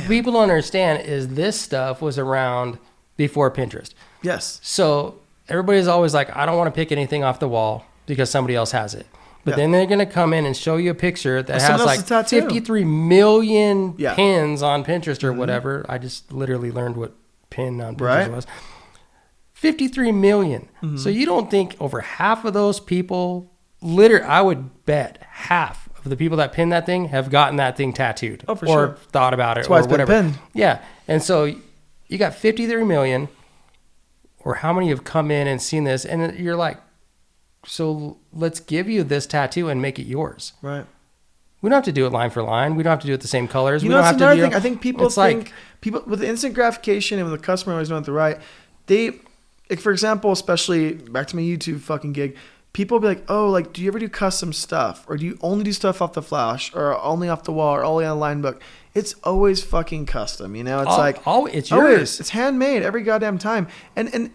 people don't understand is this stuff was around before Pinterest. yes. So everybody's always like, I don't want to pick anything off the wall because somebody else has it. But Yeah. then they're going to come in and show you a picture that has someone like else's tattoo. 53 million Yeah. pins on Pinterest or whatever. I just literally learned what pin on Pinterest Right. was. 53 million. So you don't think over half of those people, I would bet half of the people that pin that thing have gotten that thing tattooed Oh, for or sure. thought about it That's why or it's been whatever. pinned. Yeah. And so you got 53 million, or how many have come in and seen this? And you're like, so let's give you this tattoo and make it yours. Right. We don't have to do it line for line. We don't have to do it the same colors. You we know, don't that's have to another do thing. I think people it's think like, people with the instant gratification and with the customer always knowing what they're right. They, like, for example, especially back to my YouTube fucking gig, people be like, oh, like, do you ever do custom stuff, or do you only do stuff off the flash, or only off the wall, or only on a line book? It's always fucking custom. You know, it's it's yours. always, it's handmade every goddamn time. And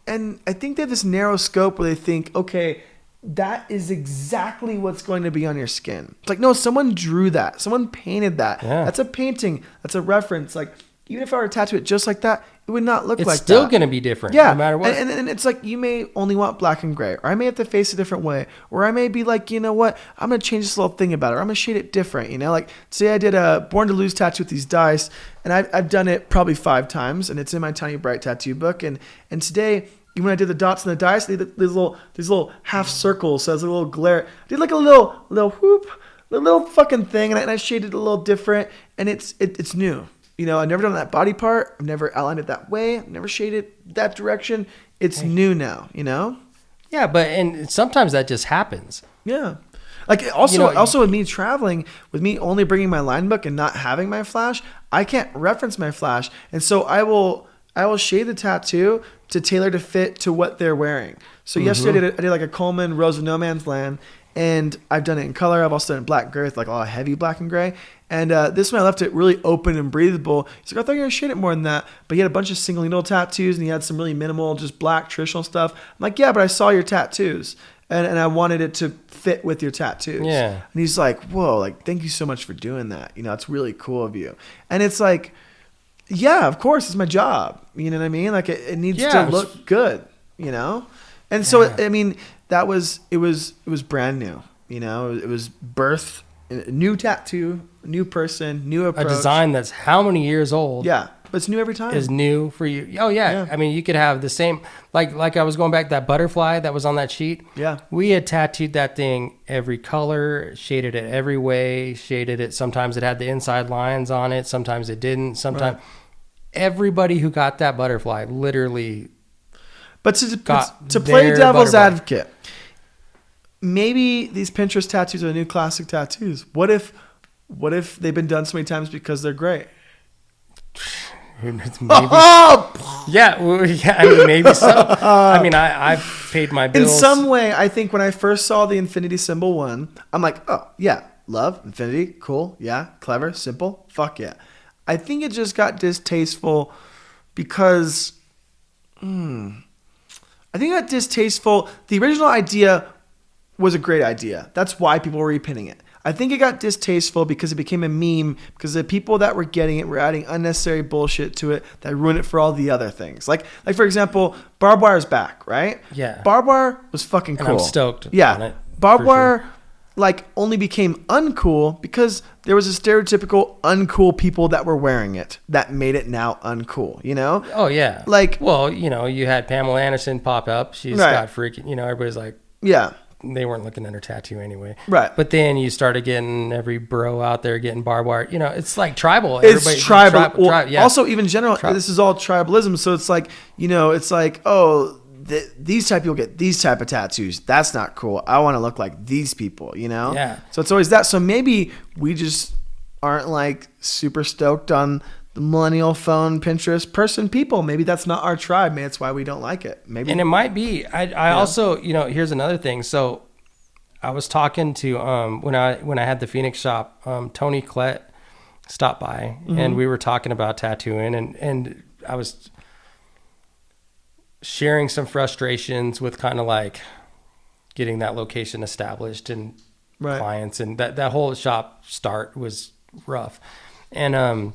I think they have this narrow scope where they think, okay, that is exactly what's going to be on your skin. It's like, no, someone drew that. Someone painted that. Yeah. That's a painting. That's a reference. Like, even if I were to tattoo it just like that, it would not look It's like still that. going to be different, Yeah. no matter what. And it's like, you may only want black and gray, or I may have to face a different way, or I may be like, you know what, I'm going to change this little thing about it, or I'm going to shade it different, you know? Like, say I did a Born to Lose tattoo with these dice, and I've done it probably 5 times, and it's in my Tiny Bright tattoo book, and today, even when I did the dots and the dice, these little half circles, so it's a little glare. I did like a little whoop, a little fucking thing, and I shaded it a little different, and it's new. You know, I've never done that body part. I've never outlined it that way. I've never shaded that direction. It's new now, you know? Yeah, and sometimes that just happens. Yeah. Like, also, You know, also with me traveling, with me only bringing my line book and not having my flash, I can't reference my flash. And so I will shade the tattoo to tailor to fit to what they're wearing. So yesterday I did like a Coleman Rose of No Man's Land, and I've done it in color. I've also done it in black gray, like a lot of heavy black and gray. And this one I left it really open and breathable. He's like, I thought you were going to shade it more than that. But he had a bunch of single needle tattoos, and he had some really minimal, just black traditional stuff. I'm like, yeah, but I saw your tattoos, and I wanted it to fit with your tattoos. Yeah. And he's like, whoa, like, thank you so much for doing that. You know, it's really cool of you. And it's like, yeah, of course, it's my job. You know what I mean? Like, it needs to look good, you know? And so, I mean, it was brand new, you know? It was birth, a new tattoo, new person, new approach. A design that's how many years old? Yeah, but it's new every time. Is new for you. Oh yeah. I mean, you could have the same, like I was going back, that butterfly that was on that sheet. Yeah. We had tattooed that thing every color, shaded it every way, shaded it. Sometimes it had the inside lines on it. Sometimes it didn't. Sometimes everybody who got that butterfly literally. But to got play their devil's butterfly. advocate, maybe these Pinterest tattoos are the new classic tattoos. What if they've been done so many times because they're great? Maybe. Yeah, well, yeah, I mean, maybe so. I mean, I've paid my bills. In some way, I think when I first saw the infinity symbol one, I'm like, oh, yeah, love, infinity, cool, yeah, clever, simple, fuck yeah. I think it just got distasteful because, I think it got distasteful. The original idea was a great idea. That's why people were repinning it. I think it got distasteful because it became a meme because the people that were getting it were adding unnecessary bullshit to it that ruined it for all the other things. Like for example, barbed wire's back, right? Yeah. Barbed wire was fucking cool. And I'm stoked Yeah. on it, Barbed for wire sure. like only became uncool because there was a stereotypical uncool people that were wearing it that made it now uncool, you know? Oh yeah. Like, well, you know, you had Pamela Anderson pop up. She's Right. got freaking, you know, everybody's like, yeah. they weren't looking at her tattoo anyway. Right. But then you started getting every bro out there getting barbed wire. You know, it's like tribal. It's tribal. Well, yeah. Also, even general, this is all tribalism. So it's like, you know, it's like, oh, these type of people get these type of tattoos. That's not cool. I want to look like these people, you know? Yeah. So it's always that. So maybe we just aren't like super stoked on the millennial phone, Pinterest person people. Maybe that's not our tribe. Maybe that's why we don't like it. Maybe. And it might be. I also, you know, here's another thing. So I was talking to when I had the Phoenix shop, Tony Klett stopped by and we were talking about tattooing and I was sharing some frustrations with kind of like getting that location established and clients, and that whole shop start was rough. And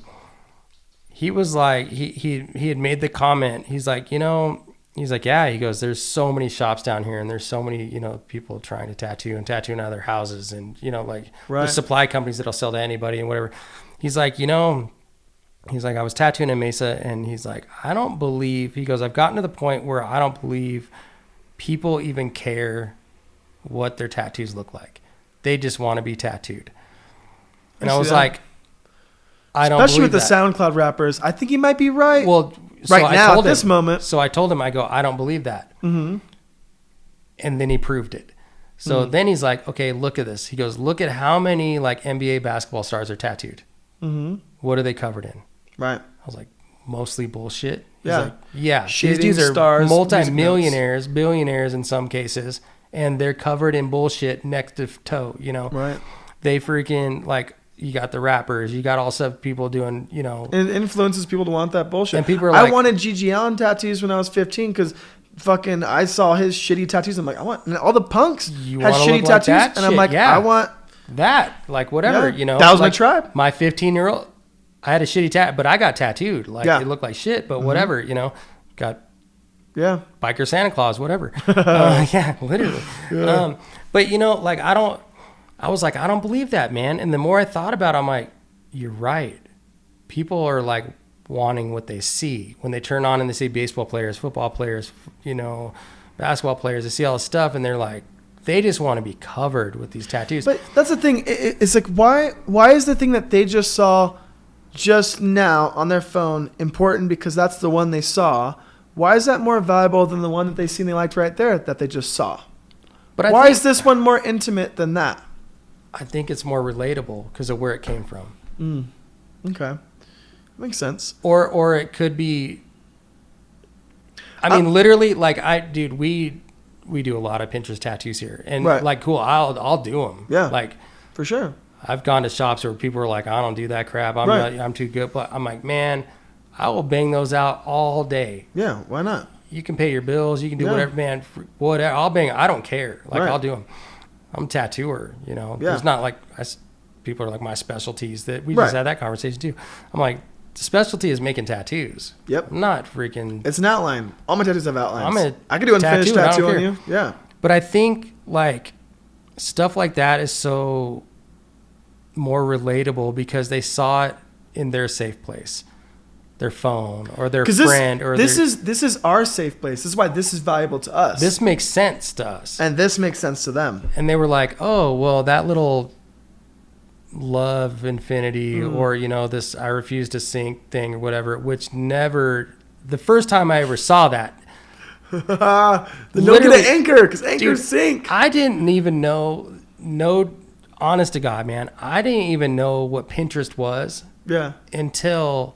he was like, he had made the comment, he's like, he's like, yeah, he goes, there's so many shops down here and there's so many, people trying to tattoo and tattooing out of their houses, and like the supply companies that'll sell to anybody and whatever. He's like, he's like, I was tattooing in Mesa, and he's like, he goes, I've gotten to the point where I don't believe people even care what their tattoos look like. They just want to be tattooed. And I was like, I don't Especially believe with the SoundCloud rappers. I think he might be right. Well, right now, at this moment. So I told him, I go, I don't believe that. Mm-hmm. And then he proved it. So then he's like, okay, look at this. He goes, look at how many like NBA basketball stars are tattooed. Mm-hmm. What are they covered in? Right. I was like, mostly bullshit. He's like, yeah. These dudes are stars, multi-millionaires, billionaires in some cases, and they're covered in bullshit neck to toe, Right. They freaking, like, you got the rappers, you got all stuff people doing, It influences people to want that bullshit. And people are like, I wanted Gigi Allen tattoos when I was 15 because fucking I saw his shitty tattoos. I'm like, and all the punks had shitty tattoos. Like, and I'm like, I want that. Like, whatever, That was like, my tribe. My 15-year-old, I had a shitty tat, but I got tattooed. Like, it looked like shit, but whatever, got biker Santa Claus, whatever. Literally. Yeah. But like, I was like, I don't believe that, man. And the more I thought about it, I'm like, you're right. People are like wanting what they see when they turn on and they see baseball players, football players, basketball players. They see all this stuff and they're like, they just want to be covered with these tattoos. But that's the thing. It's like, why is the thing that they just saw just now on their phone important because that's the one they saw? Why is that more valuable than the one that they seen they liked right there that they just saw? But why is this one more intimate than that? I think it's more relatable because of where it came from. Okay. Makes sense. Or it could be, I mean, literally, like, we do a lot of Pinterest tattoos here. And, like, cool, I'll do them. Yeah. Like, for sure. I've gone to shops where people are like, I don't do that crap. I'm too good. But I'm like, man, I will bang those out all day. Yeah, why not? You can pay your bills. You can do whatever, man. Whatever. I'll bang. I don't care. Like, I'll do them. I'm a tattooer, Yeah. It's not like people are like my specialties. That we just had that conversation too. I'm like, the specialty is making tattoos. Yep. I'm not freaking. It's an outline. All my tattoos have outlines. I could do an unfinished tattoo on you. Yeah. But I think like stuff like that is so more relatable because they saw it in their safe place. Their phone or their friend this is our safe place. This is why this is valuable to us. This makes sense to us. And this makes sense to them. And they were like, oh, well, that little love infinity or, this I refuse to sink thing or whatever, which never, the first time I ever saw that. The no get an anchor because anchors sink. I didn't even know, honest to God, man, I didn't even know what Pinterest was. Yeah. Until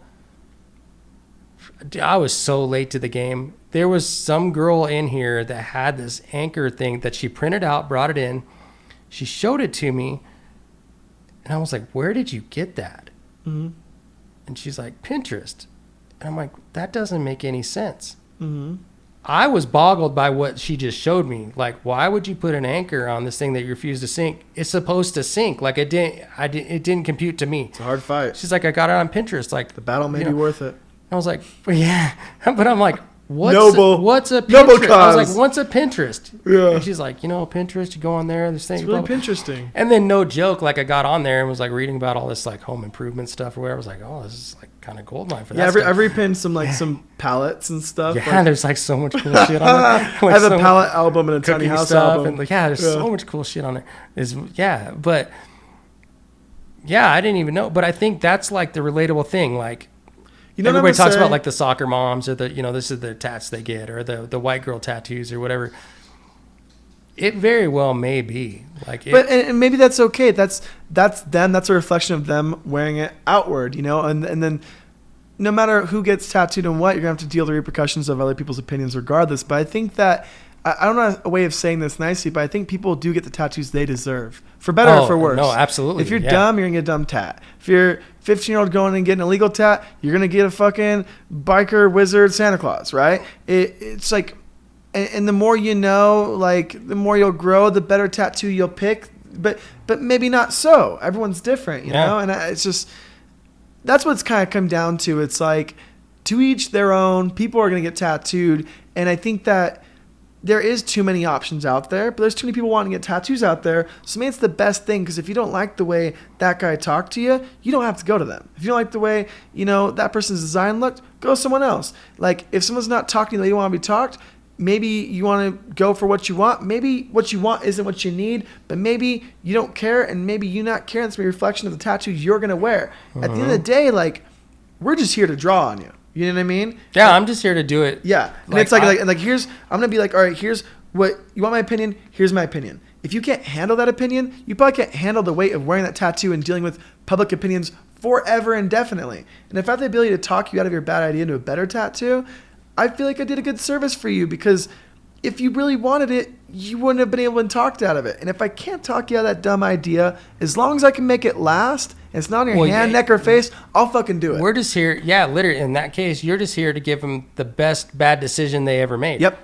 I was so late to the game. There was some girl in here that had this anchor thing that she printed out, brought it in. She showed it to me. And I was like, where did you get that? Mm-hmm. And she's like, Pinterest. And I'm like, that doesn't make any sense. Mm-hmm. I was boggled by what she just showed me. Like, why would you put an anchor on this thing that you refuse to sink? It's supposed to sink. Like, it didn't compute to me. It's a hard fight. She's like, I got it on Pinterest. Like, the battle may be worth it. I was like, yeah. But I'm like, what's a Pinterest? Noble cause. I was like, what's a Pinterest? Yeah. And she's like, Pinterest, you go on there, this thing. It's really Pinteresting. And then no joke, like I got on there and was like reading about all this like home improvement stuff or whatever. I was like, oh, this is like kind of gold mine for that. Yeah, every pin some palettes and stuff. Yeah, like, there's like so much cool shit on there. Like, I have a palette album and a tiny house album. And like, there's so much cool shit on there. But I didn't even know. But I think that's like the relatable thing. Like, everybody talks about like the soccer moms or the, this is the tats they get or the white girl tattoos or whatever. It very well may be like, and maybe that's okay. That's them. That's a reflection of them wearing it outward, and then no matter who gets tattooed and what, you're gonna have to deal with the repercussions of other people's opinions regardless. But I think that I don't know a way of saying this nicely, but I think people do get the tattoos they deserve, for better or for worse. No, absolutely. If you're dumb, you're gonna get a dumb tat. If you're 15-year-old going and getting a legal tat, you're gonna get a fucking biker wizard Santa Claus, right? It's like, and the more you know, like the more you'll grow, the better tattoo you'll pick. But maybe not so. Everyone's different, you know. And it's just, that's what's kind of come down to. It's like, to each their own. People are gonna get tattooed, and I think that there is too many options out there, but there's too many people wanting to get tattoos out there. So maybe it's the best thing, because if you don't like the way that guy talked to you, you don't have to go to them. If you don't like the way, you know, that person's design looked, go someone else. Like, if someone's not talking to you, they don't want to be talked, maybe you want to go for what you want. Maybe what you want isn't what you need, but maybe you don't care, and maybe you not caring, it's a reflection of the tattoos you're going to wear. At the end of the day, like, we're just here to draw on you. You know what I mean? Yeah, I'm just here to do it. Yeah. And it's like here's, I'm going to be like, all right, here's what, you want my opinion? Here's my opinion. If you can't handle that opinion, you probably can't handle the weight of wearing that tattoo and dealing with public opinions forever indefinitely. And if I have the ability to talk you out of your bad idea into a better tattoo, I feel like I did a good service for you, because if you really wanted it, you wouldn't have been able to talk out of it. And if I can't talk you out of that dumb idea, as long as I can make it last, and it's not on your hand, neck, or face, I'll fucking do it. We're just here. Yeah, literally. In that case, you're just here to give them the best bad decision they ever made. Yep.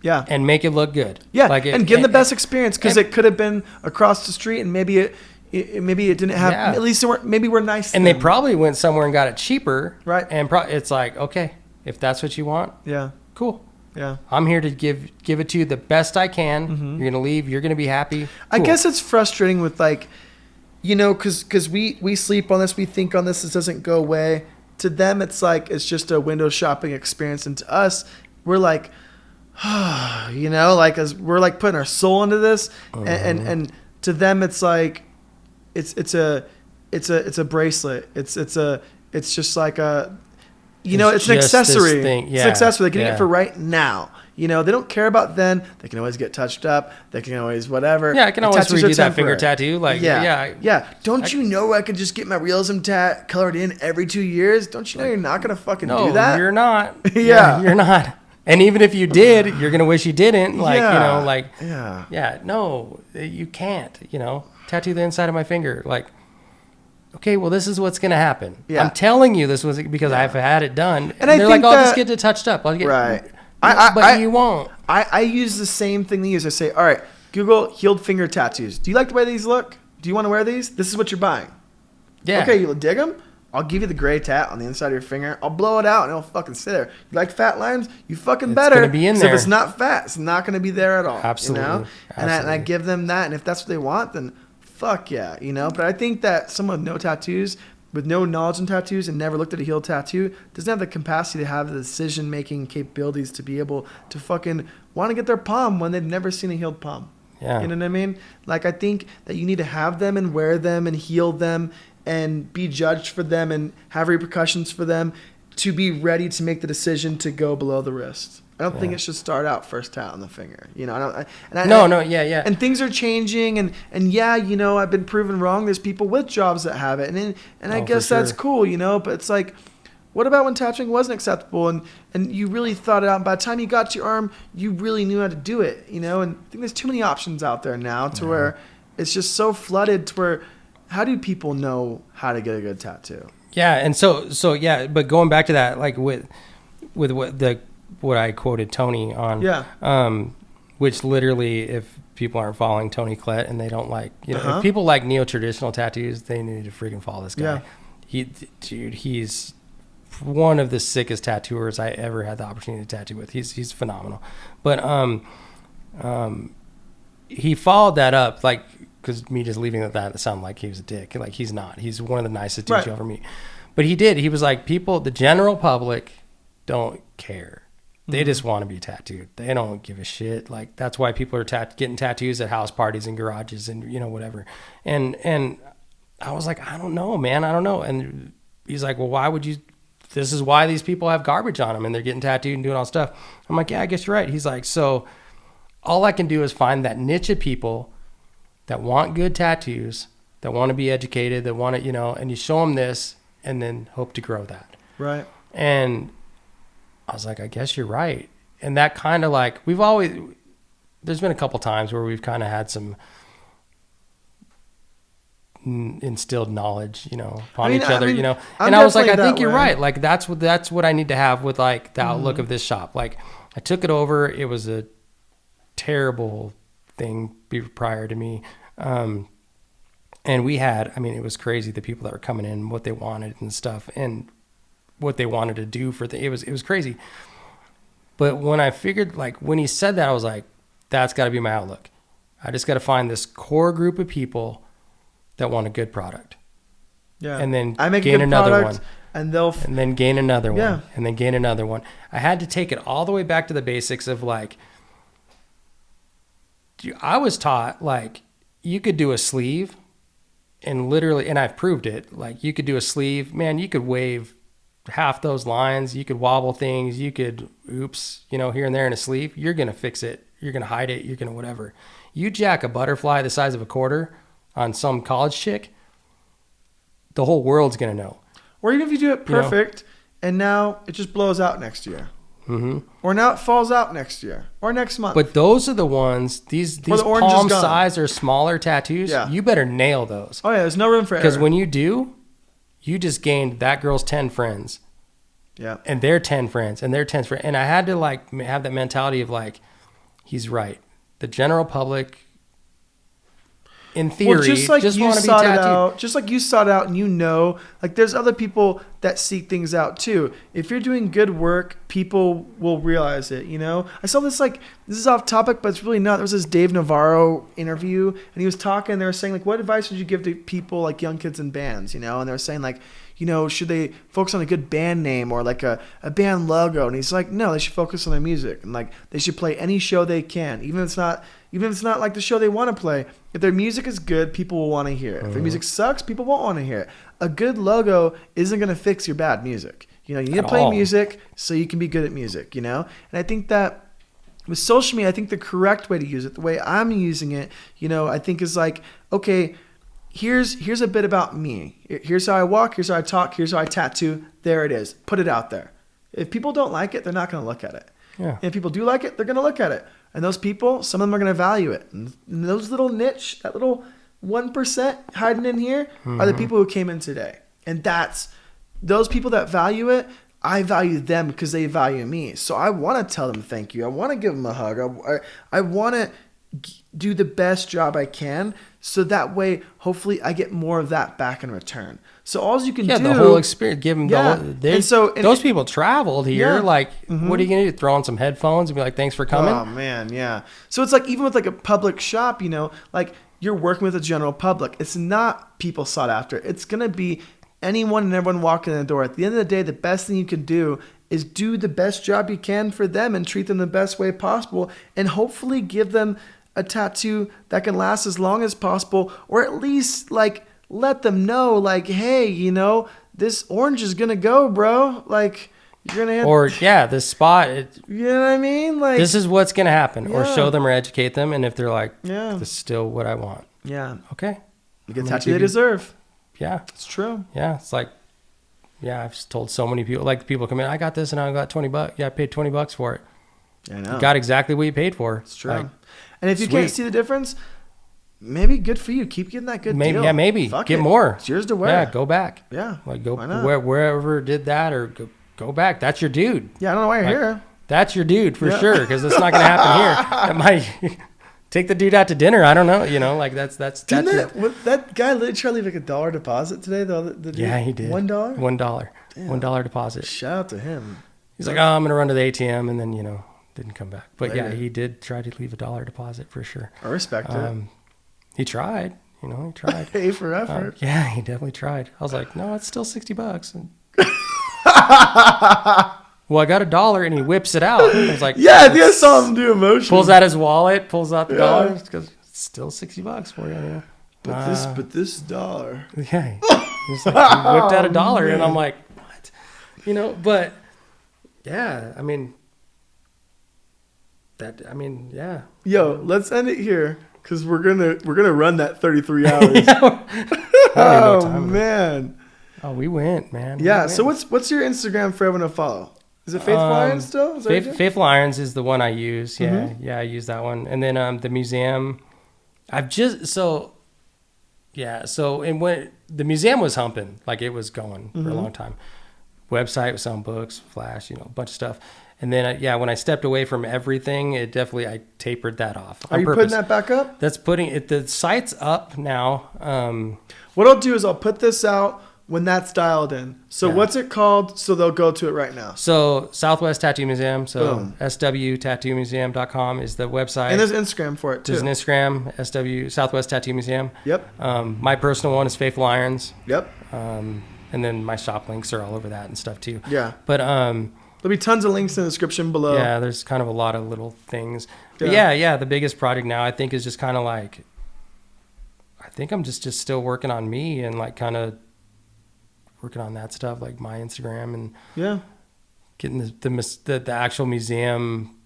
Yeah. And make it look good. Yeah. And give them the best experience, because it could have been across the street, and maybe it didn't have. Yeah. At least maybe we're nice. And they probably went somewhere and got it cheaper. Right. And it's like, okay, if that's what you want. Yeah. Cool. Yeah. I'm here to give it to you the best I can. Mm-hmm. You're gonna leave. You're gonna be happy. Cool. I guess it's frustrating with, like, you know, because we sleep on this, we think on this doesn't go away. To them, it's like, it's just a window shopping experience, and to us, we're like, you know, like, as we're like putting our soul into this, and to them, it's like, it's a bracelet. It's just like a, you know, it's an accessory. Yeah. It's an accessory. They're getting it for right now. You know, they don't care about then. They can always get touched up. They can always whatever. Yeah, I can always redo that finger tattoo. Like, yeah. Don't you know I could just get my realism tat colored in every 2 years? Don't you know you're not gonna fucking do that? No, you're not. Yeah, you're not. And even if you did, you're gonna wish you didn't. Like, you know, like, no, you can't. You know, tattoo the inside of my finger. Like, okay, well, this is what's gonna happen. Yeah. I'm telling you this was because I've had it done. And they're like, I'll just get it touched up. I'll get right. But you won't. I use the same thing they use. I say, all right, Google healed finger tattoos. Do you like the way these look? Do you want to wear these? This is what you're buying. Yeah. Okay, you dig them? I'll give you the gray tat on the inside of your finger. I'll blow it out and it'll fucking sit there. You like fat lines? You fucking better. It's going to be in there. If it's not fat, it's not going to be there at all. Absolutely. You know? And I give them that. And if that's what they want, then fuck yeah. You know? But I think that someone with no tattoos, with no knowledge in tattoos and never looked at a healed tattoo, doesn't have the capacity to have the decision-making capabilities to be able to fucking want to get their palm when they've never seen a healed palm. Yeah. You know what I mean? Like, I think that you need to have them and wear them and heal them and be judged for them and have repercussions for them to be ready to make the decision to go below the wrist. I don't think it should start out first tat on the finger. You know, yeah. And things are changing, and yeah, you know, I've been proven wrong. There's people with jobs that have it, and I guess that's cool, you know. But it's like, what about when tattooing wasn't acceptable, and you really thought it out, and by the time you got to your arm, you really knew how to do it, you know? And I think there's too many options out there now to where it's just so flooded to where, how do people know how to get a good tattoo? Yeah, and so yeah, but going back to that, like with what I quoted Tony on, which literally, if people aren't following Tony Klett and they don't like, you know, if people like neo-traditional tattoos, they need to freaking follow this guy. Yeah. He's one of the sickest tattooers I ever had the opportunity to tattoo with. He's phenomenal. But he followed that up, like, because me just leaving it at that sounded like he was a dick. Like, he's not. He's one of the nicest dudes you'll ever meet. But he did. He was like, people, the general public don't care. They just want to be tattooed. They don't give a shit. Like, that's why people are getting tattoos at house parties and garages and, you know, whatever. And I was like, I don't know, man. I don't know. And he's like, well, why would you? This is why these people have garbage on them and they're getting tattooed and doing all stuff. I'm like, yeah, I guess you're right. He's like, so all I can do is find that niche of people that want good tattoos, that want to be educated, that want to, you know, and you show them this and then hope to grow that. Right. And I was like, I guess you're right. And that kind of like, we've always, there's been a couple times where we've kind of had some instilled knowledge, upon each other, and I was like, I think you're right. Like that's what I need to have with like the outlook of this shop. Like I took it over. It was a terrible thing prior to me. And we had, it was crazy. The people that were coming in, what they wanted and stuff, and what they wanted to do it was crazy. But when I figured, like when he said that, I was like, that's got to be my outlook. I just got to find this core group of people that want a good product. Yeah. And then I make gain a good another product, one. And then gain another Yeah. one. And then gain another one. I had to take it all the way back to the basics of like, I was taught like you could do a sleeve and literally, and I've proved it, like you could do a sleeve, man, you could wave half those lines, you could wobble things, you could, here and there in a sleeve, you're going to fix it. You're going to hide it. You're going to whatever. You jack a butterfly the size of a quarter on some college chick, the whole world's going to know. Or even if you do it perfect and now it just blows out next year. Mm-hmm. Or now it falls out next year or next month. But those are the ones, these palm size or smaller tattoos, you better nail those. Oh, yeah, there's no room for error. Because when you do, you just gained that girl's 10 friends. Yeah. And their 10 friends and their 10 friends. And I had to like have that mentality of like, he's right. The general public, in theory, just want to be tattooed. Just like you sought it out and like there's other people that seek things out too. If you're doing good work, people will realize it, I saw this, like, this is off topic, but it's really not. There was this Dave Navarro interview and he was talking, they were saying like, what advice would you give to people like young kids in bands, and they were saying like, should they focus on a good band name or like a band logo? And he's like, no, they should focus on their music. And like, they should play any show they can, even if it's not like the show they want to play. If their music is good, people will want to hear it. If their music sucks, people won't want to hear it. A good logo isn't going to fix your bad music. You need to play music so you can be good at music, And I think that with social media, I think the correct way to use it, the way I'm using it, I think is like, okay, here's a bit about me. Here's how I walk. Here's how I talk. Here's how I tattoo. There it is. Put it out there. If people don't like it, they're not going to look at it. Yeah. And if people do like it, they're going to look at it. And those people, some of them are going to value it. And those little niche, that little 1% hiding in here are the people who came in today. And that's those people that value it. I value them because they value me. So I want to tell them thank you. I want to give them a hug. I want to do the best job I can, so that way hopefully I get more of that back in return. So all you can do, the whole experience, give them those people traveled here. Like, what are you gonna do? Throw on some headphones and be like, "Thanks for coming." Oh man, yeah. So it's like even with like a public shop, like you're working with a general public. It's not people sought after. It's gonna be anyone and everyone walking in the door. At the end of the day, the best thing you can do is do the best job you can for them and treat them the best way possible, and hopefully give them a tattoo that can last as long as possible, or at least like let them know like, hey, this orange is gonna go, bro. Like you're gonna have this spot. You know what I mean? Like this is what's gonna happen, or show them or educate them. And if they're like, this is still what I want. Yeah. Okay. You get the tattoo they deserve. Yeah, it's true. Yeah, it's like, I've told so many people, like people come in, I got this and I got $20. Yeah, I paid $20 for it. I know. You got exactly what you paid for. It's true. Like, and if you can't see the difference, maybe good for you. Keep getting that good deal. Yeah, maybe. Fuck Get it. more. It's yours to wear. Yeah, go back. Yeah. Like go wherever did that, or go back. That's your dude. Yeah, I don't know why you're here. That's your dude for sure, because it's not going to happen here. That might take the dude out to dinner. I don't know. Like that's that guy literally tried to leave like $1 deposit today though. The dude, yeah, he did. $1. Damn. $1 deposit. Shout out to him. He's like, I'm gonna run to the ATM, and then didn't come back. But later. Yeah, he did try to leave $1 deposit for sure. I respect it. He tried. He tried. Pay for effort. Yeah, he definitely tried. I was like, no, it's still $60. And well, I got $1, and he whips it out. I was like, yeah, I think I saw him do emotion. Pulls out his wallet, pulls out the $1 because it's still $60 for you. But this $1. Yeah, he's like, he whipped out $1, and I'm like, what? But yeah, yeah. Yo, let's end it here because we're gonna run that 33 hours. Oh man. Oh, we went, man. Yeah. So what's your Instagram for everyone to follow? Is it Faithful Irons still? Is that what you do? Faithful Irons is the one I use. Yeah, Mm-hmm. yeah, I use that one. And then the museum, so and when the museum was humping, like it was going for a long time. Website with some books, Flash, a bunch of stuff. And then when I stepped away from everything, I tapered that off. Are you putting that back up? That's putting it. The site's up now. What I'll do is I'll put this out when that's dialed in. So what's it called? So they'll go to it right now. So Southwest Tattoo Museum. So Boom. swtattoomuseum.com is the website. And there's Instagram for it too. There's an Instagram, Southwest Tattoo Museum. Yep. My personal one is Faithful Irons. Yep. And then my shop links are all over that and stuff too. Yeah. But there'll be tons of links in the description below. yeah, there's kind of a lot of little things. But Yeah. the biggest project now I think is just kind of like, I think I'm just still working on me and like kind of working on that stuff, like my Instagram and getting the actual museum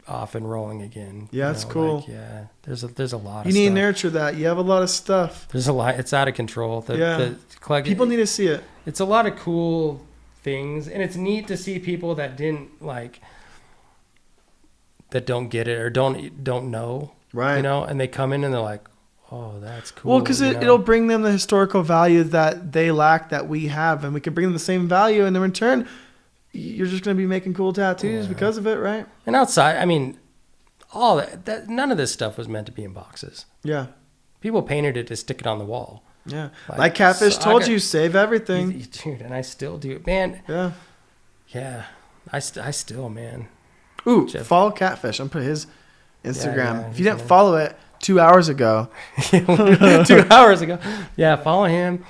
off and rolling again. Yeah, that's cool. Like, there's a lot. You of need to stuff. nurture that. You have a lot of stuff. There's a lot. It's out of control. People need to see it. It's a lot of cool things, and it's neat to see people that that don't get it or don't know, Right. And they come in and they're like, oh, that's cool. Well, because it'll bring them the historical value that they lack that we have, and we can bring them the same value, and in return, you're just going to be making cool tattoos because of it, right? And outside, I mean, all that none of this stuff was meant to be in boxes. Yeah. People painted it to stick it on the wall. Yeah. Like Catfish told you, save everything. Dude, and I still do. Man. Yeah. Yeah. I still, man. Ooh, Jeff. follow Catfish. I'm putting his Instagram. Yeah, if you didn't follow it 2 hours ago. 2 hours ago. Yeah, follow him.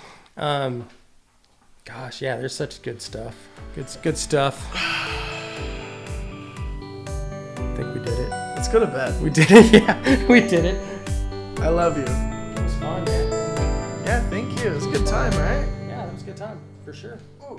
Gosh, yeah, there's such good stuff. Good stuff. I think we did it. Let's go to bed. We did it. Yeah, we did it. I love you. It was fun, man. Yeah, thank you. It was a good time, right? Yeah, that was a good time, for sure. Ooh.